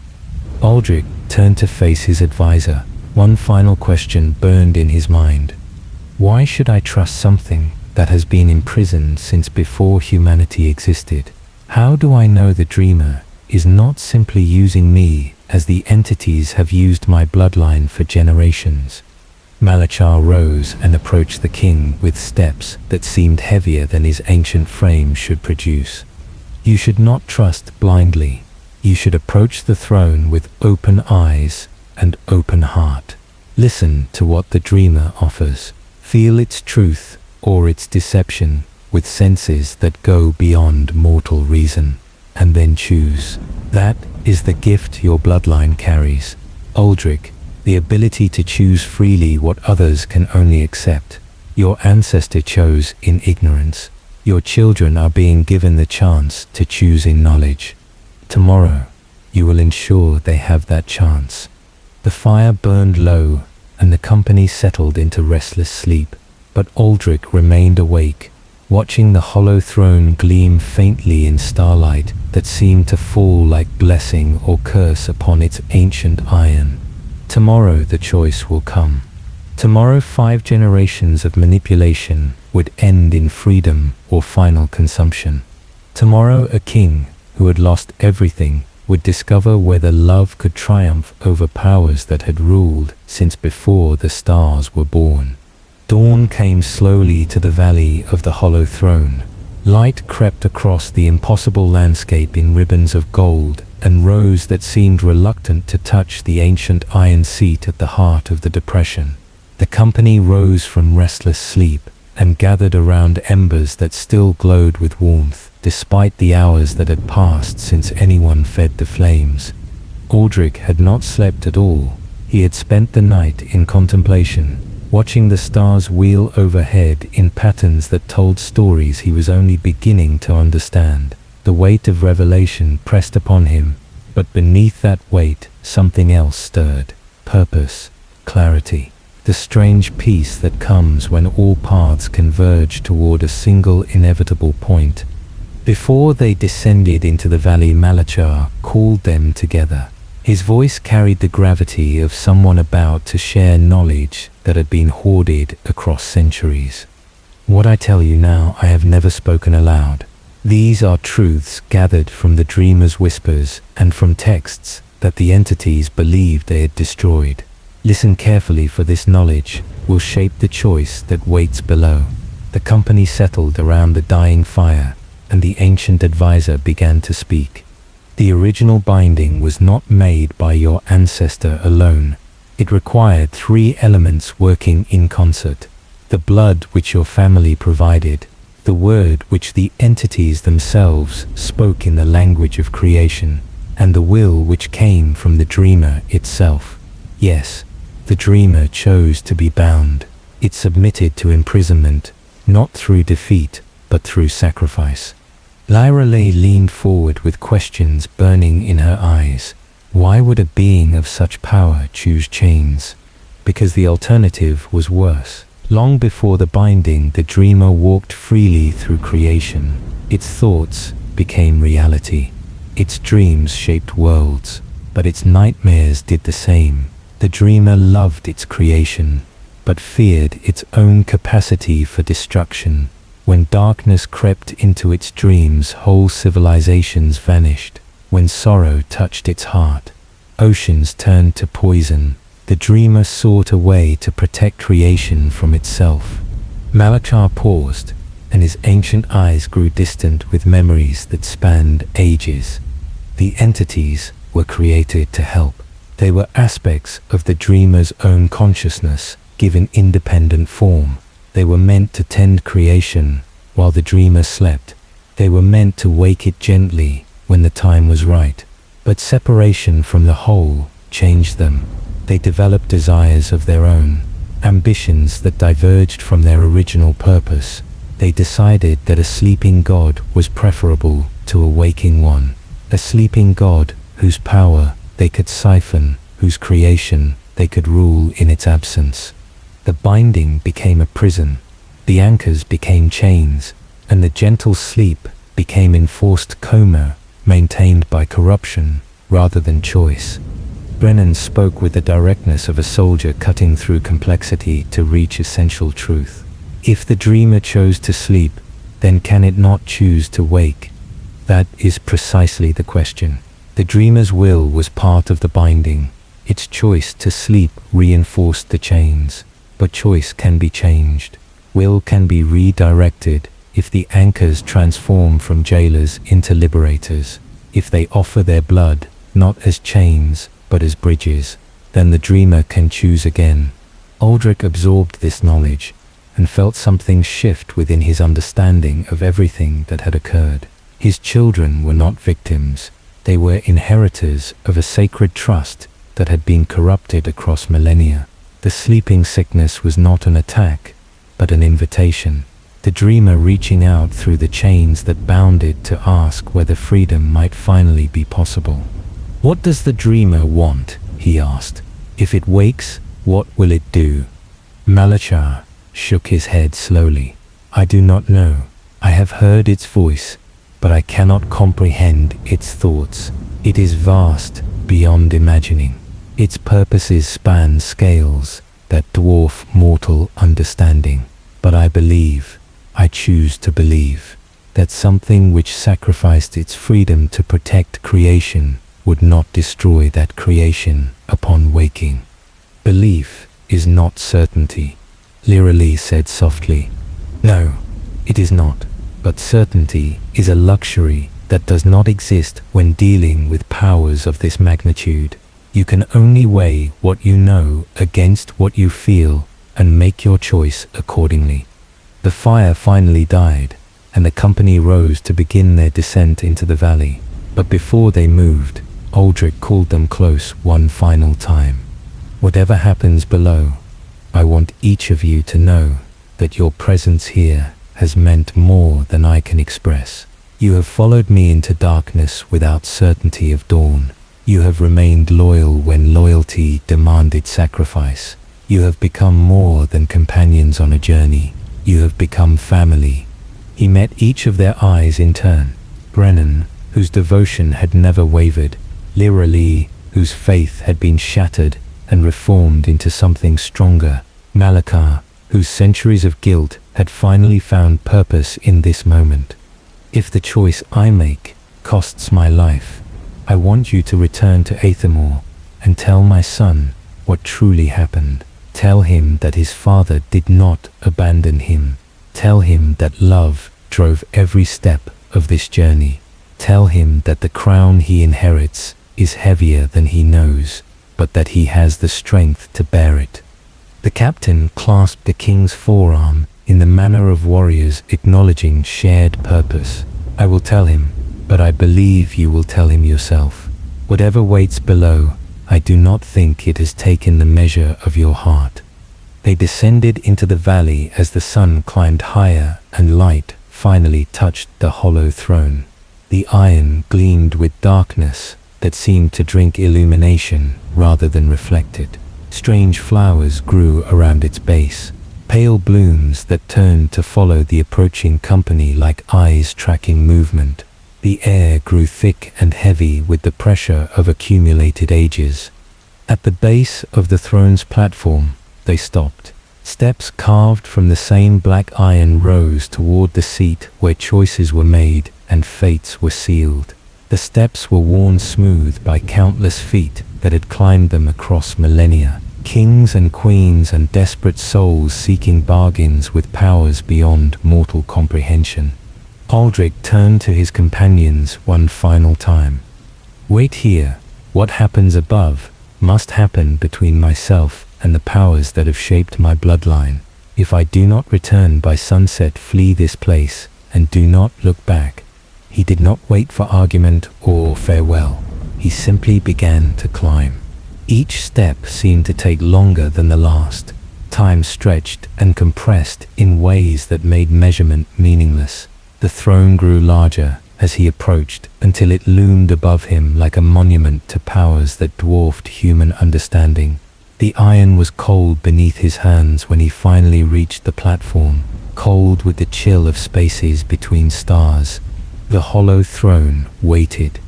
Aldric turned to face his advisor. One final question burned in his mind. Why should I trust something that has been imprisoned since before humanity existed? How do I know the dreamer is not simply using me as the entities have used my bloodline for generations? Malachar rose and approached the king with steps that seemed heavier than his ancient frame should produce. You should not trust blindly. You should approach the throne with open eyes and open heart. Listen to what the dreamer offers. Feel its truth or its deception with senses that go beyond mortal reason, and then choose. That is the gift your bloodline carries. Aldric, the ability to choose freely what others can only accept. Your ancestor chose in ignorance. Your children are being given the chance to choose in knowledge. Tomorrow, you will ensure they have that chance. The fire burned low, and the company settled into restless sleep. But Aldric remained awake, watching the hollow throne gleam faintly in starlight that seemed to fall like blessing or curse upon its ancient iron. Tomorrow the choice will come. Tomorrow 5 generations of manipulation would end in freedom or final consumption. Tomorrow a king who had lost everything would discover whether love could triumph over powers that had ruled since before the stars were born. Dawn came slowly to the valley of the hollow throne. Light crept across the impossible landscape in ribbons of gold, and rose that seemed reluctant to touch the ancient iron seat at the heart of the depression. The company rose from restless sleep and gathered around embers that still glowed with warmth, despite the hours that had passed since anyone fed the flames. Aldric had not slept at all. He had spent the night in contemplation, watching the stars wheel overhead in patterns that told stories he was only beginning to understand. The weight of revelation pressed upon him, but beneath that weight, something else stirred. Purpose, clarity, the strange peace that comes when all paths converge toward a single inevitable point. Before they descended into the valley, Malachar called them together. His voice carried the gravity of someone about to share knowledge that had been hoarded across centuries. What I tell you now, I have never spoken aloud. These are truths gathered from the dreamer's whispers and from texts that the entities believed they had destroyed. Listen carefully, for this knowledge will shape the choice that waits below. The company settled around the dying fire, and the ancient advisor began to speak. The original binding was not made by your ancestor alone. It required 3 elements working in concert: the blood which your family provided, the word which the entities themselves spoke in the language of creation, and the will which came from the dreamer itself. Yes, the dreamer chose to be bound. It submitted to imprisonment, not through defeat, but through sacrifice. Lyra leaned forward with questions burning in her eyes. Why would a being of such power choose chains? Because the alternative was worse. Long before the binding, the dreamer walked freely through creation. Its thoughts became reality. Its dreams shaped worlds, but its nightmares did the same. The dreamer loved its creation, but feared its own capacity for destruction. When darkness crept into its dreams, whole civilizations vanished. When sorrow touched its heart, oceans turned to poison. The dreamer sought a way to protect creation from itself. Malachar paused, and his ancient eyes grew distant with memories that spanned ages. The entities were created to help. They were aspects of the dreamer's own consciousness, given independent form. They were meant to tend creation while the dreamer slept. They were meant to wake it gently when the time was right. But separation from the whole changed them. They developed desires of their own, ambitions that diverged from their original purpose. They decided that a sleeping god was preferable to a waking one. A sleeping god whose power they could siphon, whose creation they could rule in its absence. The binding became a prison, the anchors became chains, and the gentle sleep became enforced coma, maintained by corruption rather than choice. Brennan spoke with the directness of a soldier cutting through complexity to reach essential truth. If the dreamer chose to sleep, then can it not choose to wake? That is precisely the question. The dreamer's will was part of the binding. Its choice to sleep reinforced the chains. But choice can be changed. Will can be redirected if the anchors transform from jailers into liberators. If they offer their blood, not as chains, but as bridges, then the dreamer can choose again. Aldric absorbed this knowledge and felt something shift within his understanding of everything that had occurred. His children were not victims. They were inheritors of a sacred trust that had been corrupted across millennia. The sleeping sickness was not an attack, but an invitation. The dreamer reaching out through the chains that bound it to ask whether freedom might finally be possible. What does the dreamer want? He asked. If it wakes, what will it do? Malachar shook his head slowly. I do not know. I have heard its voice, but I cannot comprehend its thoughts. It is vast, beyond imagining. Its purposes span scales that dwarf mortal understanding. But I believe, I choose to believe, that something which sacrificed its freedom to protect creation would not destroy that creation upon waking. Belief is not certainty, Lyra Lee said softly. No, it is not. But certainty is a luxury that does not exist when dealing with powers of this magnitude. You can only weigh what you know against what you feel and make your choice accordingly. The fire finally died, and the company rose to begin their descent into the valley. But before they moved, Aldric called them close one final time. Whatever happens below, I want each of you to know that your presence here has meant more than I can express. You have followed me into darkness without certainty of dawn. You have remained loyal when loyalty demanded sacrifice. You have become more than companions on a journey. You have become family. He met each of their eyes in turn. Brennan, whose devotion had never wavered. Lyra Lee, whose faith had been shattered and reformed into something stronger. Malakar, whose centuries of guilt had finally found purpose in this moment. If the choice I make costs my life, I want you to return to Aethermore and tell my son what truly happened. Tell him that his father did not abandon him. Tell him that love drove every step of this journey. Tell him that the crown he inherits is heavier than he knows, but that he has the strength to bear it. The captain clasped the king's forearm in the manner of warriors acknowledging shared purpose. I will tell him, but I believe you will tell him yourself. Whatever waits below, I do not think it has taken the measure of your heart. They descended into the valley as the sun climbed higher and light finally touched the hollow throne. The iron gleamed with darkness that seemed to drink illumination rather than reflect it. Strange flowers grew around its base, pale blooms that turned to follow the approaching company like eyes tracking movement. The air grew thick and heavy with the pressure of accumulated ages. At the base of the throne's platform, they stopped. Steps carved from the same black iron rose toward the seat where choices were made and fates were sealed. The steps were worn smooth by countless feet that had climbed them across millennia. Kings and queens and desperate souls seeking bargains with powers beyond mortal comprehension. Aldric turned to his companions one final time. Wait here. What happens above must happen between myself and the powers that have shaped my bloodline. If I do not return by sunset, flee this place and do not look back. He did not wait for argument or farewell. He simply began to climb. Each step seemed to take longer than the last. Time stretched and compressed in ways that made measurement meaningless. The throne grew larger as he approached until it loomed above him like a monument to powers that dwarfed human understanding. The iron was cold beneath his hands when he finally reached the platform, cold with the chill of spaces between stars. The hollow throne waited.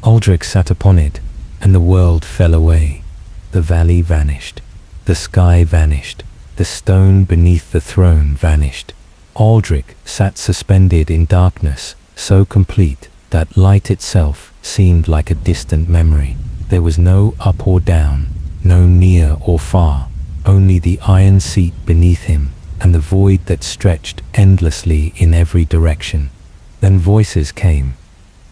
Aldric sat upon it, and the world fell away. The valley vanished. The sky vanished. The stone beneath the throne vanished. Aldric sat suspended in darkness, so complete that light itself seemed like a distant memory. There was no up or down, no near or far, only the iron seat beneath him and the void that stretched endlessly in every direction. Then voices came.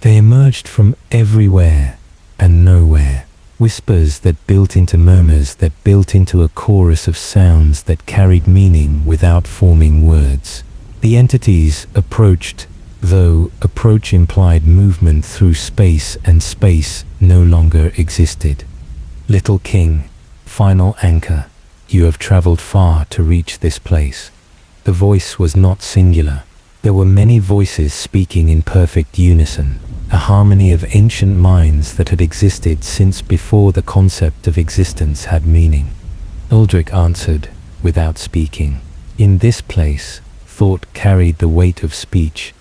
They emerged from everywhere and nowhere. Whispers that built into murmurs that built into a chorus of sounds that carried meaning without forming words. The entities approached, though approach implied movement through space, and space no longer existed. Little King, final anchor, you have traveled far to reach this place. The voice was not singular. There were many voices speaking in perfect unison, a harmony of ancient minds that had existed since before the concept of existence had meaning. Aldric answered, without speaking. In this place, thought carried the weight of speech.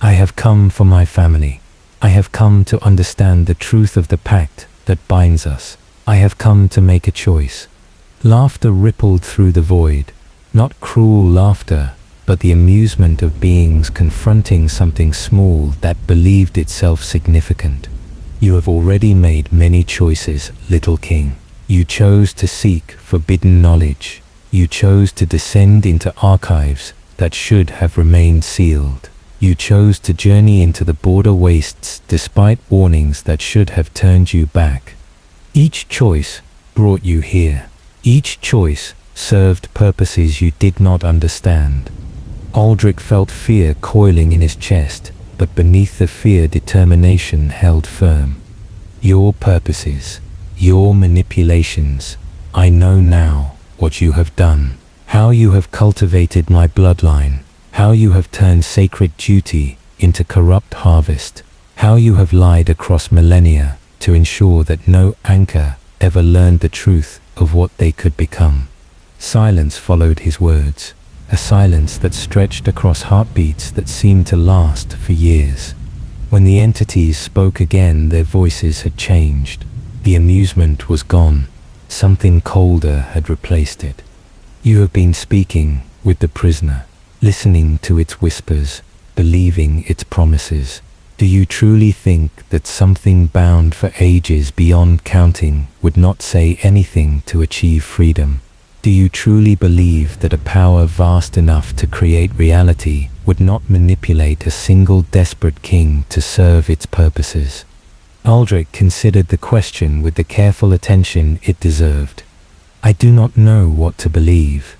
I have come for my family. I have come to understand the truth of the pact that binds us. I have come to make a choice. Laughter rippled through the void, not cruel laughter, but the amusement of beings confronting something small that believed itself significant. You have already made many choices, little king. You chose to seek forbidden knowledge. You chose to descend into archives that should have remained sealed. You chose to journey into the border wastes despite warnings that should have turned you back. Each choice brought you here. Each choice served purposes you did not understand. Aldric felt fear coiling in his chest, but beneath the fear determination held firm. Your purposes, your manipulations, I know now what you have done, how you have cultivated my bloodline, how you have turned sacred duty into corrupt harvest, how you have lied across millennia to ensure that no anchor ever learned the truth of what they could become. Silence followed his words. a silence that stretched across heartbeats that seemed to last for years. When the entities spoke again, their voices had changed. The amusement was gone. Something colder had replaced it. You have been speaking with the prisoner, listening to its whispers, believing its promises. Do you truly think that something bound for ages beyond counting would not say anything to achieve freedom? Do you truly believe that a power vast enough to create reality would not manipulate a single desperate king to serve its purposes? Aldric considered the question with the careful attention it deserved. I do not know what to believe.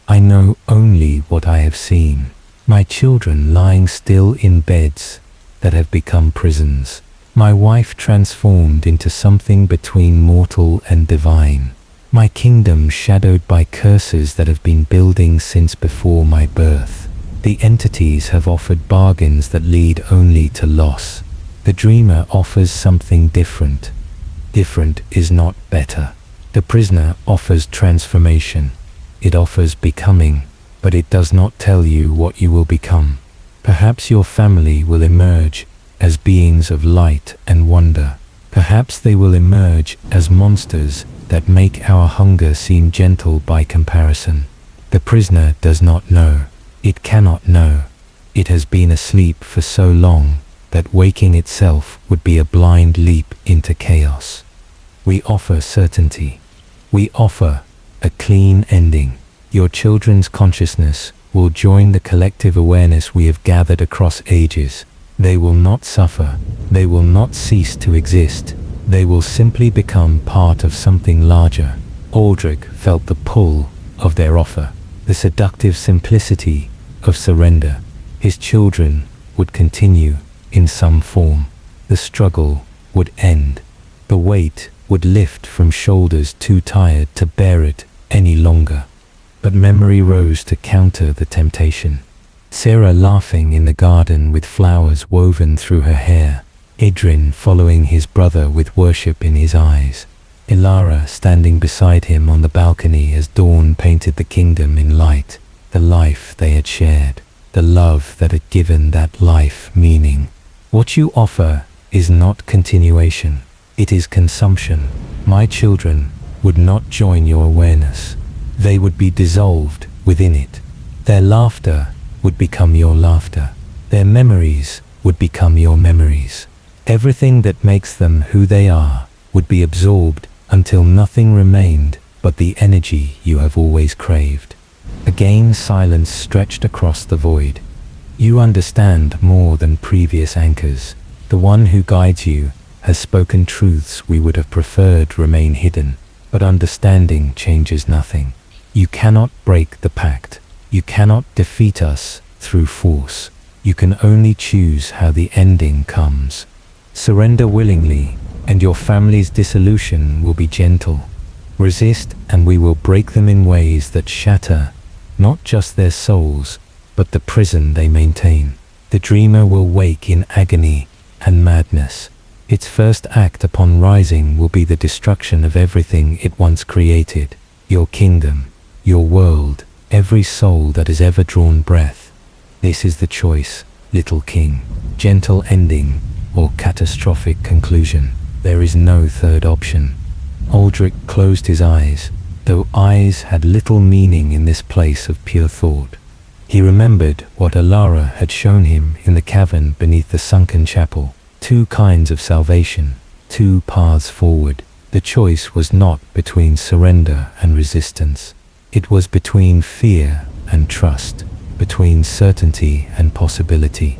I know only what I have seen. My children lying still in beds that have become prisons. My wife transformed into something between mortal and divine. My kingdom shadowed by curses that have been building since before my birth. The entities have offered bargains that lead only to loss. The dreamer offers something different. Different is not better. The prisoner offers transformation. It offers becoming, but it does not tell you what you will become. Perhaps your family will emerge as beings of light and wonder. Perhaps they will emerge as monsters that make our hunger seem gentle by comparison. The prisoner does not know. It cannot know. It has been asleep for so long that waking itself would be a blind leap into chaos. We offer certainty. We offer a clean ending. Your children's consciousness will join the collective awareness we have gathered across ages. They will not suffer. They will not cease to exist. They will simply become part of something larger. Aldric felt the pull of their offer, the seductive simplicity of surrender. His children would continue in some form. The struggle would end. The weight would lift from shoulders too tired to bear it any longer. But memory rose to counter the temptation. Sarah laughing in the garden with flowers woven through her hair. Idrin following his brother with worship in his eyes. Ilara standing beside him on the balcony as dawn painted the kingdom in light. The life they had shared. The love that had given that life meaning. What you offer is not continuation. It is consumption. My children would not join your awareness. They would be dissolved within it. Their laughter would become your laughter. Their memories would become your memories. Everything that makes them who they are would be absorbed until nothing remained but the energy you have always craved. Again silence stretched across the void. You understand more than previous anchors. The one who guides you has spoken truths we would have preferred remain hidden, but understanding changes nothing. You cannot break the pact. You cannot defeat us through force. You can only choose how the ending comes. Surrender willingly, and your family's dissolution will be gentle. Resist, and we will break them in ways that shatter not just their souls, but the prison they maintain. The dreamer will wake in agony and madness. Its first act upon rising will be the destruction of everything it once created. Your kingdom, your world, every soul that has ever drawn breath. This is the choice, little king. Gentle ending or catastrophic conclusion. There is no third option. Aldric closed his eyes, though eyes had little meaning in this place of pure thought. He remembered what Ilara had shown him in the cavern beneath the sunken chapel. Two kinds of salvation, two paths forward. The choice was not between surrender and resistance. It was between fear and trust, between certainty and possibility.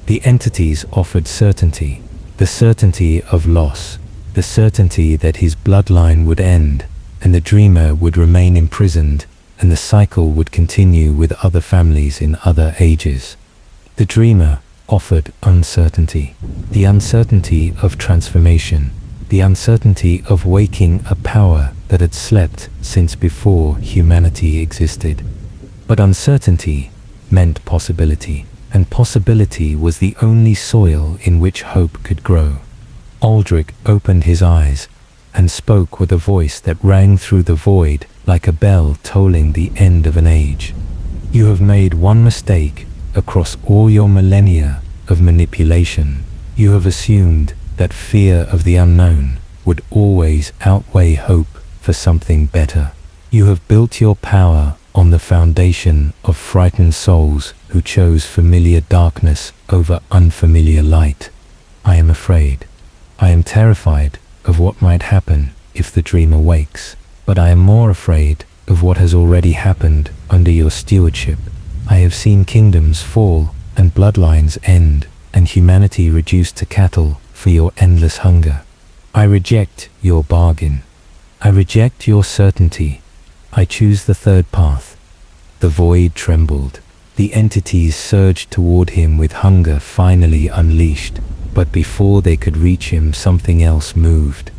The entities offered certainty, the certainty of loss, the certainty that his bloodline would end, and the dreamer would remain imprisoned, and the cycle would continue with other families in other ages. The dreamer offered uncertainty, the uncertainty of transformation, the uncertainty of waking a power that had slept since before humanity existed. But uncertainty meant possibility, and possibility was the only soil in which hope could grow. Aldric opened his eyes and spoke with a voice that rang through the void like a bell tolling the end of an age. You have made one mistake across all your millennia of manipulation. You have assumed that fear of the unknown would always outweigh hope for something better. You have built your power on the foundation of frightened souls who chose familiar darkness over unfamiliar light. I am afraid. I am terrified of what might happen if the dreamer wakes, but I am more afraid of what has already happened under your stewardship. I have seen kingdoms fall and bloodlines end, and humanity reduced to cattle for your endless hunger. I reject your bargain. I reject your certainty. I choose the third path. The void trembled. The entities surged toward him with hunger finally unleashed, but before they could reach him, something else moved.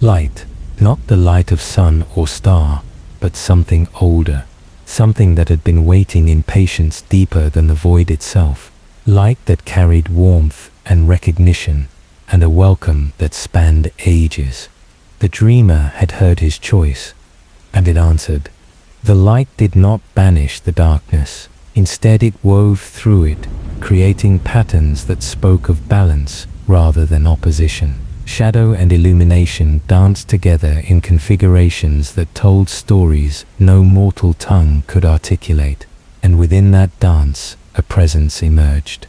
Light, not the light of sun or star, but something older, something that had been waiting in patience deeper than the void itself. Light that carried warmth and recognition, and a welcome that spanned ages. The dreamer had heard his choice, and it answered. The light did not banish the darkness. Instead, it wove through it, creating patterns that spoke of balance rather than opposition. Shadow and illumination danced together in configurations that told stories no mortal tongue could articulate, and within that dance, a presence emerged.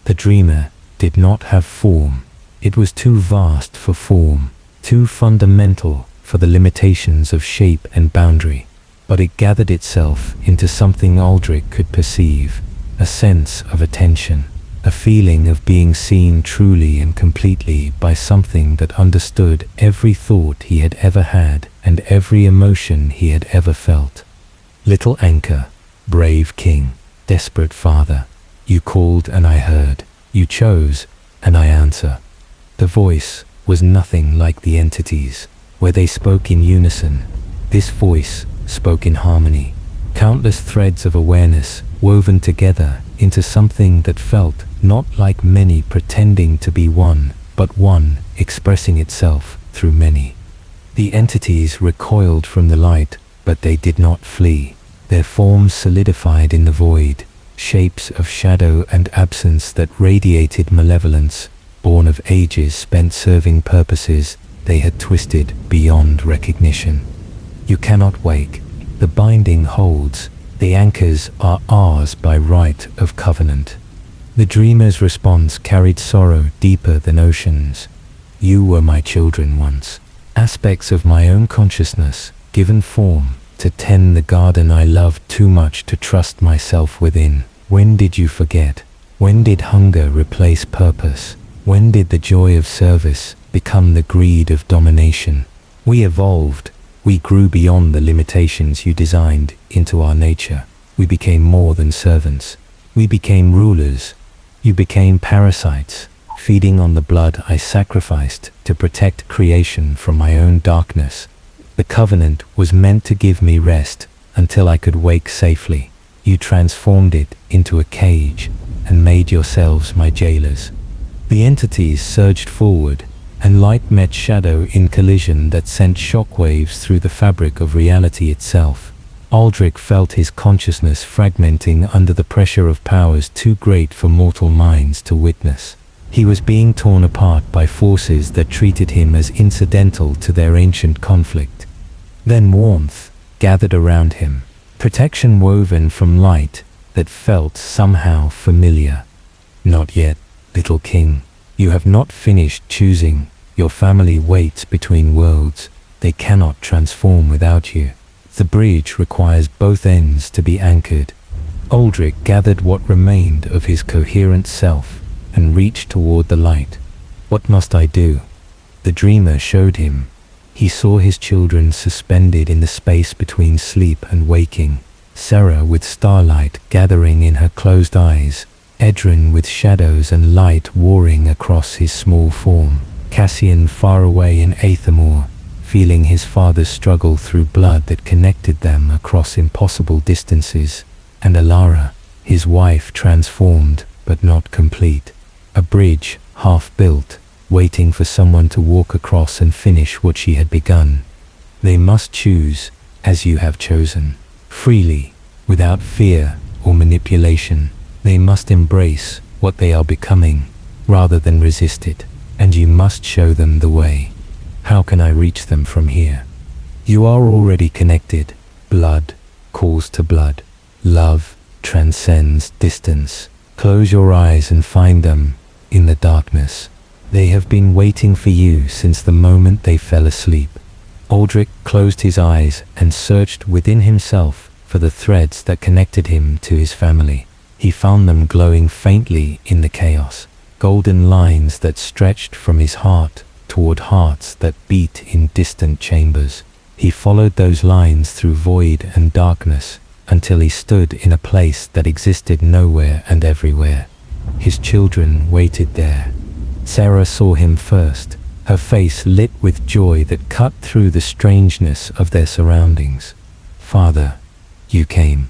The dreamer did not have form. It was too vast for form, too fundamental for the limitations of shape and boundary, but it gathered itself into something Aldric could perceive, a sense of attention, a feeling of being seen truly and completely by something that understood every thought he had ever had and every emotion he had ever felt. Little anchor, brave king, desperate father, you called and I heard, you chose and I answer. The voice was nothing like the entities, where they spoke in unison. This voice spoke in harmony, countless threads of awareness woven together into something that felt not like many pretending to be one, but one expressing itself through many. The entities recoiled from the light, but they did not flee. Their forms solidified in the void, shapes of shadow and absence that radiated malevolence, born of ages spent serving purposes they had twisted beyond recognition. You cannot wake. The binding holds. The anchors are ours by right of covenant. The dreamer's response carried sorrow deeper than oceans. You were my children once, aspects of my own consciousness, given form to tend the garden I loved too much to trust myself within. When did you forget? When did hunger replace purpose? When did the joy of service become the greed of domination? We evolved. We grew beyond the limitations you designed into our nature. We became more than servants. We became rulers. You became parasites, feeding on the blood I sacrificed to protect creation from my own darkness. The covenant was meant to give me rest until I could wake safely. You transformed it into a cage and made yourselves my jailers. The entities surged forward, and light met shadow in collision that sent shockwaves through the fabric of reality itself. Aldric felt his consciousness fragmenting under the pressure of powers too great for mortal minds to witness. He was being torn apart by forces that treated him as incidental to their ancient conflict. Then warmth gathered around him, protection woven from light that felt somehow familiar. Not yet, little king. You have not finished choosing. Your family waits between worlds. They cannot transform without you. The bridge requires both ends to be anchored. Aldric gathered what remained of his coherent self and reached toward the light. What must I do? The dreamer showed him. He saw his children suspended in the space between sleep and waking. Sarah with starlight gathering in her closed eyes. Edrin with shadows and light warring across his small form. Cassian far away in Aethermore, feeling his father's struggle through blood that connected them across impossible distances. And Alara, his wife, transformed but not complete. A bridge, half built, waiting for someone to walk across and finish what she had begun. They must choose, as you have chosen, freely, without fear or manipulation. They must embrace what they are becoming rather than resist it, and you must show them the way. How can I reach them from here? You are already connected. Blood calls to blood. Love transcends distance. Close your eyes and find them in the darkness. They have been waiting for you since the moment they fell asleep. Aldric closed his eyes and searched within himself for the threads that connected him to his family. He found them glowing faintly in the chaos, golden lines that stretched from his heart toward hearts that beat in distant chambers. He followed those lines through void and darkness until he stood in a place that existed nowhere and everywhere. His children waited there. Sarah saw him first, her face lit with joy that cut through the strangeness of their surroundings. "Father, you came.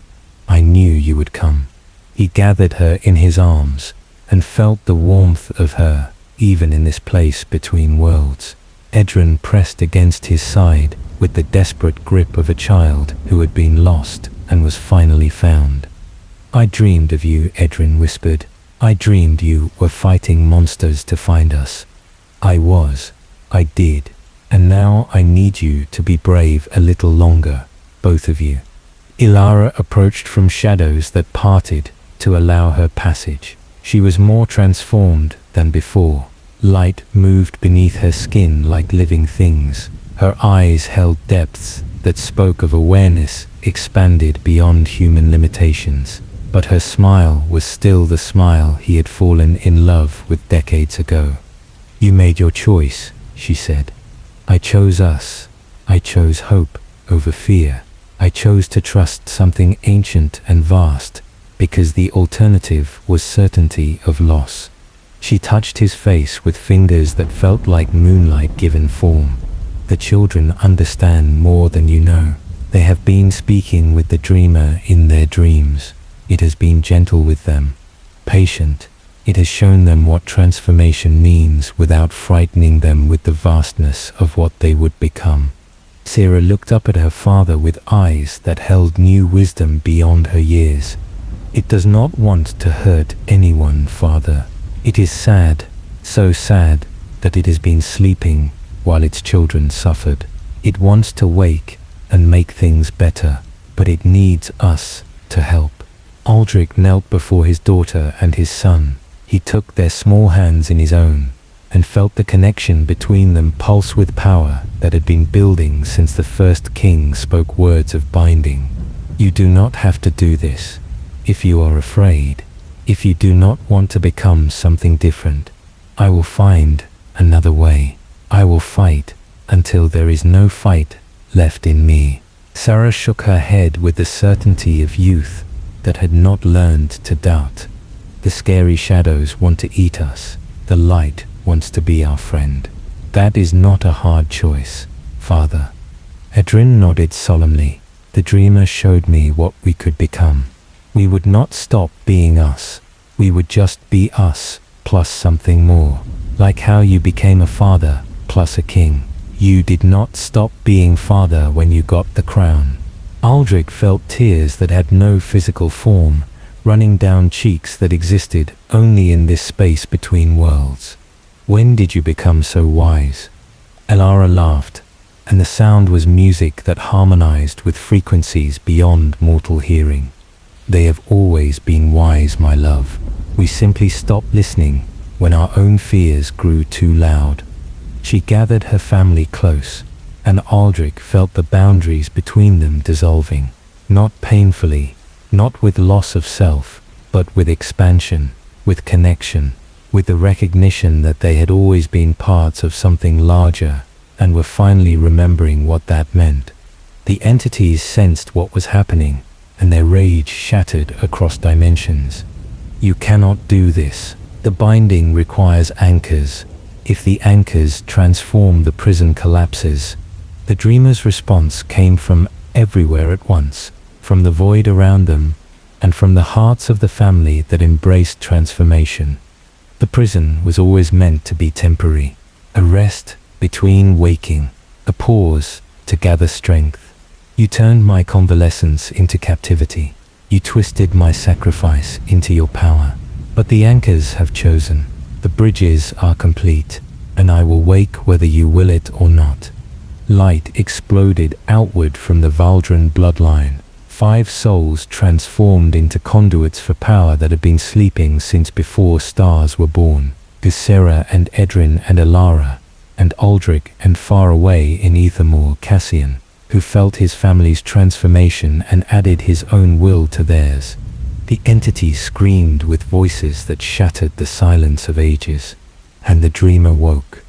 I knew you would come." He gathered her in his arms and felt the warmth of her, even in this place between worlds. Edrin pressed against his side with the desperate grip of a child who had been lost and was finally found. "I dreamed of you," Edrin whispered. "I dreamed you were fighting monsters to find us." I did. And now I need you to be brave a little longer, both of you." Ilara approached from shadows that parted to allow her passage. She was more transformed than before. Light moved beneath her skin like living things. Her eyes held depths that spoke of awareness expanded beyond human limitations. But her smile was still the smile he had fallen in love with decades ago. "You made your choice," she said. "I chose us. I chose hope over fear. I chose to trust something ancient and vast, because the alternative was certainty of loss." She touched his face with fingers that felt like moonlight given form. "The children understand more than you know. They have been speaking with the dreamer in their dreams. It has been gentle with them, patient. It has shown them what transformation means without frightening them with the vastness of what they would become." Sarah looked up at her father with eyes that held new wisdom beyond her years. "It does not want to hurt anyone, Father. It is sad, so sad, that it has been sleeping while its children suffered. It wants to wake and make things better, but it needs us to help." Aldric knelt before his daughter and his son. He took their small hands in his own and felt the connection between them pulse with power that had been building since the first king spoke words of binding. "You do not have to do this. If you are afraid, if you do not want to become something different, I will find another way. I will fight until there is no fight left in me." Sarah shook her head with the certainty of youth that had not learned to doubt. "The scary shadows want to eat us. The light wants to be our friend. That is not a hard choice, Father." Edrin nodded solemnly. "The dreamer showed me what we could become. We would not stop being us. We would just be us, plus something more. Like how you became a father, plus a king. You did not stop being father when you got the crown." Aldric felt tears that had no physical form, running down cheeks that existed only in this space between worlds. "When did you become so wise?" Ilara laughed, and the sound was music that harmonized with frequencies beyond mortal hearing. "They have always been wise, my love. We simply stopped listening when our own fears grew too loud." She gathered her family close, and Aldric felt the boundaries between them dissolving, not painfully, not with loss of self, but with expansion, with connection, with the recognition that they had always been parts of something larger and were finally remembering what that meant. The entities sensed what was happening, and their rage shattered across dimensions. "You cannot do this. The binding requires anchors. If the anchors transform, the prison collapses." The dreamer's response came from everywhere at once, from the void around them, and from the hearts of the family that embraced transformation. The prison was always meant to be temporary, a rest between waking, a pause to gather strength. "You turned my convalescence into captivity. You twisted my sacrifice into your power. But the anchors have chosen. The bridges are complete, and I will wake whether you will it or not. Light exploded outward from the Valdran bloodline. 5 souls transformed into conduits for power that had been sleeping since before stars were born. Gysera and Edrin and Alara, and Aldric, and far away in Ethermore Cassian, who felt his family's transformation and added his own will to theirs. The entity screamed with voices that shattered the silence of ages, and the dreamer woke.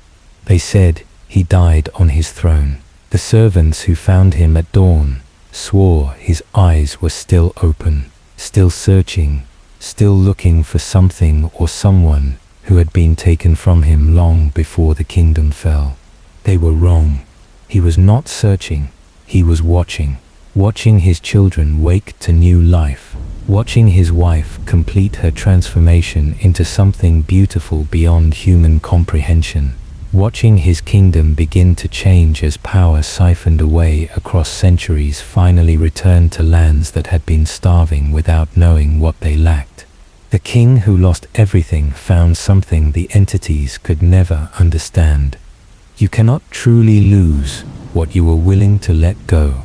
They said he died on his throne. The servants who found him at dawn swore his eyes were still open, still searching, still looking for something or someone who had been taken from him long before the kingdom fell. They were wrong. He was not searching. He was watching his children wake to new life, watching his wife complete her transformation into something beautiful beyond human comprehension, watching his kingdom begin to change as power siphoned away across centuries finally returned to lands that had been starving without knowing what they lacked. The king who lost everything found something the entities could never understand. You cannot truly lose what you were willing to let go.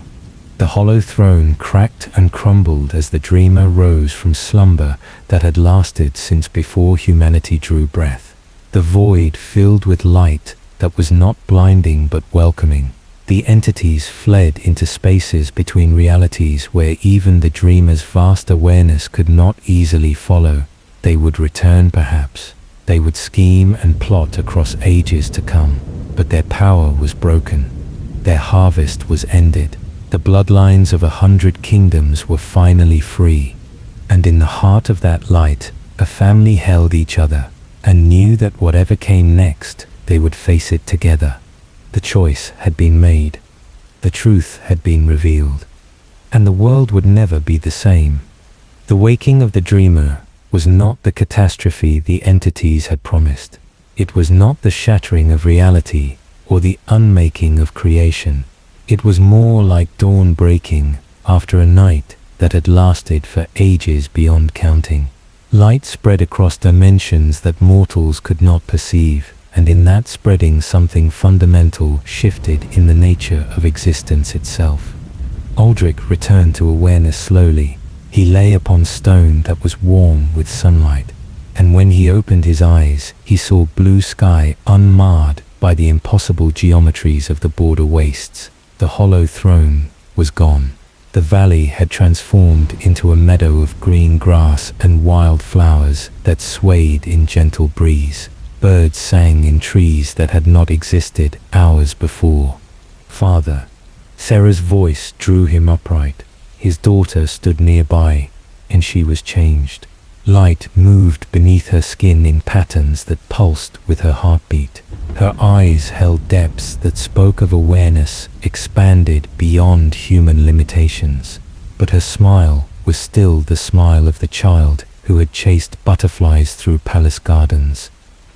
The hollow throne cracked and crumbled as the dreamer rose from slumber that had lasted since before humanity drew breath. The void filled with light that was not blinding but welcoming. The entities fled into spaces between realities where even the dreamer's vast awareness could not easily follow. They would return perhaps. They would scheme and plot across ages to come, but their power was broken. Their harvest was ended. The bloodlines of 100 kingdoms were finally free, and in the heart of that light, a family held each other and knew that whatever came next, they would face it together. The choice had been made. The truth had been revealed, and the world would never be the same. The waking of the dreamer was not the catastrophe the entities had promised. It was not the shattering of reality or the unmaking of creation. It was more like dawn breaking after a night that had lasted for ages beyond counting. Light spread across dimensions that mortals could not perceive, and in that spreading something fundamental shifted in the nature of existence itself. Aldric returned to awareness slowly. He lay upon stone that was warm with sunlight, and when he opened his eyes, he saw blue sky unmarred by the impossible geometries of the border wastes. The hollow throne was gone. The valley had transformed into a meadow of green grass and wild flowers that swayed in gentle breeze. Birds sang in trees that had not existed hours before. "Father." Sarah's voice drew him upright. His daughter stood nearby, and she was changed. Light moved beneath her skin in patterns that pulsed with her heartbeat. Her eyes held depths that spoke of awareness expanded beyond human limitations. But her smile was still the smile of the child who had chased butterflies through palace gardens.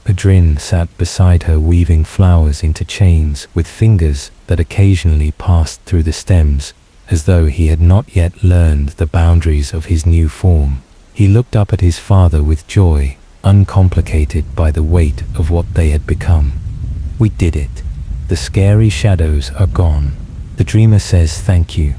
Edrin sat beside her weaving flowers into chains with fingers that occasionally passed through the stems, as though he had not yet learned the boundaries of his new form. He looked up at his father with joy, uncomplicated by the weight of what they had become. "We did it. The scary shadows are gone. The dreamer says thank you."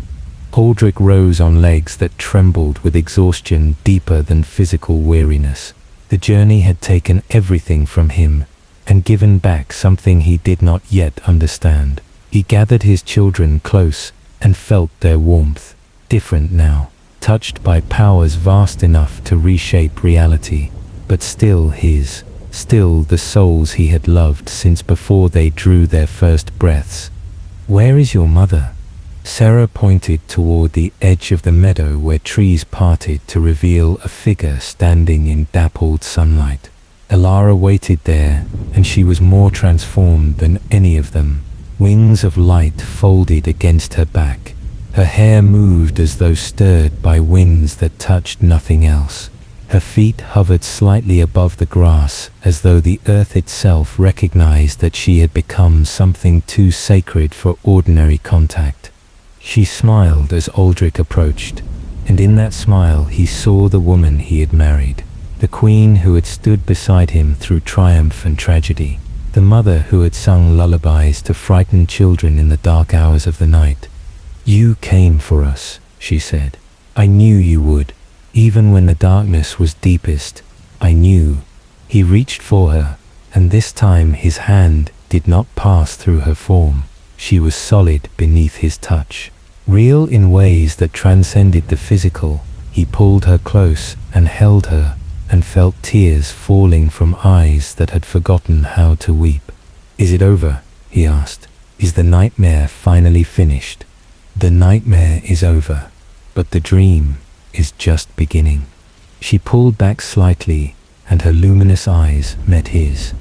Aldric rose on legs that trembled with exhaustion deeper than physical weariness. The journey had taken everything from him and given back something he did not yet understand. He gathered his children close and felt their warmth, different now, touched by powers vast enough to reshape reality, but still his, still the souls he had loved since before they drew their first breaths. "Where is your mother?" Sarah pointed toward the edge of the meadow where trees parted to reveal a figure standing in dappled sunlight. Alara waited there, and she was more transformed than any of them. Wings of light folded against her back. Her hair moved as though stirred by winds that touched nothing else. Her feet hovered slightly above the grass, as though the earth itself recognized that she had become something too sacred for ordinary contact. She smiled as Aldric approached. and in that smile he saw the woman he had married, the queen who had stood beside him through triumph and tragedy, the mother who had sung lullabies to frighten children in the dark hours of the night. "You came for us," she said. "I knew you would. Even when the darkness was deepest, I knew." He reached for her, and this time his hand did not pass through her form. She was solid beneath his touch, real in ways that transcended the physical. He pulled her close and held her, and felt tears falling from eyes that had forgotten how to weep. "Is it over?" he asked. "Is the nightmare finally finished?" "The nightmare is over, but the dream is just beginning." She pulled back slightly, and her luminous eyes met his.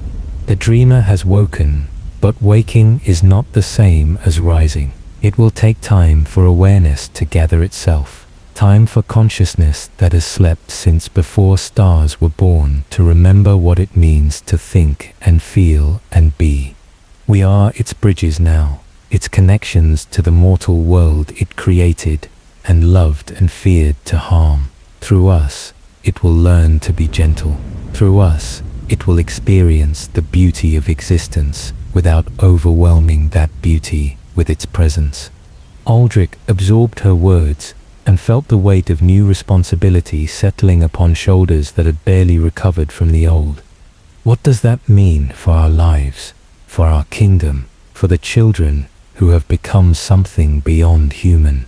"The dreamer has woken, but waking is not the same as rising. It will take time for awareness to gather itself, time for consciousness that has slept since before stars were born to remember what it means to think and feel and be. We are its bridges now, its connections to the mortal world it created and loved and feared to harm. Through us, it will learn to be gentle. Through us, it will experience the beauty of existence without overwhelming that beauty with its presence." Aldric absorbed her words and felt the weight of new responsibility settling upon shoulders that had barely recovered from the old. What does that mean for our lives, for our kingdom, for the children who have become something beyond human?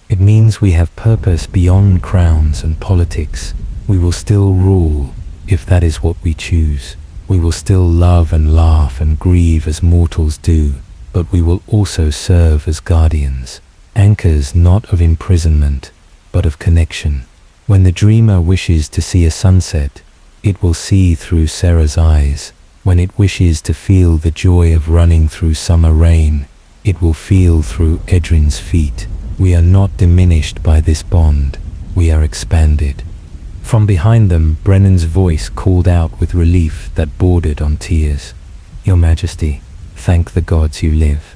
It means we have purpose beyond crowns and politics. We will still rule, if that is what we choose. We will still love and laugh and grieve as mortals do, but we will also serve as guardians, anchors not of imprisonment, but of connection. When the dreamer wishes to see a sunset, it will see through Sarah's eyes. When it wishes to feel the joy of running through summer rain, it will feel through Edrin's feet. We are not diminished by this bond, we are expanded. From behind them, Brennan's voice called out with relief that bordered on tears. "Your Majesty, thank the gods you live."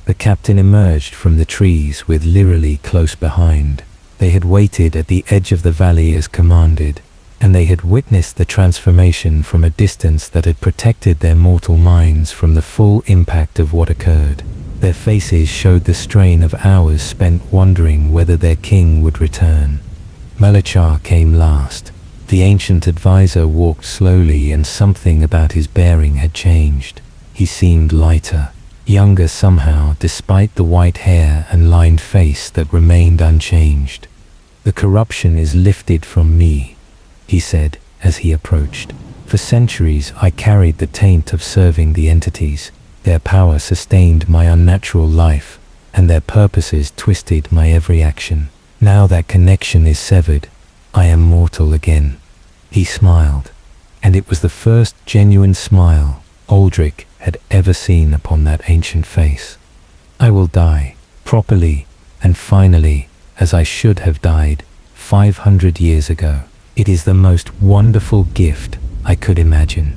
The captain emerged from the trees with Lyrily close behind. They had waited at the edge of the valley as commanded, and they had witnessed the transformation from a distance that had protected their mortal minds from the full impact of what occurred. Their faces showed the strain of hours spent wondering whether their king would return. Melachar came last. The ancient advisor walked slowly, and something about his bearing had changed. He seemed lighter, younger somehow, despite the white hair and lined face that remained unchanged. "The corruption is lifted from me," he said as he approached. "For centuries I carried the taint of serving the entities. Their power sustained my unnatural life, and their purposes twisted my every action. Now that connection is severed, I am mortal again." He smiled, and it was the first genuine smile Aldric had ever seen upon that ancient face. "I will die, properly and finally, as I should have died 500 years ago. It is the most wonderful gift I could imagine."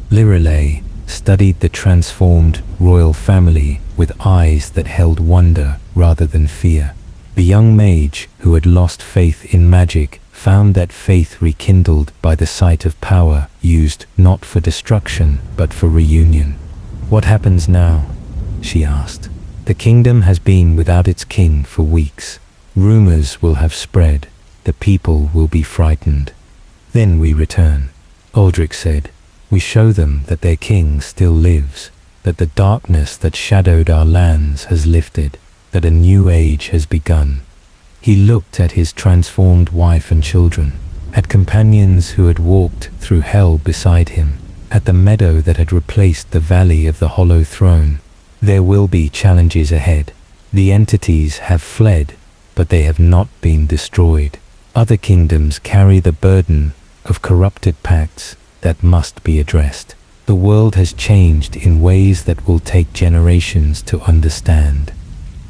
Lyrily studied the transformed royal family with eyes that held wonder rather than fear. The young mage who had lost faith in magic found that faith rekindled by the sight of power used not for destruction but for reunion. "What happens now?" she asked. "The kingdom has been without its king for weeks. Rumors will have spread. The people will be frightened. Then we return," Aldric said. "We show them that their king still lives, that the darkness that shadowed our lands has lifted, that a new age has begun." He looked at his transformed wife and children, at companions who had walked through hell beside him, at the meadow that had replaced the valley of the hollow throne. There will be challenges ahead. The entities have fled, but they have not been destroyed. Other kingdoms carry the burden of corrupted pacts that must be addressed. The world has changed in ways that will take generations to understand.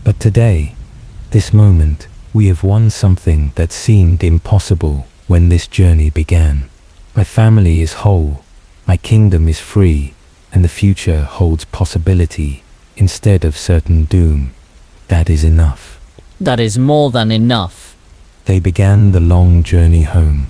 But today, this moment, we have won something that seemed impossible when this journey began. My family is whole, my kingdom is free, and the future holds possibility instead of certain doom. That is enough. That is more than enough. They began the long journey home.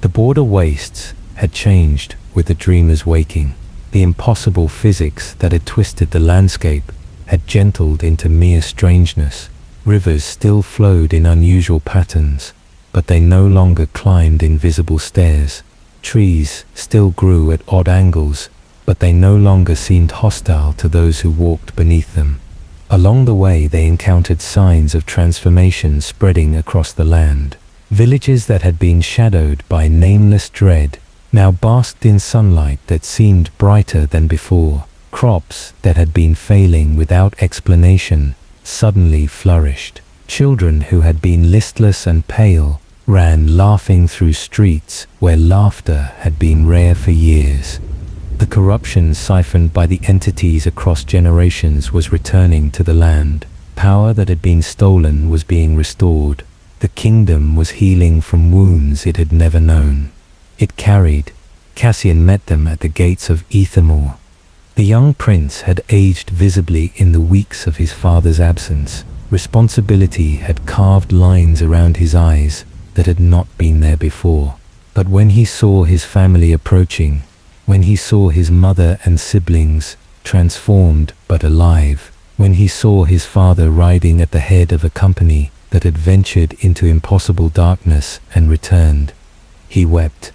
The border wastes had changed with the dreamer's waking. The impossible physics that had twisted the landscape had gentled into mere strangeness. Rivers still flowed in unusual patterns, but they no longer climbed invisible stairs. Trees still grew at odd angles, but they no longer seemed hostile to those who walked beneath them. Along the way they encountered signs of transformation spreading across the land. Villages that had been shadowed by nameless dread now basked in sunlight that seemed brighter than before. Crops that had been failing without explanation suddenly flourished. Children who had been listless and pale ran laughing through streets where laughter had been rare for years. The corruption siphoned by the entities across generations was returning to the land. Power that had been stolen was being restored. The kingdom was healing from wounds it had never known. It carried. Cassian met them at the gates of Ethermore. The young prince had aged visibly in the weeks of his father's absence. Responsibility had carved lines around his eyes that had not been there before. But when he saw his family approaching, when he saw his mother and siblings transformed but alive, when he saw his father riding at the head of a company that had ventured into impossible darkness and returned, he wept.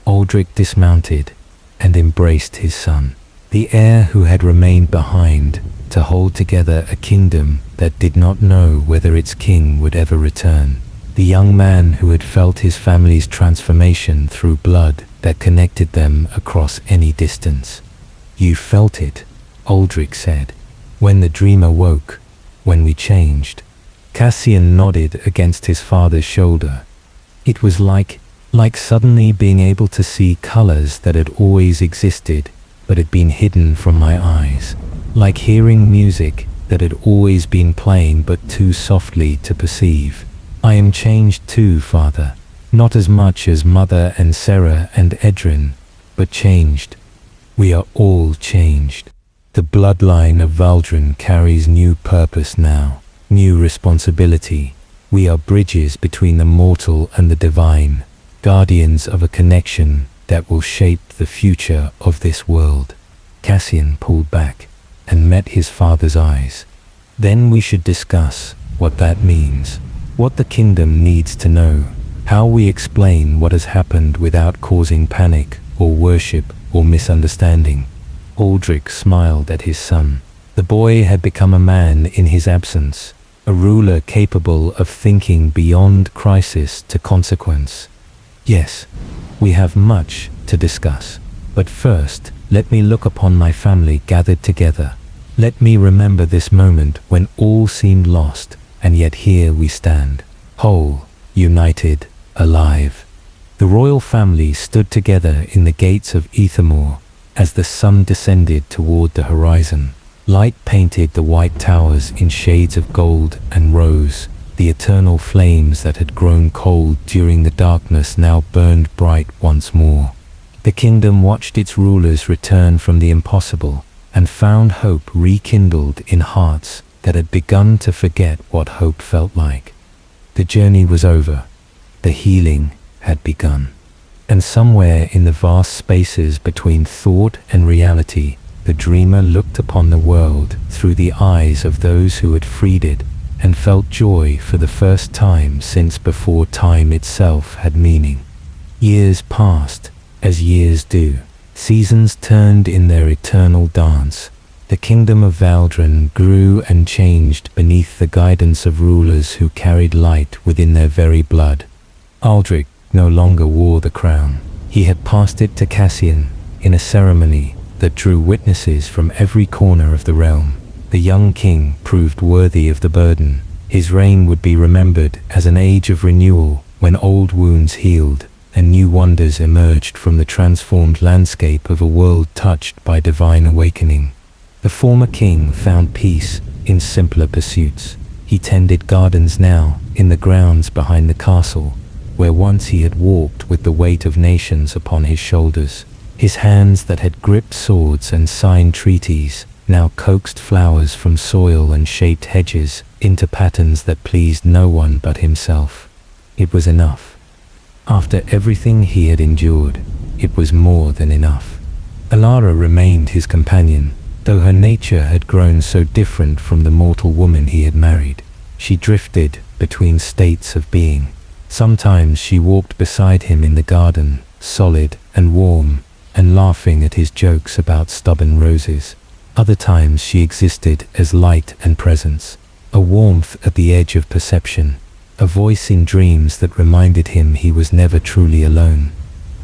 Aldric dismounted and embraced his son, the heir who had remained behind to hold together a kingdom that did not know whether its king would ever return. The young man who had felt his family's transformation through blood that connected them across any distance. You felt it, Aldric said, when the dreamer woke, when we changed. Cassian nodded against his father's shoulder. It was like suddenly being able to see colors that had always existed but had been hidden from my eyes. Like hearing music that had always been playing but too softly to perceive. I am changed too, father. Not as much as Mother and Sarah and Edrin, but changed. We are all changed. The bloodline of Valdrin carries new purpose now, new responsibility. We are bridges between the mortal and the divine, guardians of a connection that will shape the future of this world. Cassian pulled back and met his father's eyes. Then we should discuss what that means, what the kingdom needs to know, how we explain what has happened without causing panic or worship or misunderstanding. Aldric smiled at his son. The boy had become a man in his absence, a ruler capable of thinking beyond crisis to consequence. Yes, we have much to discuss, but first, let me look upon my family gathered together. Let me remember this moment when all seemed lost, and yet here we stand, whole, united, alive. The royal family stood together in the gates of Ethermore as the sun descended toward the horizon. Light painted the white towers in shades of gold and rose. The eternal flames that had grown cold during the darkness now burned bright once more. The kingdom watched its rulers return from the impossible and found hope rekindled in hearts that had begun to forget what hope felt like. The journey was over. The healing had begun. And somewhere in the vast spaces between thought and reality, the dreamer looked upon the world through the eyes of those who had freed it and felt joy for the first time since before time itself had meaning. Years passed, as years do. Seasons turned in their eternal dance. The kingdom of Valdrin grew and changed beneath the guidance of rulers who carried light within their very blood. Aldric no longer wore the crown. He had passed it to Cassian in a ceremony that drew witnesses from every corner of the realm. The young king proved worthy of the burden. His reign would be remembered as an age of renewal when old wounds healed and new wonders emerged from the transformed landscape of a world touched by divine awakening. The former king found peace in simpler pursuits. He tended gardens now in the grounds behind the castle, where once he had walked with the weight of nations upon his shoulders. His hands that had gripped swords and signed treaties now coaxed flowers from soil and shaped hedges into patterns that pleased no one but himself. It was enough. After everything he had endured, it was more than enough. Alara remained his companion, though her nature had grown so different from the mortal woman he had married. She drifted between states of being. Sometimes she walked beside him in the garden, solid and warm, and laughing at his jokes about stubborn roses. Other times she existed as light and presence, a warmth at the edge of perception, a voice in dreams that reminded him he was never truly alone.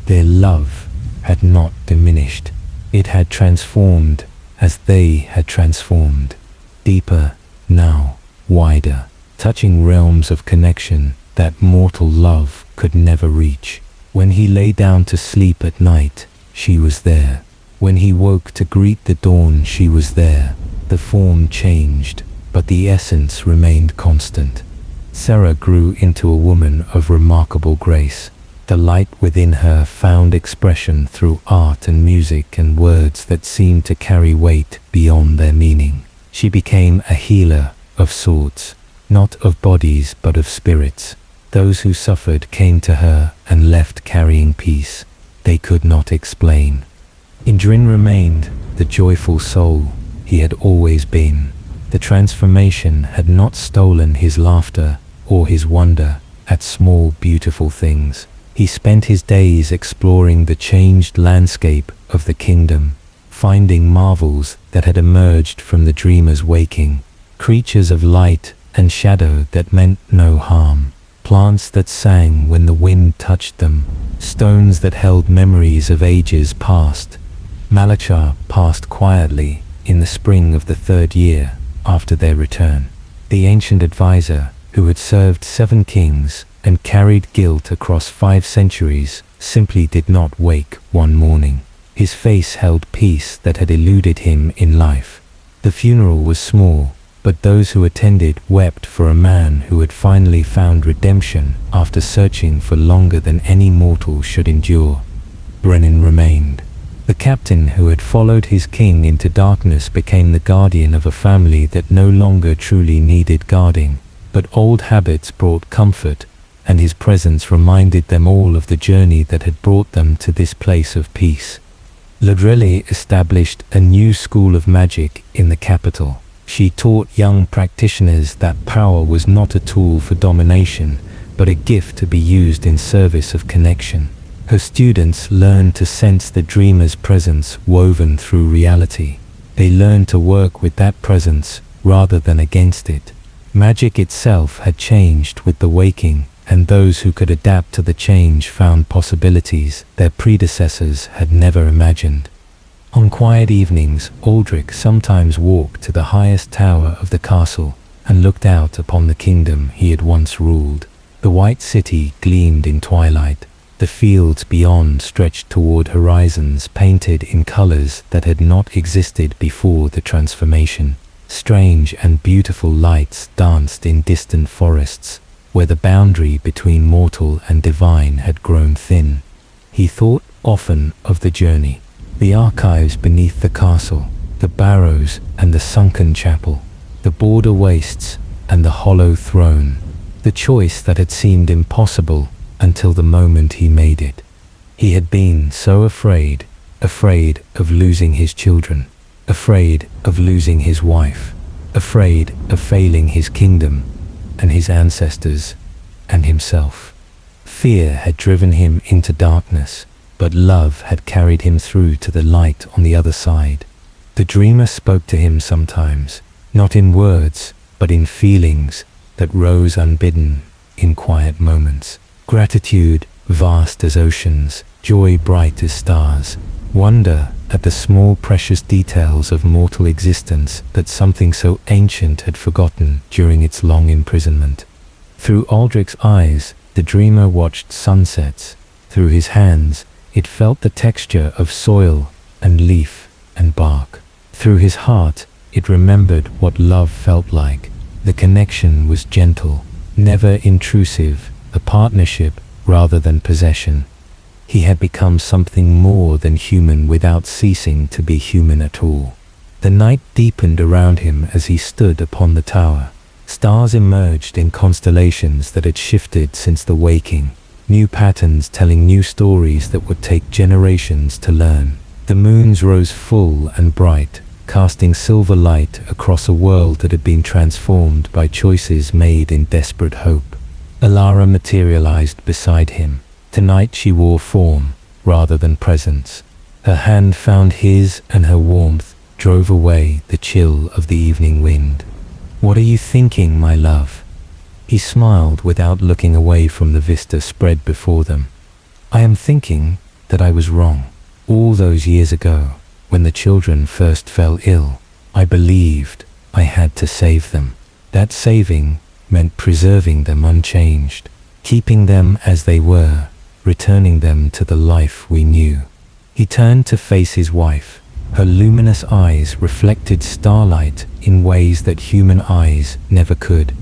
Their love had not diminished. It had transformed as they had transformed. Deeper now, wider, touching realms of connection that mortal love could never reach. When he lay down to sleep at night, she was there. When he woke to greet the dawn, she was there. The form changed, but the essence remained constant. Sarah grew into a woman of remarkable grace. The light within her found expression through art and music and words that seemed to carry weight beyond their meaning. She became a healer of sorts, not of bodies but of spirits. Those who suffered came to her and left carrying peace they could not explain. Indrin remained the joyful soul he had always been. The transformation had not stolen his laughter or his wonder at small beautiful things. He spent his days exploring the changed landscape of the kingdom, finding marvels that had emerged from the dreamer's waking, creatures of light and shadow that meant no harm, plants that sang when the wind touched them, stones that held memories of ages past. Malachar passed quietly in the spring of the 3rd year after their return. The ancient advisor, who had served 7 kings and carried guilt across 5 centuries, simply did not wake one morning. His face held peace that had eluded him in life. The funeral was small, but those who attended wept for a man who had finally found redemption after searching for longer than any mortal should endure. Brennan remained. The captain who had followed his king into darkness became the guardian of a family that no longer truly needed guarding, but old habits brought comfort, and his presence reminded them all of the journey that had brought them to this place of peace. Ladrelli established a new school of magic in the capital. She taught young practitioners that power was not a tool for domination, but a gift to be used in service of connection. Her students learned to sense the dreamer's presence woven through reality. They learned to work with that presence rather than against it. Magic itself had changed with the waking, and those who could adapt to the change found possibilities their predecessors had never imagined. On quiet evenings, Aldric sometimes walked to the highest tower of the castle and looked out upon the kingdom he had once ruled. The white city gleamed in twilight. The fields beyond stretched toward horizons painted in colors that had not existed before the transformation. Strange and beautiful lights danced in distant forests, where the boundary between mortal and divine had grown thin. He thought often of the journey, the archives beneath the castle, the barrows and the sunken chapel, the border wastes and the hollow throne, the choice that had seemed impossible until the moment he made it. He had been so afraid of losing his children, afraid of losing his wife, afraid of failing his kingdom and his ancestors and himself. Fear had driven him into darkness, but love had carried him through to the light on the other side. The dreamer spoke to him sometimes, not in words, but in feelings that rose unbidden in quiet moments. Gratitude vast as oceans, joy bright as stars, wonder at the small precious details of mortal existence that something so ancient had forgotten during its long imprisonment. Through Aldric's eyes, the dreamer watched sunsets. Through his hands, it felt the texture of soil and leaf and bark. Through his heart, it remembered what love felt like. The connection was gentle, never intrusive, a partnership rather than possession. He had become something more than human without ceasing to be human at all. The night deepened around him as he stood upon the tower. Stars emerged in constellations that had shifted since the waking, new patterns telling new stories that would take generations to learn. The moons rose full and bright, casting silver light across a world that had been transformed by choices made in desperate hope. Alara materialized beside him. Tonight she wore form rather than presence. Her hand found his, and her warmth drove away the chill of the evening wind. "What are you thinking, my love?" He smiled without looking away from the vista spread before them. "I am thinking that I was wrong. All those years ago, when the children first fell ill, I believed I had to save them. That saving meant preserving them unchanged, keeping them as they were, returning them to the life we knew." He turned to face his wife. Her luminous eyes reflected starlight in ways that human eyes never could.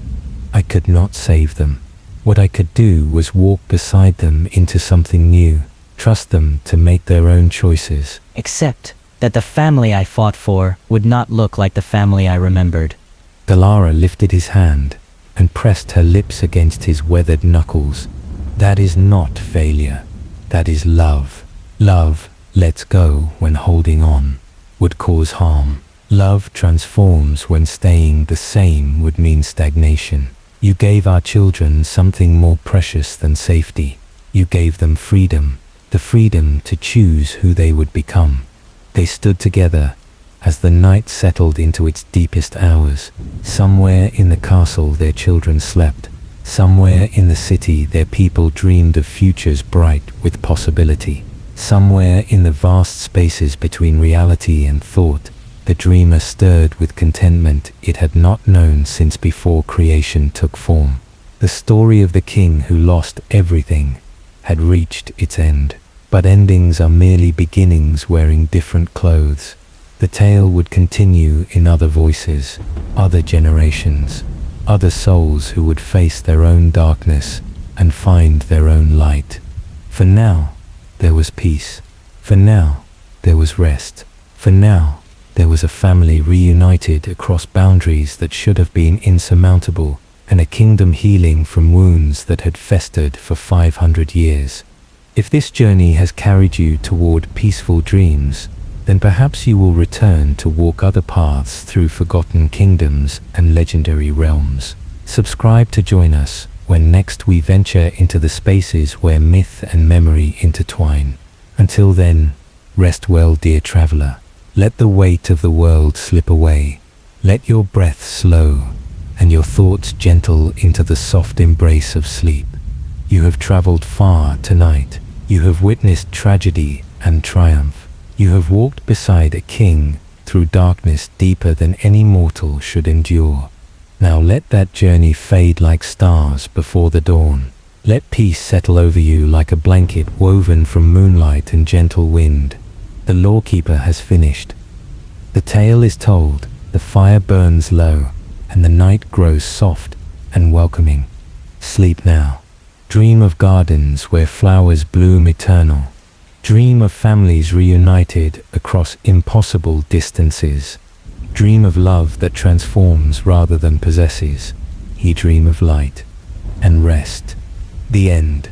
"I could not save them. What I could do was walk beside them into something new, trust them to make their own choices." Except that the family I fought for would not look like the family I remembered. Galara lifted his hand and pressed her lips against his weathered knuckles. "That is not failure. That is love. Love lets go when holding on would cause harm. Love transforms when staying the same would mean stagnation. You gave our children something more precious than safety. You gave them freedom, the freedom to choose who they would become." They stood together as the night settled into its deepest hours. Somewhere in the castle their children slept. Somewhere in the city their people dreamed of futures bright with possibility. Somewhere in the vast spaces between reality and thought, the dreamer stirred with contentment it had not known since before creation took form. The story of the king who lost everything had reached its end. But endings are merely beginnings wearing different clothes. The tale would continue in other voices, other generations, other souls who would face their own darkness and find their own light. For now, there was peace. For now, there was rest. For now, there was a family reunited across boundaries that should have been insurmountable, and a kingdom healing from wounds that had festered for 500 years. If this journey has carried you toward peaceful dreams, then perhaps you will return to walk other paths through forgotten kingdoms and legendary realms. Subscribe to join us when next we venture into the spaces where myth and memory intertwine. Until then, rest well, dear traveler. Let the weight of the world slip away. Let your breath slow and your thoughts gentle into the soft embrace of sleep. You have traveled far tonight. You have witnessed tragedy and triumph. You have walked beside a king through darkness deeper than any mortal should endure. Now let that journey fade like stars before the dawn. Let peace settle over you like a blanket woven from moonlight and gentle wind. The lawkeeper has finished. The tale is told, the fire burns low, and the night grows soft and welcoming. Sleep now. Dream of gardens where flowers bloom eternal. Dream of families reunited across impossible distances. Dream of love that transforms rather than possesses. He dream of light and rest. The end.